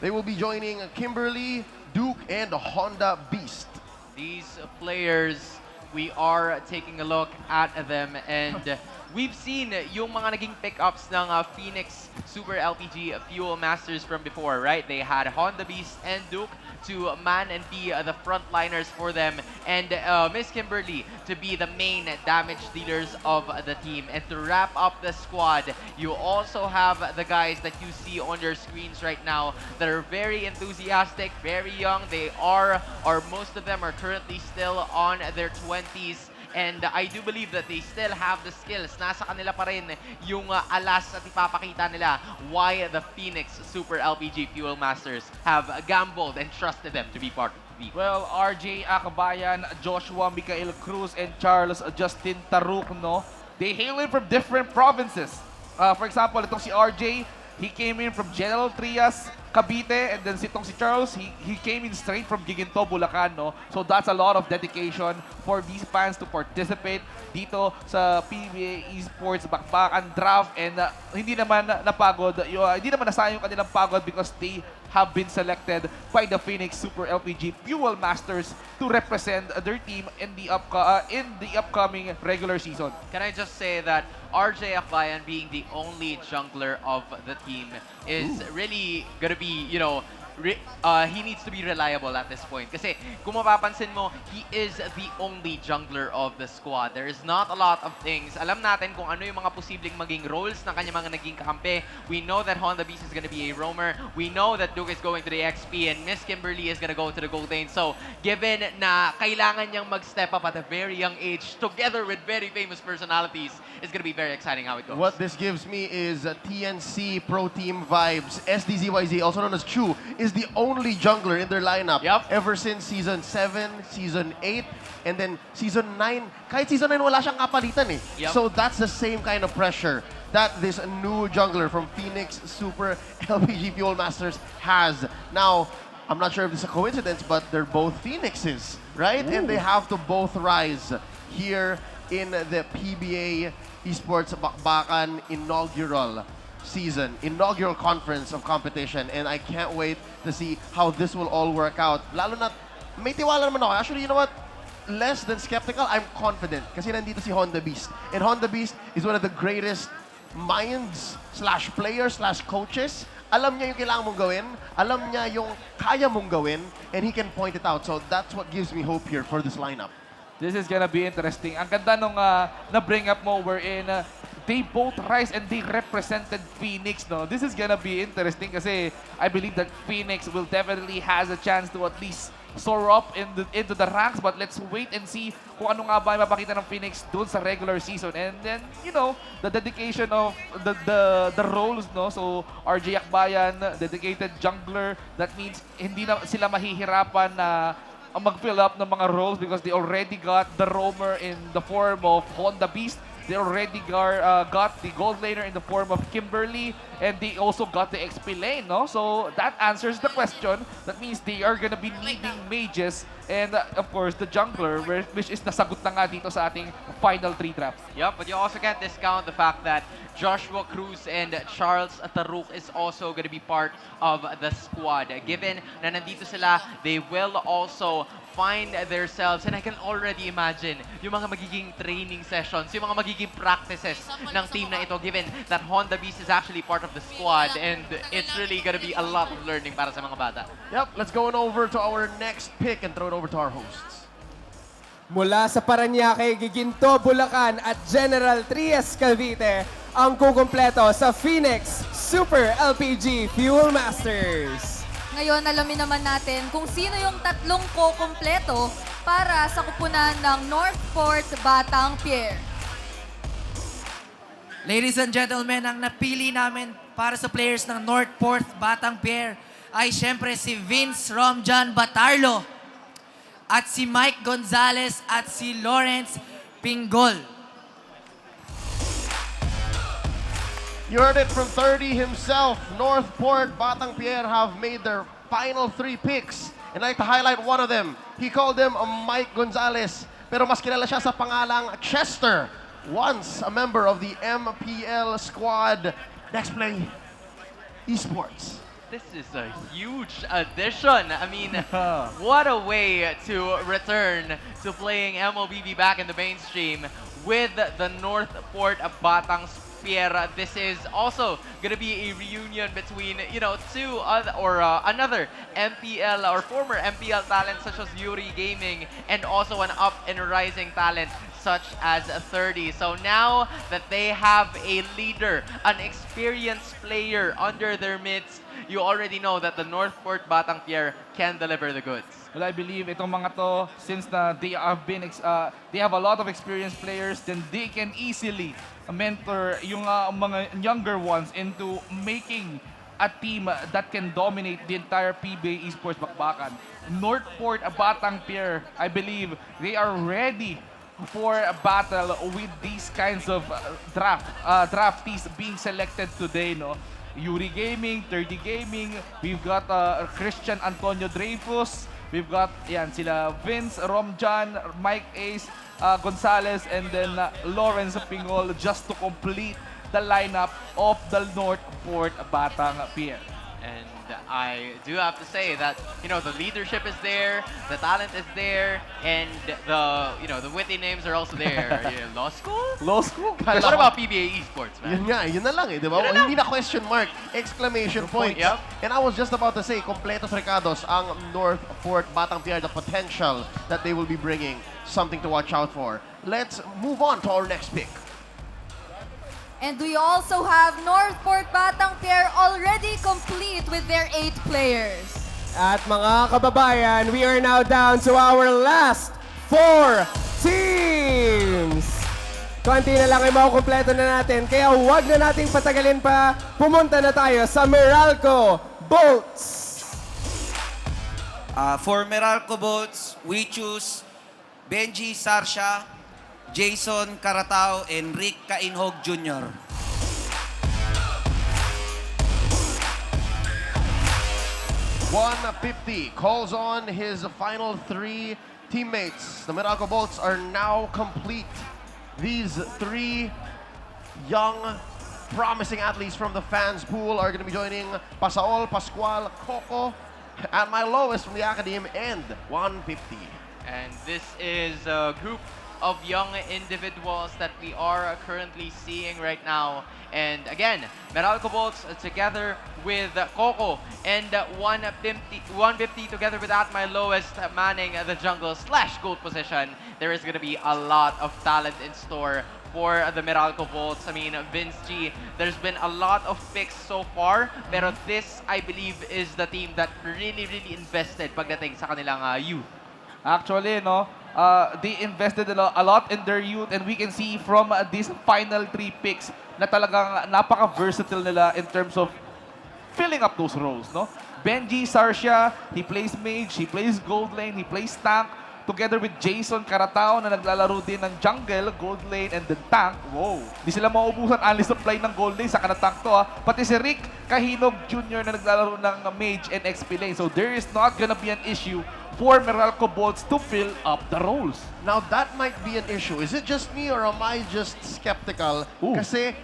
They will be joining Kimberly, Duke, and Honda Beast. These players, we are taking a look at them, and we've seen yung mga naging pickups ng Phoenix Super LPG Fuel Masters from before, right? They had Honda Beast and Duke to man and be the frontliners for them, and Miss Kimberly to be the main damage dealers of the team. And to wrap up the squad, you also have the guys that you see on your screens right now that are very enthusiastic, very young. They are, or most of them are currently still on their 20s. And I do believe that they still have the skills. Nasa kanila pa rin yung alas at ipapakita nila why the Phoenix Super LPG Fuel Masters have gambled and trusted them to be part of the team. Well, RJ Akbayan, Joshua Mikael Cruz, and Charles Justin Taruk, no? They hail in from different provinces. For example, itong si RJ, he came in from General Trias, Cavite, and then itong si Charles, he came in straight from Giginto, Bulacan, no? So that's a lot of dedication for these fans to participate dito sa PBA Esports Bakbakan Draft, and hindi naman napagod, hindi naman nasayang yung kanilang pagod because they have been selected by the Phoenix Super LPG Fuel Masters to represent their team in the upcoming regular season. Can I just say that RJ Akbayan being the only jungler of the team is really gonna be, you know, he needs to be reliable at this point. Kasi kung mapapansin mo, he is the only jungler of the squad. There is not a lot of things. Alam natin kung ano yung mga posibleng maging roles ng kanyang mga naging kakampi. We know that Honda Beast is gonna be a roamer. We know that Duke is going to the XP and Miss Kimberly is gonna go to the gold lane. So, given na kailangan niyang mag-step up at a very young age together with very famous personalities, it's gonna be very exciting how it goes. What this gives me is TNC Pro Team vibes. SDZYZ, also known as Chu, is the only jungler in their lineup ever since Season 7, Season 8, and then Season 9. Kahit Season 9, wala siyang kapalitan eh. So that's the same kind of pressure that this new jungler from Phoenix Super LPG Fuel Masters has. Now, I'm not sure if this is a coincidence, but they're both Phoenixes, right? And they have to both rise here in the PBA Esports Bakbakan inaugural season, inaugural conference of competition, and I can't wait to see how this will all work out. Lalo na, may tiwala naman ako. Actually, you know what? Less than skeptical, I'm confident. Kasi nandito si Honda Beast. And Honda Beast is one of the greatest minds / players / coaches. Alam niya yung kailangan mong gawin. Alam niya yung kaya mong gawin. And he can point it out. So that's what gives me hope here for this lineup. This is gonna be interesting. Ang ganda nung na-bring up mo wherein they both rise and they represented Phoenix, no? This is gonna be interesting kasi I believe that Phoenix will definitely has a chance to at least soar up into the ranks, but let's wait and see kung ano nga ba mapakita ng Phoenix doon sa regular season. And then, you know, the dedication of the roles, no? So, RJ Akbayan, dedicated jungler, that means hindi na sila mahihirapan na mag-fill up ng mga roles because they already got the roamer in the form of Honda Beast. They already got the gold laner in the form of Kimberly, and they also got the XP lane, no? So that answers the question. That means they are gonna be needing mages and of course the jungler, which is nasagot na nga dito sa ating final 3 drafts. Yep, but you also can't discount the fact that Joshua Cruz and Charles Taruk is also going to be part of the squad. Given na nandito sila, they will also find themselves, and I can already imagine yung mga magiging training sessions, yung mga magiging practices ng team na ito, given that Honda Beast is actually part of the squad, and it's really going to be a lot of learning para sa mga bata. Yep, let's go on over to our next pick and throw it over to our hosts. Mula sa Parañaque, Giginto, Bulacan at General Trias, Cavite, ang kukumpleto sa Phoenix Super LPG Fuel Masters. Ngayon, alamin naman natin kung sino yung tatlong kukumpleto para sa kupunan ng Northport Batang Pier. Ladies and gentlemen, ang napili namin para sa players ng Northport Batang Pier ay syempre si Vince Romjan Batarlo at si Mike Gonzalez at si Lawrence Pingol. You heard it from 30 himself. Northport Batang Pier have made their final 3 picks. And I'd like to highlight one of them. He called him Mike Gonzalez. Pero mas kilala siya sa pangalang Chester. Once a member of the MPL squad. Next play, Esports. This is a huge addition. I mean, what a way to return to playing MLBB back in the mainstream with the Northport Batang Pier. This is also going to be a reunion between, you know, another MPL or former MPL talent such as Yuri Gaming, and also an up and rising talent such as 30. So now that they have a leader, an experienced player under their midst, you already know that the Northport Batang Pier can deliver the goods. Well, I believe itong mga to, since they have a lot of experienced players, then they can easily mentor yung mga younger ones into making a team that can dominate the entire PBA Esports Bakbakan. Northport Batang Pier, I believe they are ready for a battle with these kinds of draftees being selected today, no? Yuri Gaming, 30 Gaming, we've got Christian Antonio Dreyfus, we've got sila Vince Romjan, Mike Ace, Gonzalez, and then Lawrence Pingol, just to complete the lineup of the Northport Batang Pier. And I do have to say that, you know, the leadership is there, the talent is there, and the witty names are also there. Law school? Law school? What about PBA Esports, man? Yun nga, yun na lang eh, di ba? Hindi na question mark, exclamation point. Yep. And I was just about to say, kompletos recados ang Northport Batang Pier, the potential that they will be bringing, something to watch out for. Let's move on to our next pick. And we also have Northport Batang Pier already complete with their 8 players. At mga kababayan, we are now down to our last 4 teams. Konti na lang ay makukumpleto na natin, kaya huwag na nating patagalin pa. Pumunta na tayo sa Meralco Bolts. For Meralco Boats, we choose Benji Sarsha, Jason Caratao, and Rick Kainhog Jr. $150 calls on his final 3 teammates. The Meralco Bolts are now complete. These 3 young, promising athletes from the fans pool are going to be joining Pasaol, Pascual, Coco, at my lowest from the Academy, and 150. And this is a group of young individuals that we are currently seeing right now. And again, Meralco Bolts together with Coco and 150 together with At My Lowest manning the jungle / gold position. There is going to be a lot of talent in store for the Meralco Bolts. I mean, Vince G, there's been a lot of picks so far, pero this, I believe, is the team that really invested pagdating sa kanilang youth. Actually, no, they invested a lot in their youth, and we can see from these final 3 picks na talagang napaka-versatile nila in terms of filling up those roles, no? Benji Sarsha, he plays mage, he plays gold lane, he plays tank. together with Jason Caratao na naglalaro din ng jungle, gold lane, and the tank. Wow! Di sila maubusan only supply ng gold lane sa Kanatank to. Pati si Rick Kahinog Jr. na naglalaro ng mage and XP lane. So there is not gonna be an issue for Meralco Bolts to fill up the roles. Now, that might be an issue. Is it just me or am I just skeptical? Kasi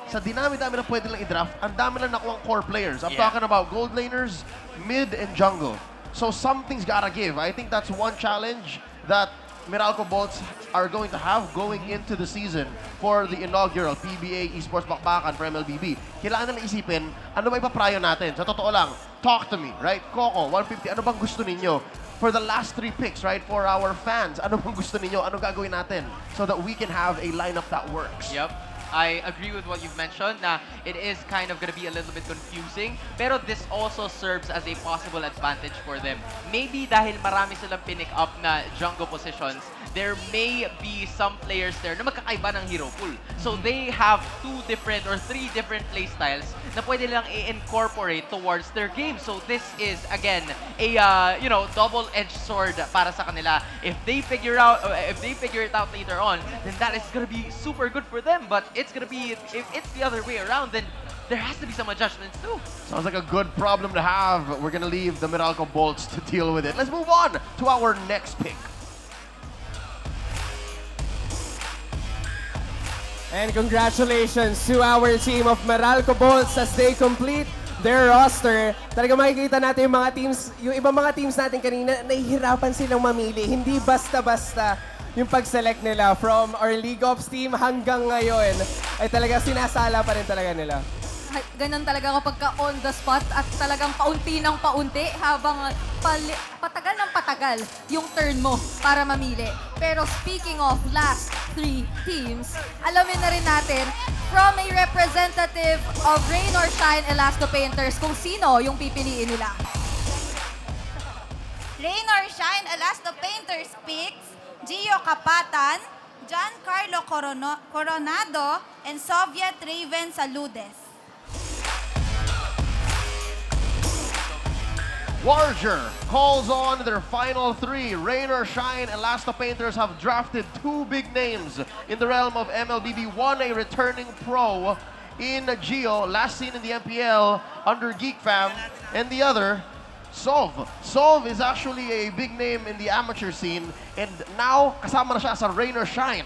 sa dinami-dami na pwede lang i-draft, ang dami lang nakuha core players. I'm talking about gold laners, mid, and jungle. So something's gotta give. I think that's one challenge that Meralco Bolts are going to have going into the season for the inaugural PBA Esports Bakbakan for MLBB. Kailangan na isipin, ano ba ipaprayo natin? Sa totoo lang, talk to me, right? Coco, 150, ano bang gusto ninyo? For the last 3 picks, right? For our fans, ano bang gusto ninyo? Ano gagawin natin? So that we can have a lineup that works. Yep. I agree with what you've mentioned na it is kind of going to be a little bit confusing, pero this also serves as a possible advantage for them. Maybe dahil marami silang pinick up na jungle positions, there may be some players there na magkakaiba ng hero pool. So they have 2 different or 3 different playstyles na pwede lang i-incorporate towards their game. So this is again a double-edged sword para sa kanila. If they figure it out later on, then that is going to be super good for them. But it's gonna be, if it's the other way around, then there has to be some adjustments too. Sounds like a good problem to have. We're gonna leave the Meralco Bolts to deal with it. Let's move on to our next pick. And congratulations to our team of Meralco Bolts as they complete their roster. Talaga makikita natin yung mga teams, yung ibang mga teams natin kanina, nahihirapan silang mamili. Hindi basta-basta yung pag-select nila from our League Ops team hanggang ngayon ay talaga sinasala pa rin talaga nila. Ganun talaga kapag on the spot at talagang paunti ng paunti habang patagal ng patagal yung turn mo para mamili. Pero speaking of last 3 teams, alamin na rin natin from a representative of Rain or Shine Elasto Painters kung sino yung pipiliin nila. Rain or Shine Elasto Painters picks Gio Kapatan, Giancarlo Coronado, and Soviet Raven Saludes. Larger calls on their final 3. Rain or Shine Elasto Painters have drafted 2 big names in the realm of MLBB. One, a returning pro in Gio, last seen in the MPL under Geek Fam, and the other, Sov. Sov is actually a big name in the amateur scene, and now kasama na siya sa Rain or Shine.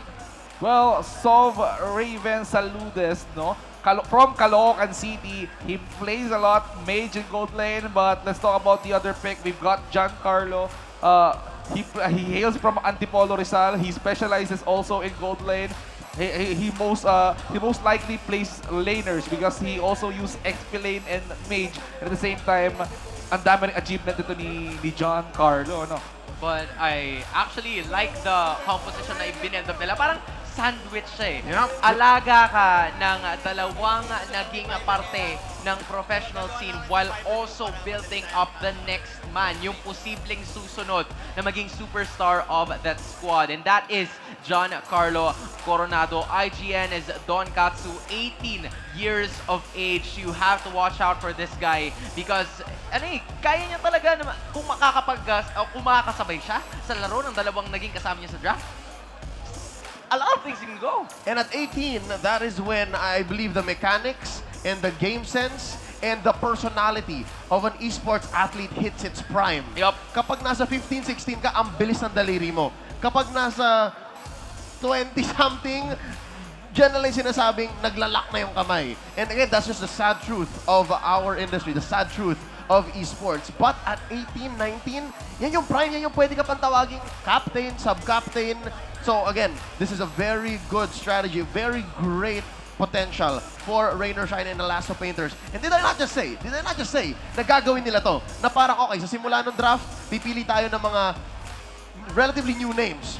Well, Sov Raven Saludes, no? From Caloocan City, he plays a lot mage in gold lane, but let's talk about the other pick. We've got Giancarlo. He hails from Antipolo Rizal. He specializes also in gold lane. He most likely plays laners because he also uses XP lane and mage. And at the same time, ang dami ring achievement dito ni Giancarlo, no? But I actually like the composition na ibinend up nila. Parang sandwich siya eh. Yep. Alaga ka ng dalawang naging parte ng professional scene while also building up the next man, yung posibleng susunod na maging superstar of that squad. And that is Giancarlo Coronado. IGN is Don Katsu, 18 years of age. You have to watch out for this guy because kaya niya talaga na kung makakasabay siya sa laro ng dalawang naging kasama niya sa draft. A lot of things can go. And at 18, that is when I believe the mechanics and the game sense and the personality of an esports athlete hits its prime. Yup. Kapag nasa 15, 16 ka, ang bilis ng daliri mo. Kapag nasa 20-something, dyan na lang sinasabing naglalak na yung kamay. And again, that's just the sad truth of our industry, the sad truth of esports. But at 18, 19, yan yung prime, yan yung pwede ka pang tawaging captain, sub-captain. So again, this is a very good strategy, very great potential for Rain or Shine and Elasto Painters. And did I not just say, na gagawin nila to, na parang okay, sa simula ng draft, pipili tayo ng mga relatively new names.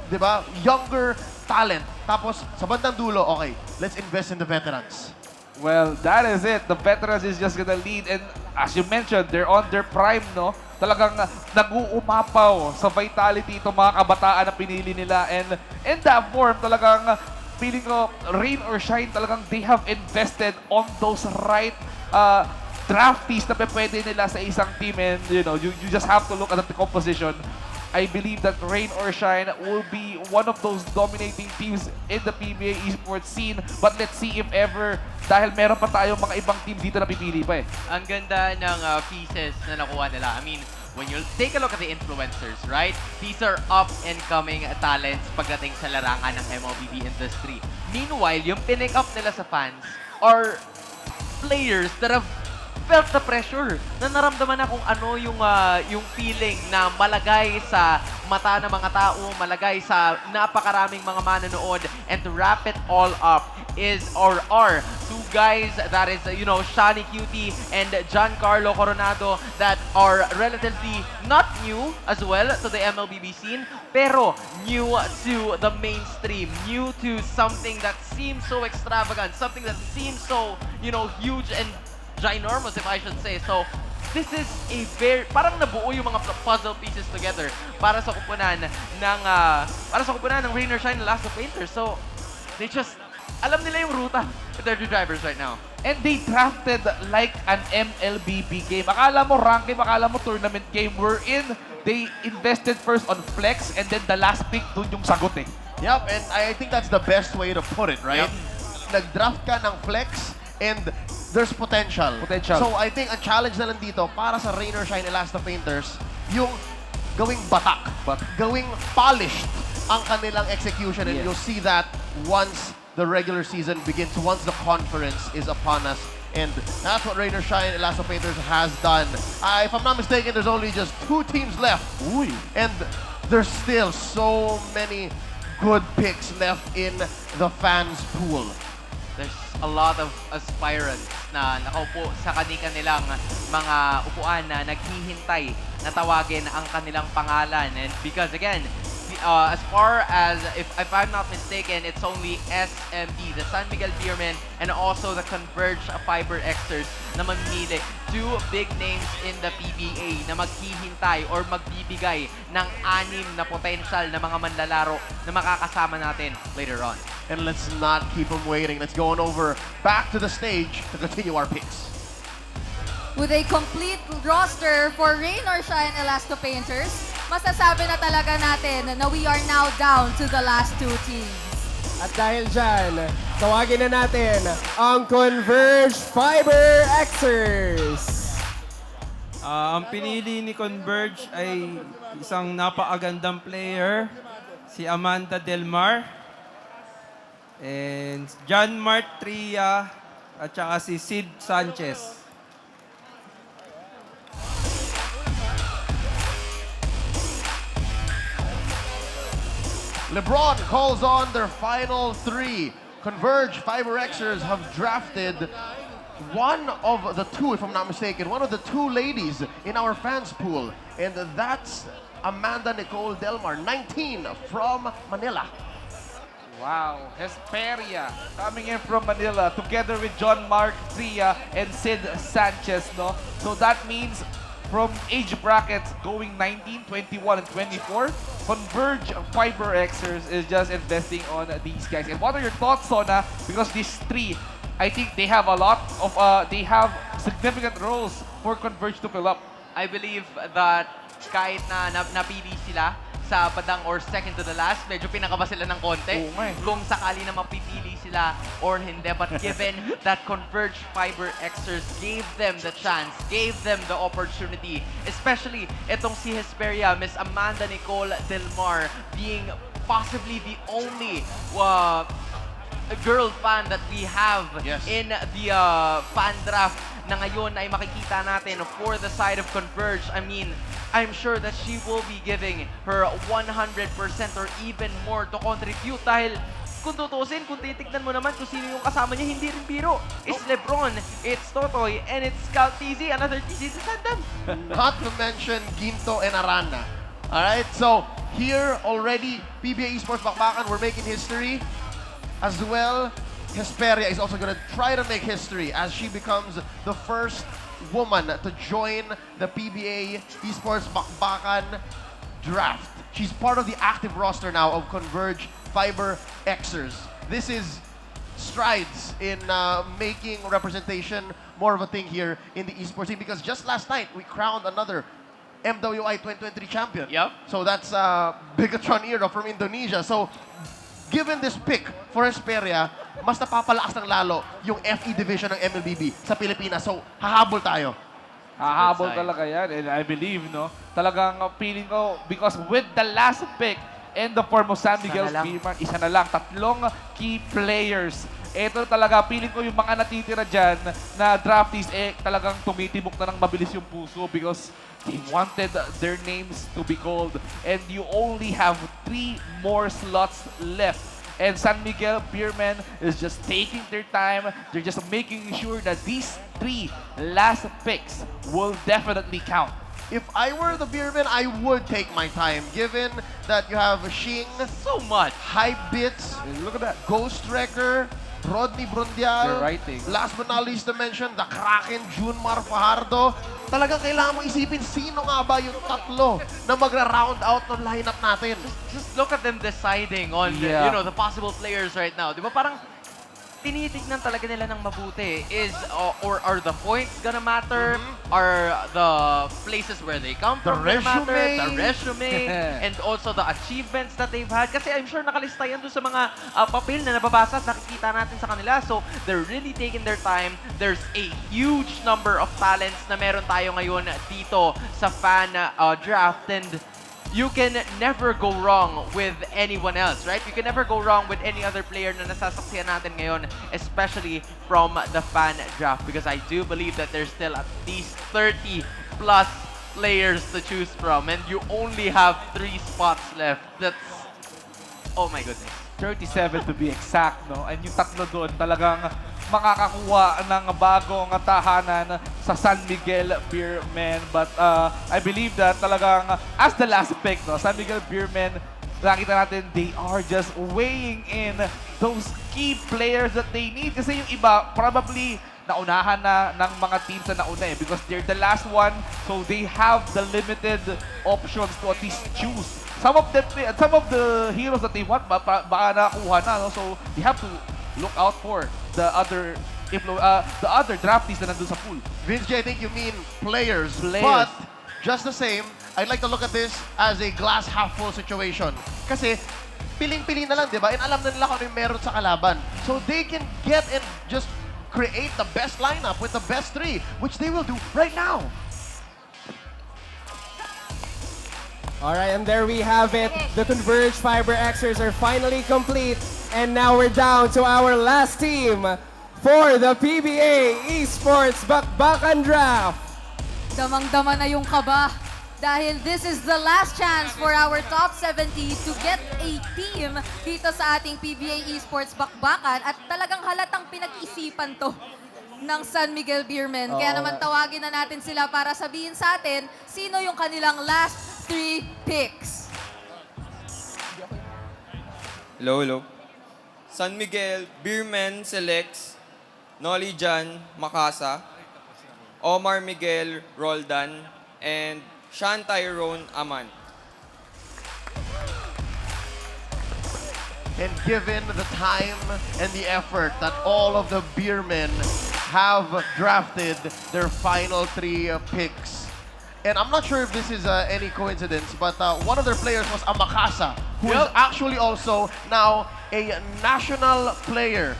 Diba? Younger talent. Tapos, sa bandang dulo, okay, let's invest in the veterans. Well, that is it. The veterans is just gonna lead. And as you mentioned, they're on their prime, no? Talagang nag-uumapaw sa vitality itong mga kabataan na pinili nila. And in that form, talagang feeling ko, Rain or Shine, talagang they have invested on those right draftees na pwede nila sa isang team. And you know, you just have to look at the composition I believe that Rain or Shine will be one of those dominating teams in the PBA esports scene. But let's see if ever, dahil meron pa tayong mga ibang teams dito na pipili pa eh. Ang ganda ng pieces na nakuha nila. I mean, when you take a look at the influencers, right? These are up-and-coming talents pagdating sa larangan ng MLBB industry. Meanwhile, yung pinick up nila sa fans are players that have felt the pressure, na naramdaman na kung ano yung feeling na malagay sa mata ng mga tao, malagay sa napakaraming mga manonood, and to wrap it all up are two guys that is, you know, Shani Cutie and Giancarlo Coronado that are relatively not new as well to the MLBB scene, pero new to the mainstream, new to something that seems so extravagant, something that seems so, you know, huge and ginormous, if I should say. So, this is a very, parang nabuo yung mga puzzle pieces together para sa kupunan ng Rain or Shine Last of Painters. So, they just, alam nila yung ruta with their two drivers right now. And they drafted like an MLBB game. Akala mo rank game, akala mo tournament game. We're in, they invested first on flex and then the last pick, dun yung sagot eh. Yep, and I think that's the best way to put it, right? Yep. Nag-draft ka ng flex and there's potential. So I think ang challenge na lang dito para sa Rain or Shine Elasta Painters, yung gawing batak, gawing polished ang kanilang execution, and you'll see that once the regular season begins, once the conference is upon us. And that's what Rain or Shine Elasta Painters has done. If I'm not mistaken, there's only just 2 teams left. And there's still so many good picks left in the fans pool. There's a lot of aspirants na nakaupo sa kanilang mga upuan na naghihintay na tawagin ang kanilang pangalan. And because again, as far as, if I'm not mistaken, it's only SME, the San Miguel Beermen, and also the Converge Fiber Xers na mamimili. 2 big names in the PBA na maghihintay or magbibigay ng 6 na potential na mga manlalaro na makakasama natin later on. And let's not keep them waiting. Let's go on over back to the stage to continue our picks. With a complete roster for Rain or Shine Elasta Painters, masasabi na talaga natin na we are now down to the last 2 teams. At dahil dyan, tawagin na natin ang Converge Fiber Xers. Ang pinili ni Converge ay isang napakagandang player, si Amanda Delmar, and John Mart Tria, at saka si Sid Sanchez. LeBron calls on their final 3. Converge Fiber Xers have drafted one of the 2, if I'm not mistaken, one of the 2 ladies in our fans pool. And that's Amanda Nicole Delmar, 19 from Manila. Wow, Hesperia coming in from Manila together with John Mark Tria and Sid Sanchez, no? So that means from age brackets going 19, 21, and 24, Converge Fiber Xers is just investing on these guys. And what are your thoughts, Sona? Because these 3, I think they have a lot of, they have significant roles for Converge to fill up. I believe that kahit na napili sila sa padang or second to the last, medyo pinakaba sila ng konti kung sakali na mapipili sila or hindi. But given that Converge Fiber Xers gave them the chance, gave them the opportunity, especially itong si Hesperia, Miss Amanda Nicole Delmar, being possibly the only girl fan that we have in the fan draft na ngayon ay makikita natin for the side of Converge. I mean, I'm sure that she will be giving her 100% or even more to contribute dahil kung tutusin, kung titignan mo naman kung sino yung kasama niya, hindi rin biro. It's Lebron, it's Totoy, and it's Cal TZ, another TZ to send them. Not to mention Ginto and Arana. Alright, so here already, PBA Esports Bakbakan, we're making history. As well, Hesperia is also going to try to make history as she becomes the first woman to join the PBA Esports Bakbakan draft. She's part of the active roster now of Converge Fiber Xers. This is strides in making representation more of a thing here in the esports scene, because just last night we crowned another MWI 2023 champion. Yep. So that's Bigatron era from Indonesia. So given this pick for Hesperia, mas napapalakas ng lalo yung FE division ng MLBB sa Pilipinas. So hahabol tayo. Hahabol talaga yan. And I believe, no, talagang feeling ko, because with the last pick in the form of San Miguel Spearman, isa na lang, 3 key players. Ito talaga, feeling ko yung mga natitira dyan na draftees, talagang tumitibok na ng mabilis yung puso because they wanted their names to be called. And you only have 3 more slots left. And San Miguel Beermen is just taking their time. They're just making sure that these 3 last picks will definitely count. If I were the Beermen, I would take my time, given that you have Shing, so much, Hype Bits, look at that, Ghost Wrecker, Rodney Brundial, They're writing. Last but not least to mention, the Kraken, Junmar Fajardo. Talagang kailangan mo isipin sino nga ba yung 3 na magra-round out ng lineup natin. Just look at them deciding on you know, the possible players right now. Di ba parang tinitignan talaga nila ng mabuti. Or are the points gonna matter? Are the places where they come from gonna matter? The resume. And also the achievements that they've had. Kasi I'm sure nakalista yan doon sa mga papel na nababasa at nakikita natin sa kanila. So they're really taking their time. There's a huge number of talents na meron tayo ngayon dito sa fan draft. And you can never go wrong with anyone else, right? You can never go wrong with any other player na nasasaksihan natin ngayon, especially from the fan draft, because I do believe that there's still at least 30 plus players to choose from, and you only have 3 spots left. That's, oh my goodness. 37 to be exact, no? And yung 3 doon talagang makakakuha ng bagong tahanan sa San Miguel Beermen. But I believe that talagang as the last pick, no, San Miguel Beermen, nakita natin they are just weighing in those key players that they need. Kasi yung iba, probably naunahan na ng mga teams na nauna because they're the last one, so they have the limited options to at least choose. Some of the heroes that they want, baka nakakuha na, no? So they have to look out for the other draftees na nandun sa pool. Vince J, I think you mean players. But just the same, I'd like to look at this as a glass half full situation. Kasi piling-pili na lang, di ba? And alam na nila kung ano yung meron sa kalaban. So they can get and just create the best lineup with the best 3, which they will do right now. Alright, and there we have it. The Converge Fiber Xers are finally complete. And now we're down to our last team for the PBA Esports Bakbakan Draft. Damang-dama na yung kaba dahil this is the last chance for our top 70 to get a team dito sa ating PBA Esports Bakbakan at talagang halatang pinag-isipan to ng San Miguel Beermen. Kaya naman tawagin na natin sila para sabihin sa atin sino yung kanilang last 3 picks. Hello. San Miguel Beermen selects Nolly Jan Makasa, Omar Miguel Roldan, and Sean Tyrone Aman. And given the time and the effort that all of the Beermen have drafted their final 3 picks, and I'm not sure if this is any coincidence, but one of their players was Amakasa, who is actually also now a national player.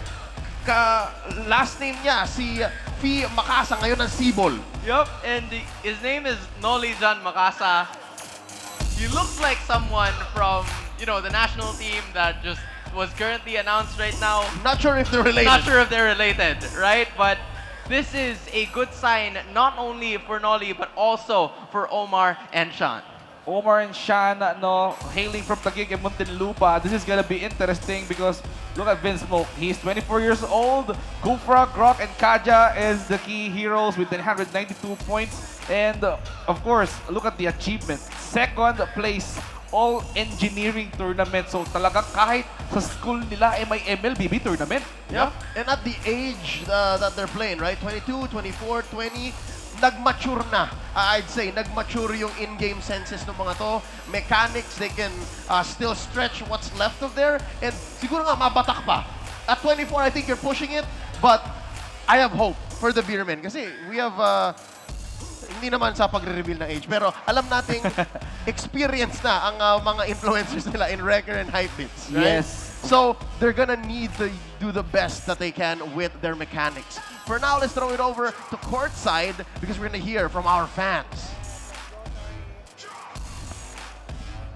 Last name niya, si Fi Makasa, ngayon ng Sibol. Yup, and his name is Nolly Jan Makasa. He looks like someone from, you know, the national team that just was currently announced right now. Not sure if they're related. Not sure if they're related, right? But this is a good sign not only for Nolly but also for Omar and Sean. Omar and Sean, no, hailing from Taguig and Muntinlupa. This is gonna be interesting because look at Vince Smoke. He's 24 years old. Gufra, Grok, and Kaja is the key heroes with 192 points. And of course, look at the achievement. Second place, all engineering tournament. So talagang kahit sa school nila ay may MLBB tournament. Yep. And at the age that they're playing, right? 22, 24, 20, nag-mature na. I'd say, nag-mature yung in-game senses ng mga to. Mechanics, they can still stretch what's left of there. And siguro nga, mabatak pa. At 24, I think you're pushing it. But I have hope for the Beermen. Kasi we have hindi naman sa pagre-reveal ng age, pero alam nating experience na ang mga influencers nila in Wrecker and Hypebeats, right? Yes. So, they're gonna need to do the best that they can with their mechanics. For now, let's throw it over to courtside because we're gonna hear from our fans.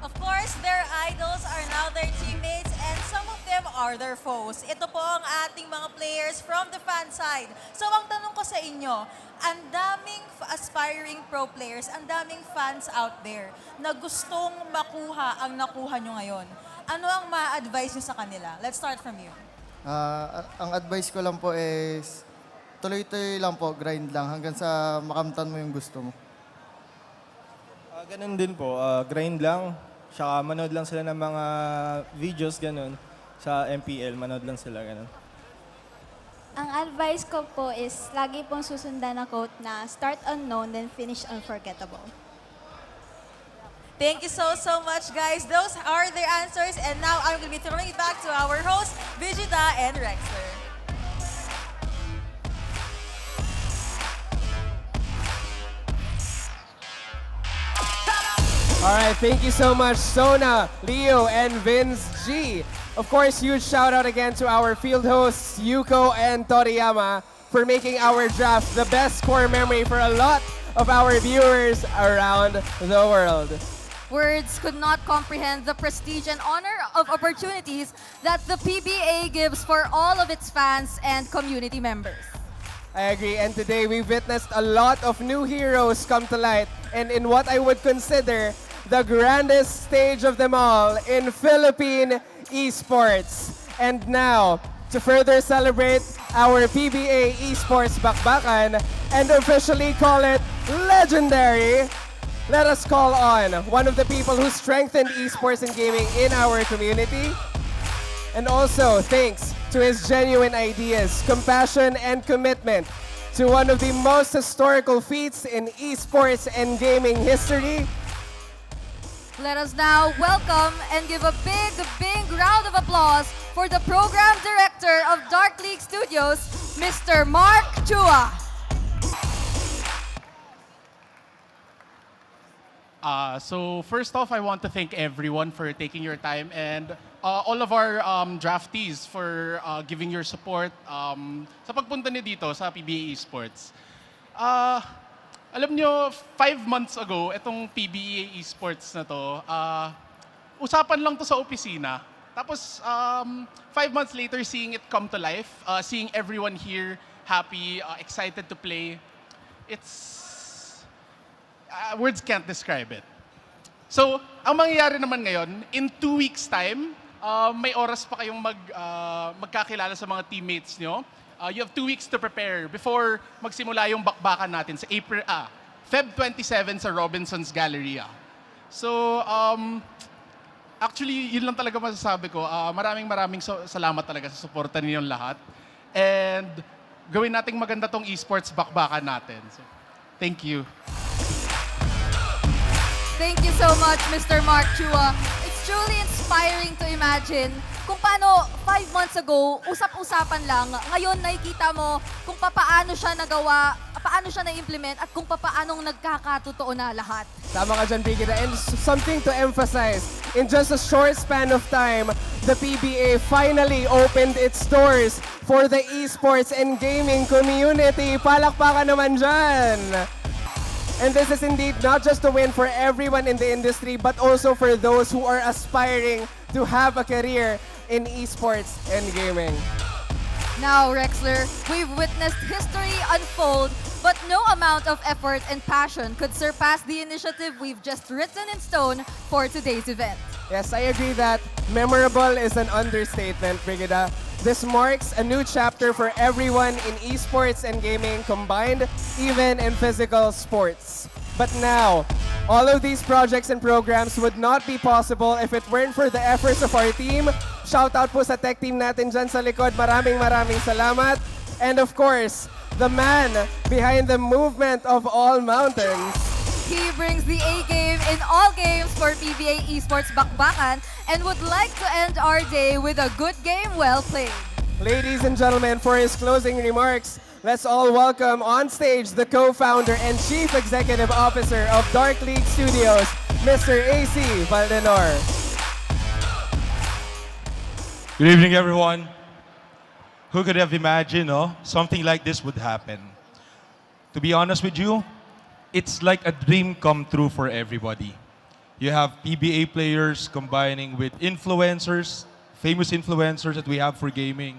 Of course, their idols are now their teammates and some of them are their foes. Ito po ang ating mga players from the fan side. So ang tanong ko sa inyo, ang daming aspiring pro players, ang daming fans out there na gustong makuha ang nakuha nyo ngayon. Ano ang ma-advise nyo sa kanila? Let's start from you. Ang advice ko lang po is tuloy-tuloy lang po, grind lang hanggang sa makamtan mo yung gusto mo. Ganun din po, grind lang. Saka manood lang sila ng mga videos, ganun. Sa MPL, manood lang sila, ganun. Ang advice ko po is lagi pong susundan na quote na start unknown, then finish unforgettable. Thank you so much, guys. Those are their answers. And now I'm going to be throwing it back to our hosts, Vegeta and Rexler. All right, thank you so much, Sona, Leo, and Vince G. Of course, huge shout out again to our field hosts, Yuko and Toriyama, for making our draft the best core memory for a lot of our viewers around the world. Words could not comprehend the prestige and honor of opportunities that the PBA gives for all of its fans and community members. I agree, and today we witnessed a lot of new heroes come to light, and in what I would consider the grandest stage of them all in Philippine esports. And now, to further celebrate our PBA Esports Bakbakan and officially call it legendary, let us call on one of the people who strengthened esports and gaming in our community. And also, thanks to his genuine ideas, compassion, and commitment to one of the most historical feats in esports and gaming history. Let us now welcome and give a big round of applause for the Program Director of Dark League Studios, Mr. Mark Chua. So first off, I want to thank everyone for taking your time and all of our draftees for giving your support sa pagpunta niyo dito sa PBA Esports. Alam nyo, 5 months ago, itong PBA Esports na to, usapan lang to sa opisina. Tapos, 5 months later, seeing it come to life, seeing everyone here happy, excited to play, words can't describe it. So, ang mangyayari naman ngayon, in 2 weeks' time, may oras pa kayong magkakilala sa mga teammates nyo. You have 2 weeks to prepare before magsimula yung bakbakan natin sa Feb 27 sa Robinson's Galleria. So, actually, yun lang talaga masasabi ko. Maraming salamat talaga sa suporta ninyong lahat. And gawin nating maganda tong esports bakbakan natin. So, thank you. Thank you so much, Mr. Mark Chua. It's truly inspiring to imagine kung paano 5 months ago, usap-usapan lang, ngayon nakikita mo kung paano siya nagawa, paano siya na-implement, at kung paanong nagkakatotoo na lahat. Tama ka dyan, Brigida. And something to emphasize, in just a short span of time, the PBA finally opened its doors for the esports and gaming community. Palakpakan naman dyan! And this is indeed not just a win for everyone in the industry, but also for those who are aspiring to have a career in esports and gaming. Now, Rexler, we've witnessed history unfold, but no amount of effort and passion could surpass the initiative we've just written in stone for today's event. Yes, I agree that memorable is an understatement, Brigida. This marks a new chapter for everyone in esports and gaming combined, even in physical sports. But now, all of these projects and programs would not be possible if it weren't for the efforts of our team. Shout out po sa tech team natin dyan sa likod. Maraming salamat. And of course, the man behind the movement of all mountains. He brings the A-game in all games for PBA Esports Bakbakan and would like to end our day with a good game well played. Ladies and gentlemen, for his closing remarks, let's all welcome on stage the co-founder and chief executive officer of Dark League Studios, Mr. AC Valdenor. Good evening, everyone. Who could have imagined, something like this would happen? To be honest with you, it's like a dream come true for everybody. You have PBA players combining with influencers, famous influencers that we have for gaming,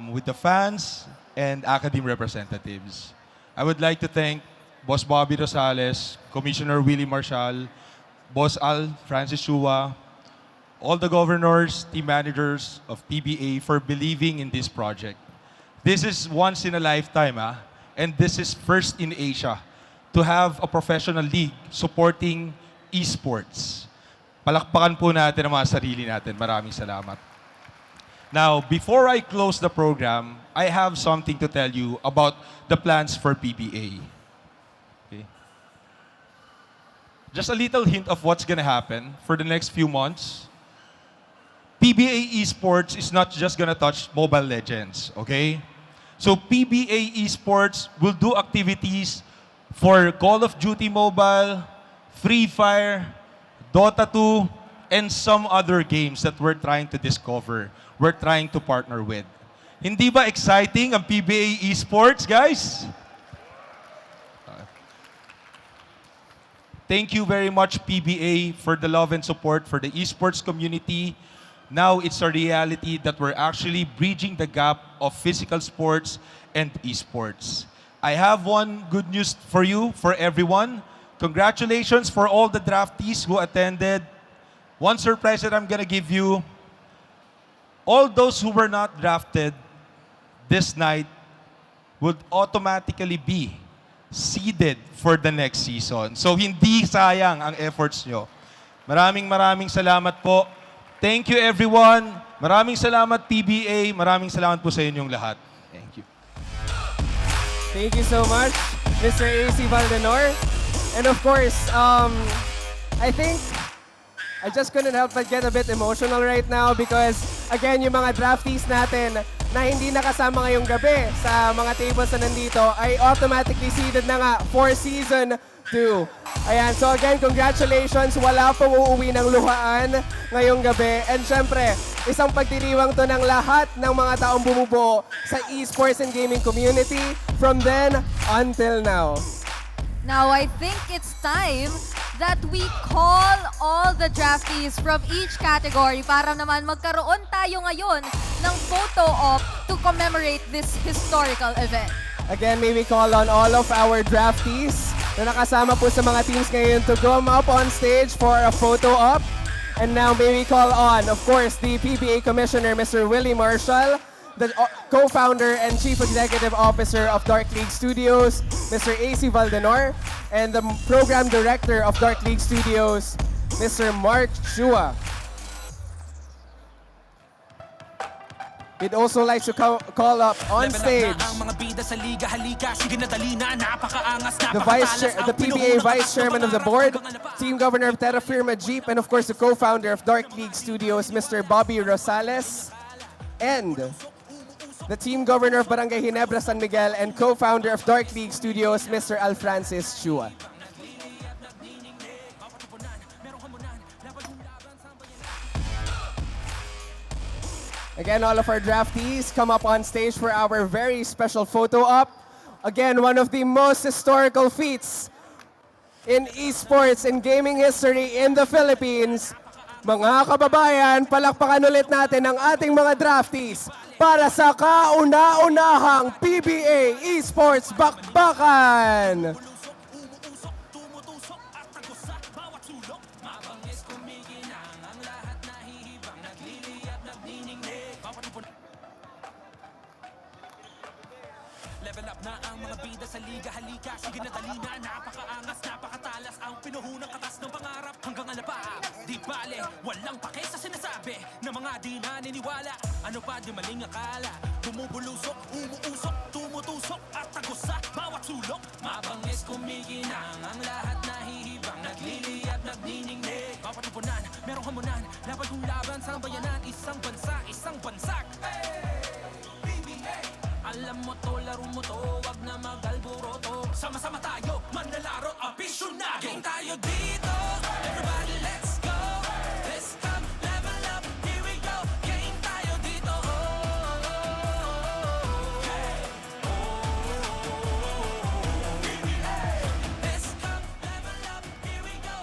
with the fans and academy representatives. I would like to thank Boss Bobby Rosales, Commissioner Willie Marshall, Boss Al Francis Chua, all the governors, team managers of PBA for believing in this project. This is once in a lifetime, and this is first in Asia to have a professional league supporting esports. Palakpakan po natin ang mga sarili natin. Maraming salamat. Now, before I close the program, I have something to tell you about the plans for PBA. Okay. Just a little hint of what's going to happen for the next few months. PBA Esports is not just going to touch Mobile Legends, okay? So PBA Esports will do activities for Call of Duty Mobile, Free Fire, Dota 2, and some other games that we're trying to discover, we're trying to partner with. Hindi ba exciting ang PBA Esports, guys? Thank you very much, PBA, for the love and support for the esports community. Now it's a reality that we're actually bridging the gap of physical sports and esports. I have one good news for you, for everyone. Congratulations for all the draftees who attended. One surprise that I'm gonna give you, all those who were not drafted this night would automatically be seeded for the next season. So hindi sayang ang efforts nyo. Maraming salamat po. Thank you everyone. Maraming salamat PBA. Maraming salamat po sa inyong lahat. Thank you. Thank you so much, Mr. AC Valdenor. And of course, I think I just couldn't help but get a bit emotional right now because, again, yung mga draftees natin na hindi nakasama ngayong gabi sa mga tables na nandito ay automatically seeded na nga for Season 2. Ayan, so again, congratulations. Wala pong uuwi ng luhaan ngayong gabi. And syempre, isang pagdiriwang to ng lahat ng mga taong bumubuo sa esports and gaming community from then until now. Now, I think it's time that we call all the draftees from each category para naman magkaroon tayo ngayon ng photo op to commemorate this historical event. Again, may we call on all of our draftees na nakasama po sa mga teams ngayon to come up on stage for a photo op. And now may we call on, of course, the PBA Commissioner, Mr. Willie Marshall, the co-founder and chief executive officer of Dark League Studios, Mr. AC Valdenor, and the program director of Dark League Studios, Mr. Mark Chua. We'd also like to call up on stage the PBA Vice Chairman of the Board, Team Governor of Terra Firma Jeep, and of course the co-founder of Dark League Studios, Mr. Bobby Rosales, and the Team Governor of Barangay Ginebra San Miguel and co-founder of Dark League Studios, Mr. Al Francis Chua. Again, all of our draftees come up on stage for our very special photo op. Again, one of the most historical feats in esports and gaming history in the Philippines. Mga kababayan, palakpakan ulit natin ang ating mga draftees para sa kauna-unahang PBA Esports Bakbakan! Level up na ang mga bida sa liga, halika, sige na dali na, napakaangas, napakatalas, ang pinuhunang katas ng pangarap hanggang alapaap. Di bale, walang pake sa sinasabi na mga di naniniwala. Ano pa di maling akala, bumubulusok, umuusok, tumutusok at tagos sa bawat sulok. Mabangis kumikinang, ang lahat nahihibang, nagliliyab, nagniningnig. Bawat lipunan, merong hamunan, laban kong laban sa bayanan, isang bansa, isang bansak. Hey! Alam mo to, laro mo to, wag na mag-alboroto. Sama-sama tayo, manlalaro, apisyonato. Game tayo dito, everybody let's go. Let's come, level up, here we go. Game tayo dito, hey. Let's come, level up, here we go.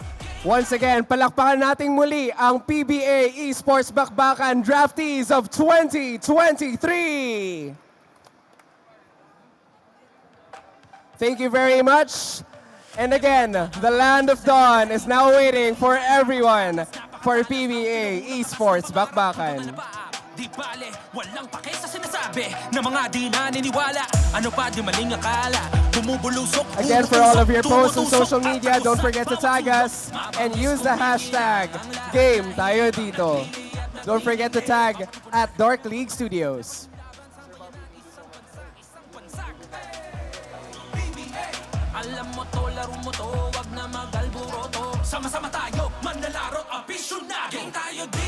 Once again, palakpakan nating muli ang PBA Esports Bakbakan Draftees of 2023. Thank you very much. And again, the Land of Dawn is now waiting for everyone for PBA Esports Bakbakan. Di bale, walang pake sa sinasabi ng mga di naniniwala. Ano pa di maling akala, bumubulusok. Again, for all of your posts on social media, don't forget to tag us and use the hashtag Game Tayo Dito. Don't forget to tag at Dark League Studios. Alam mo to, laro mo to, wag na mag-alboroto. Sama-sama tayo, manlalaro, apisyonato. Game tayo dito.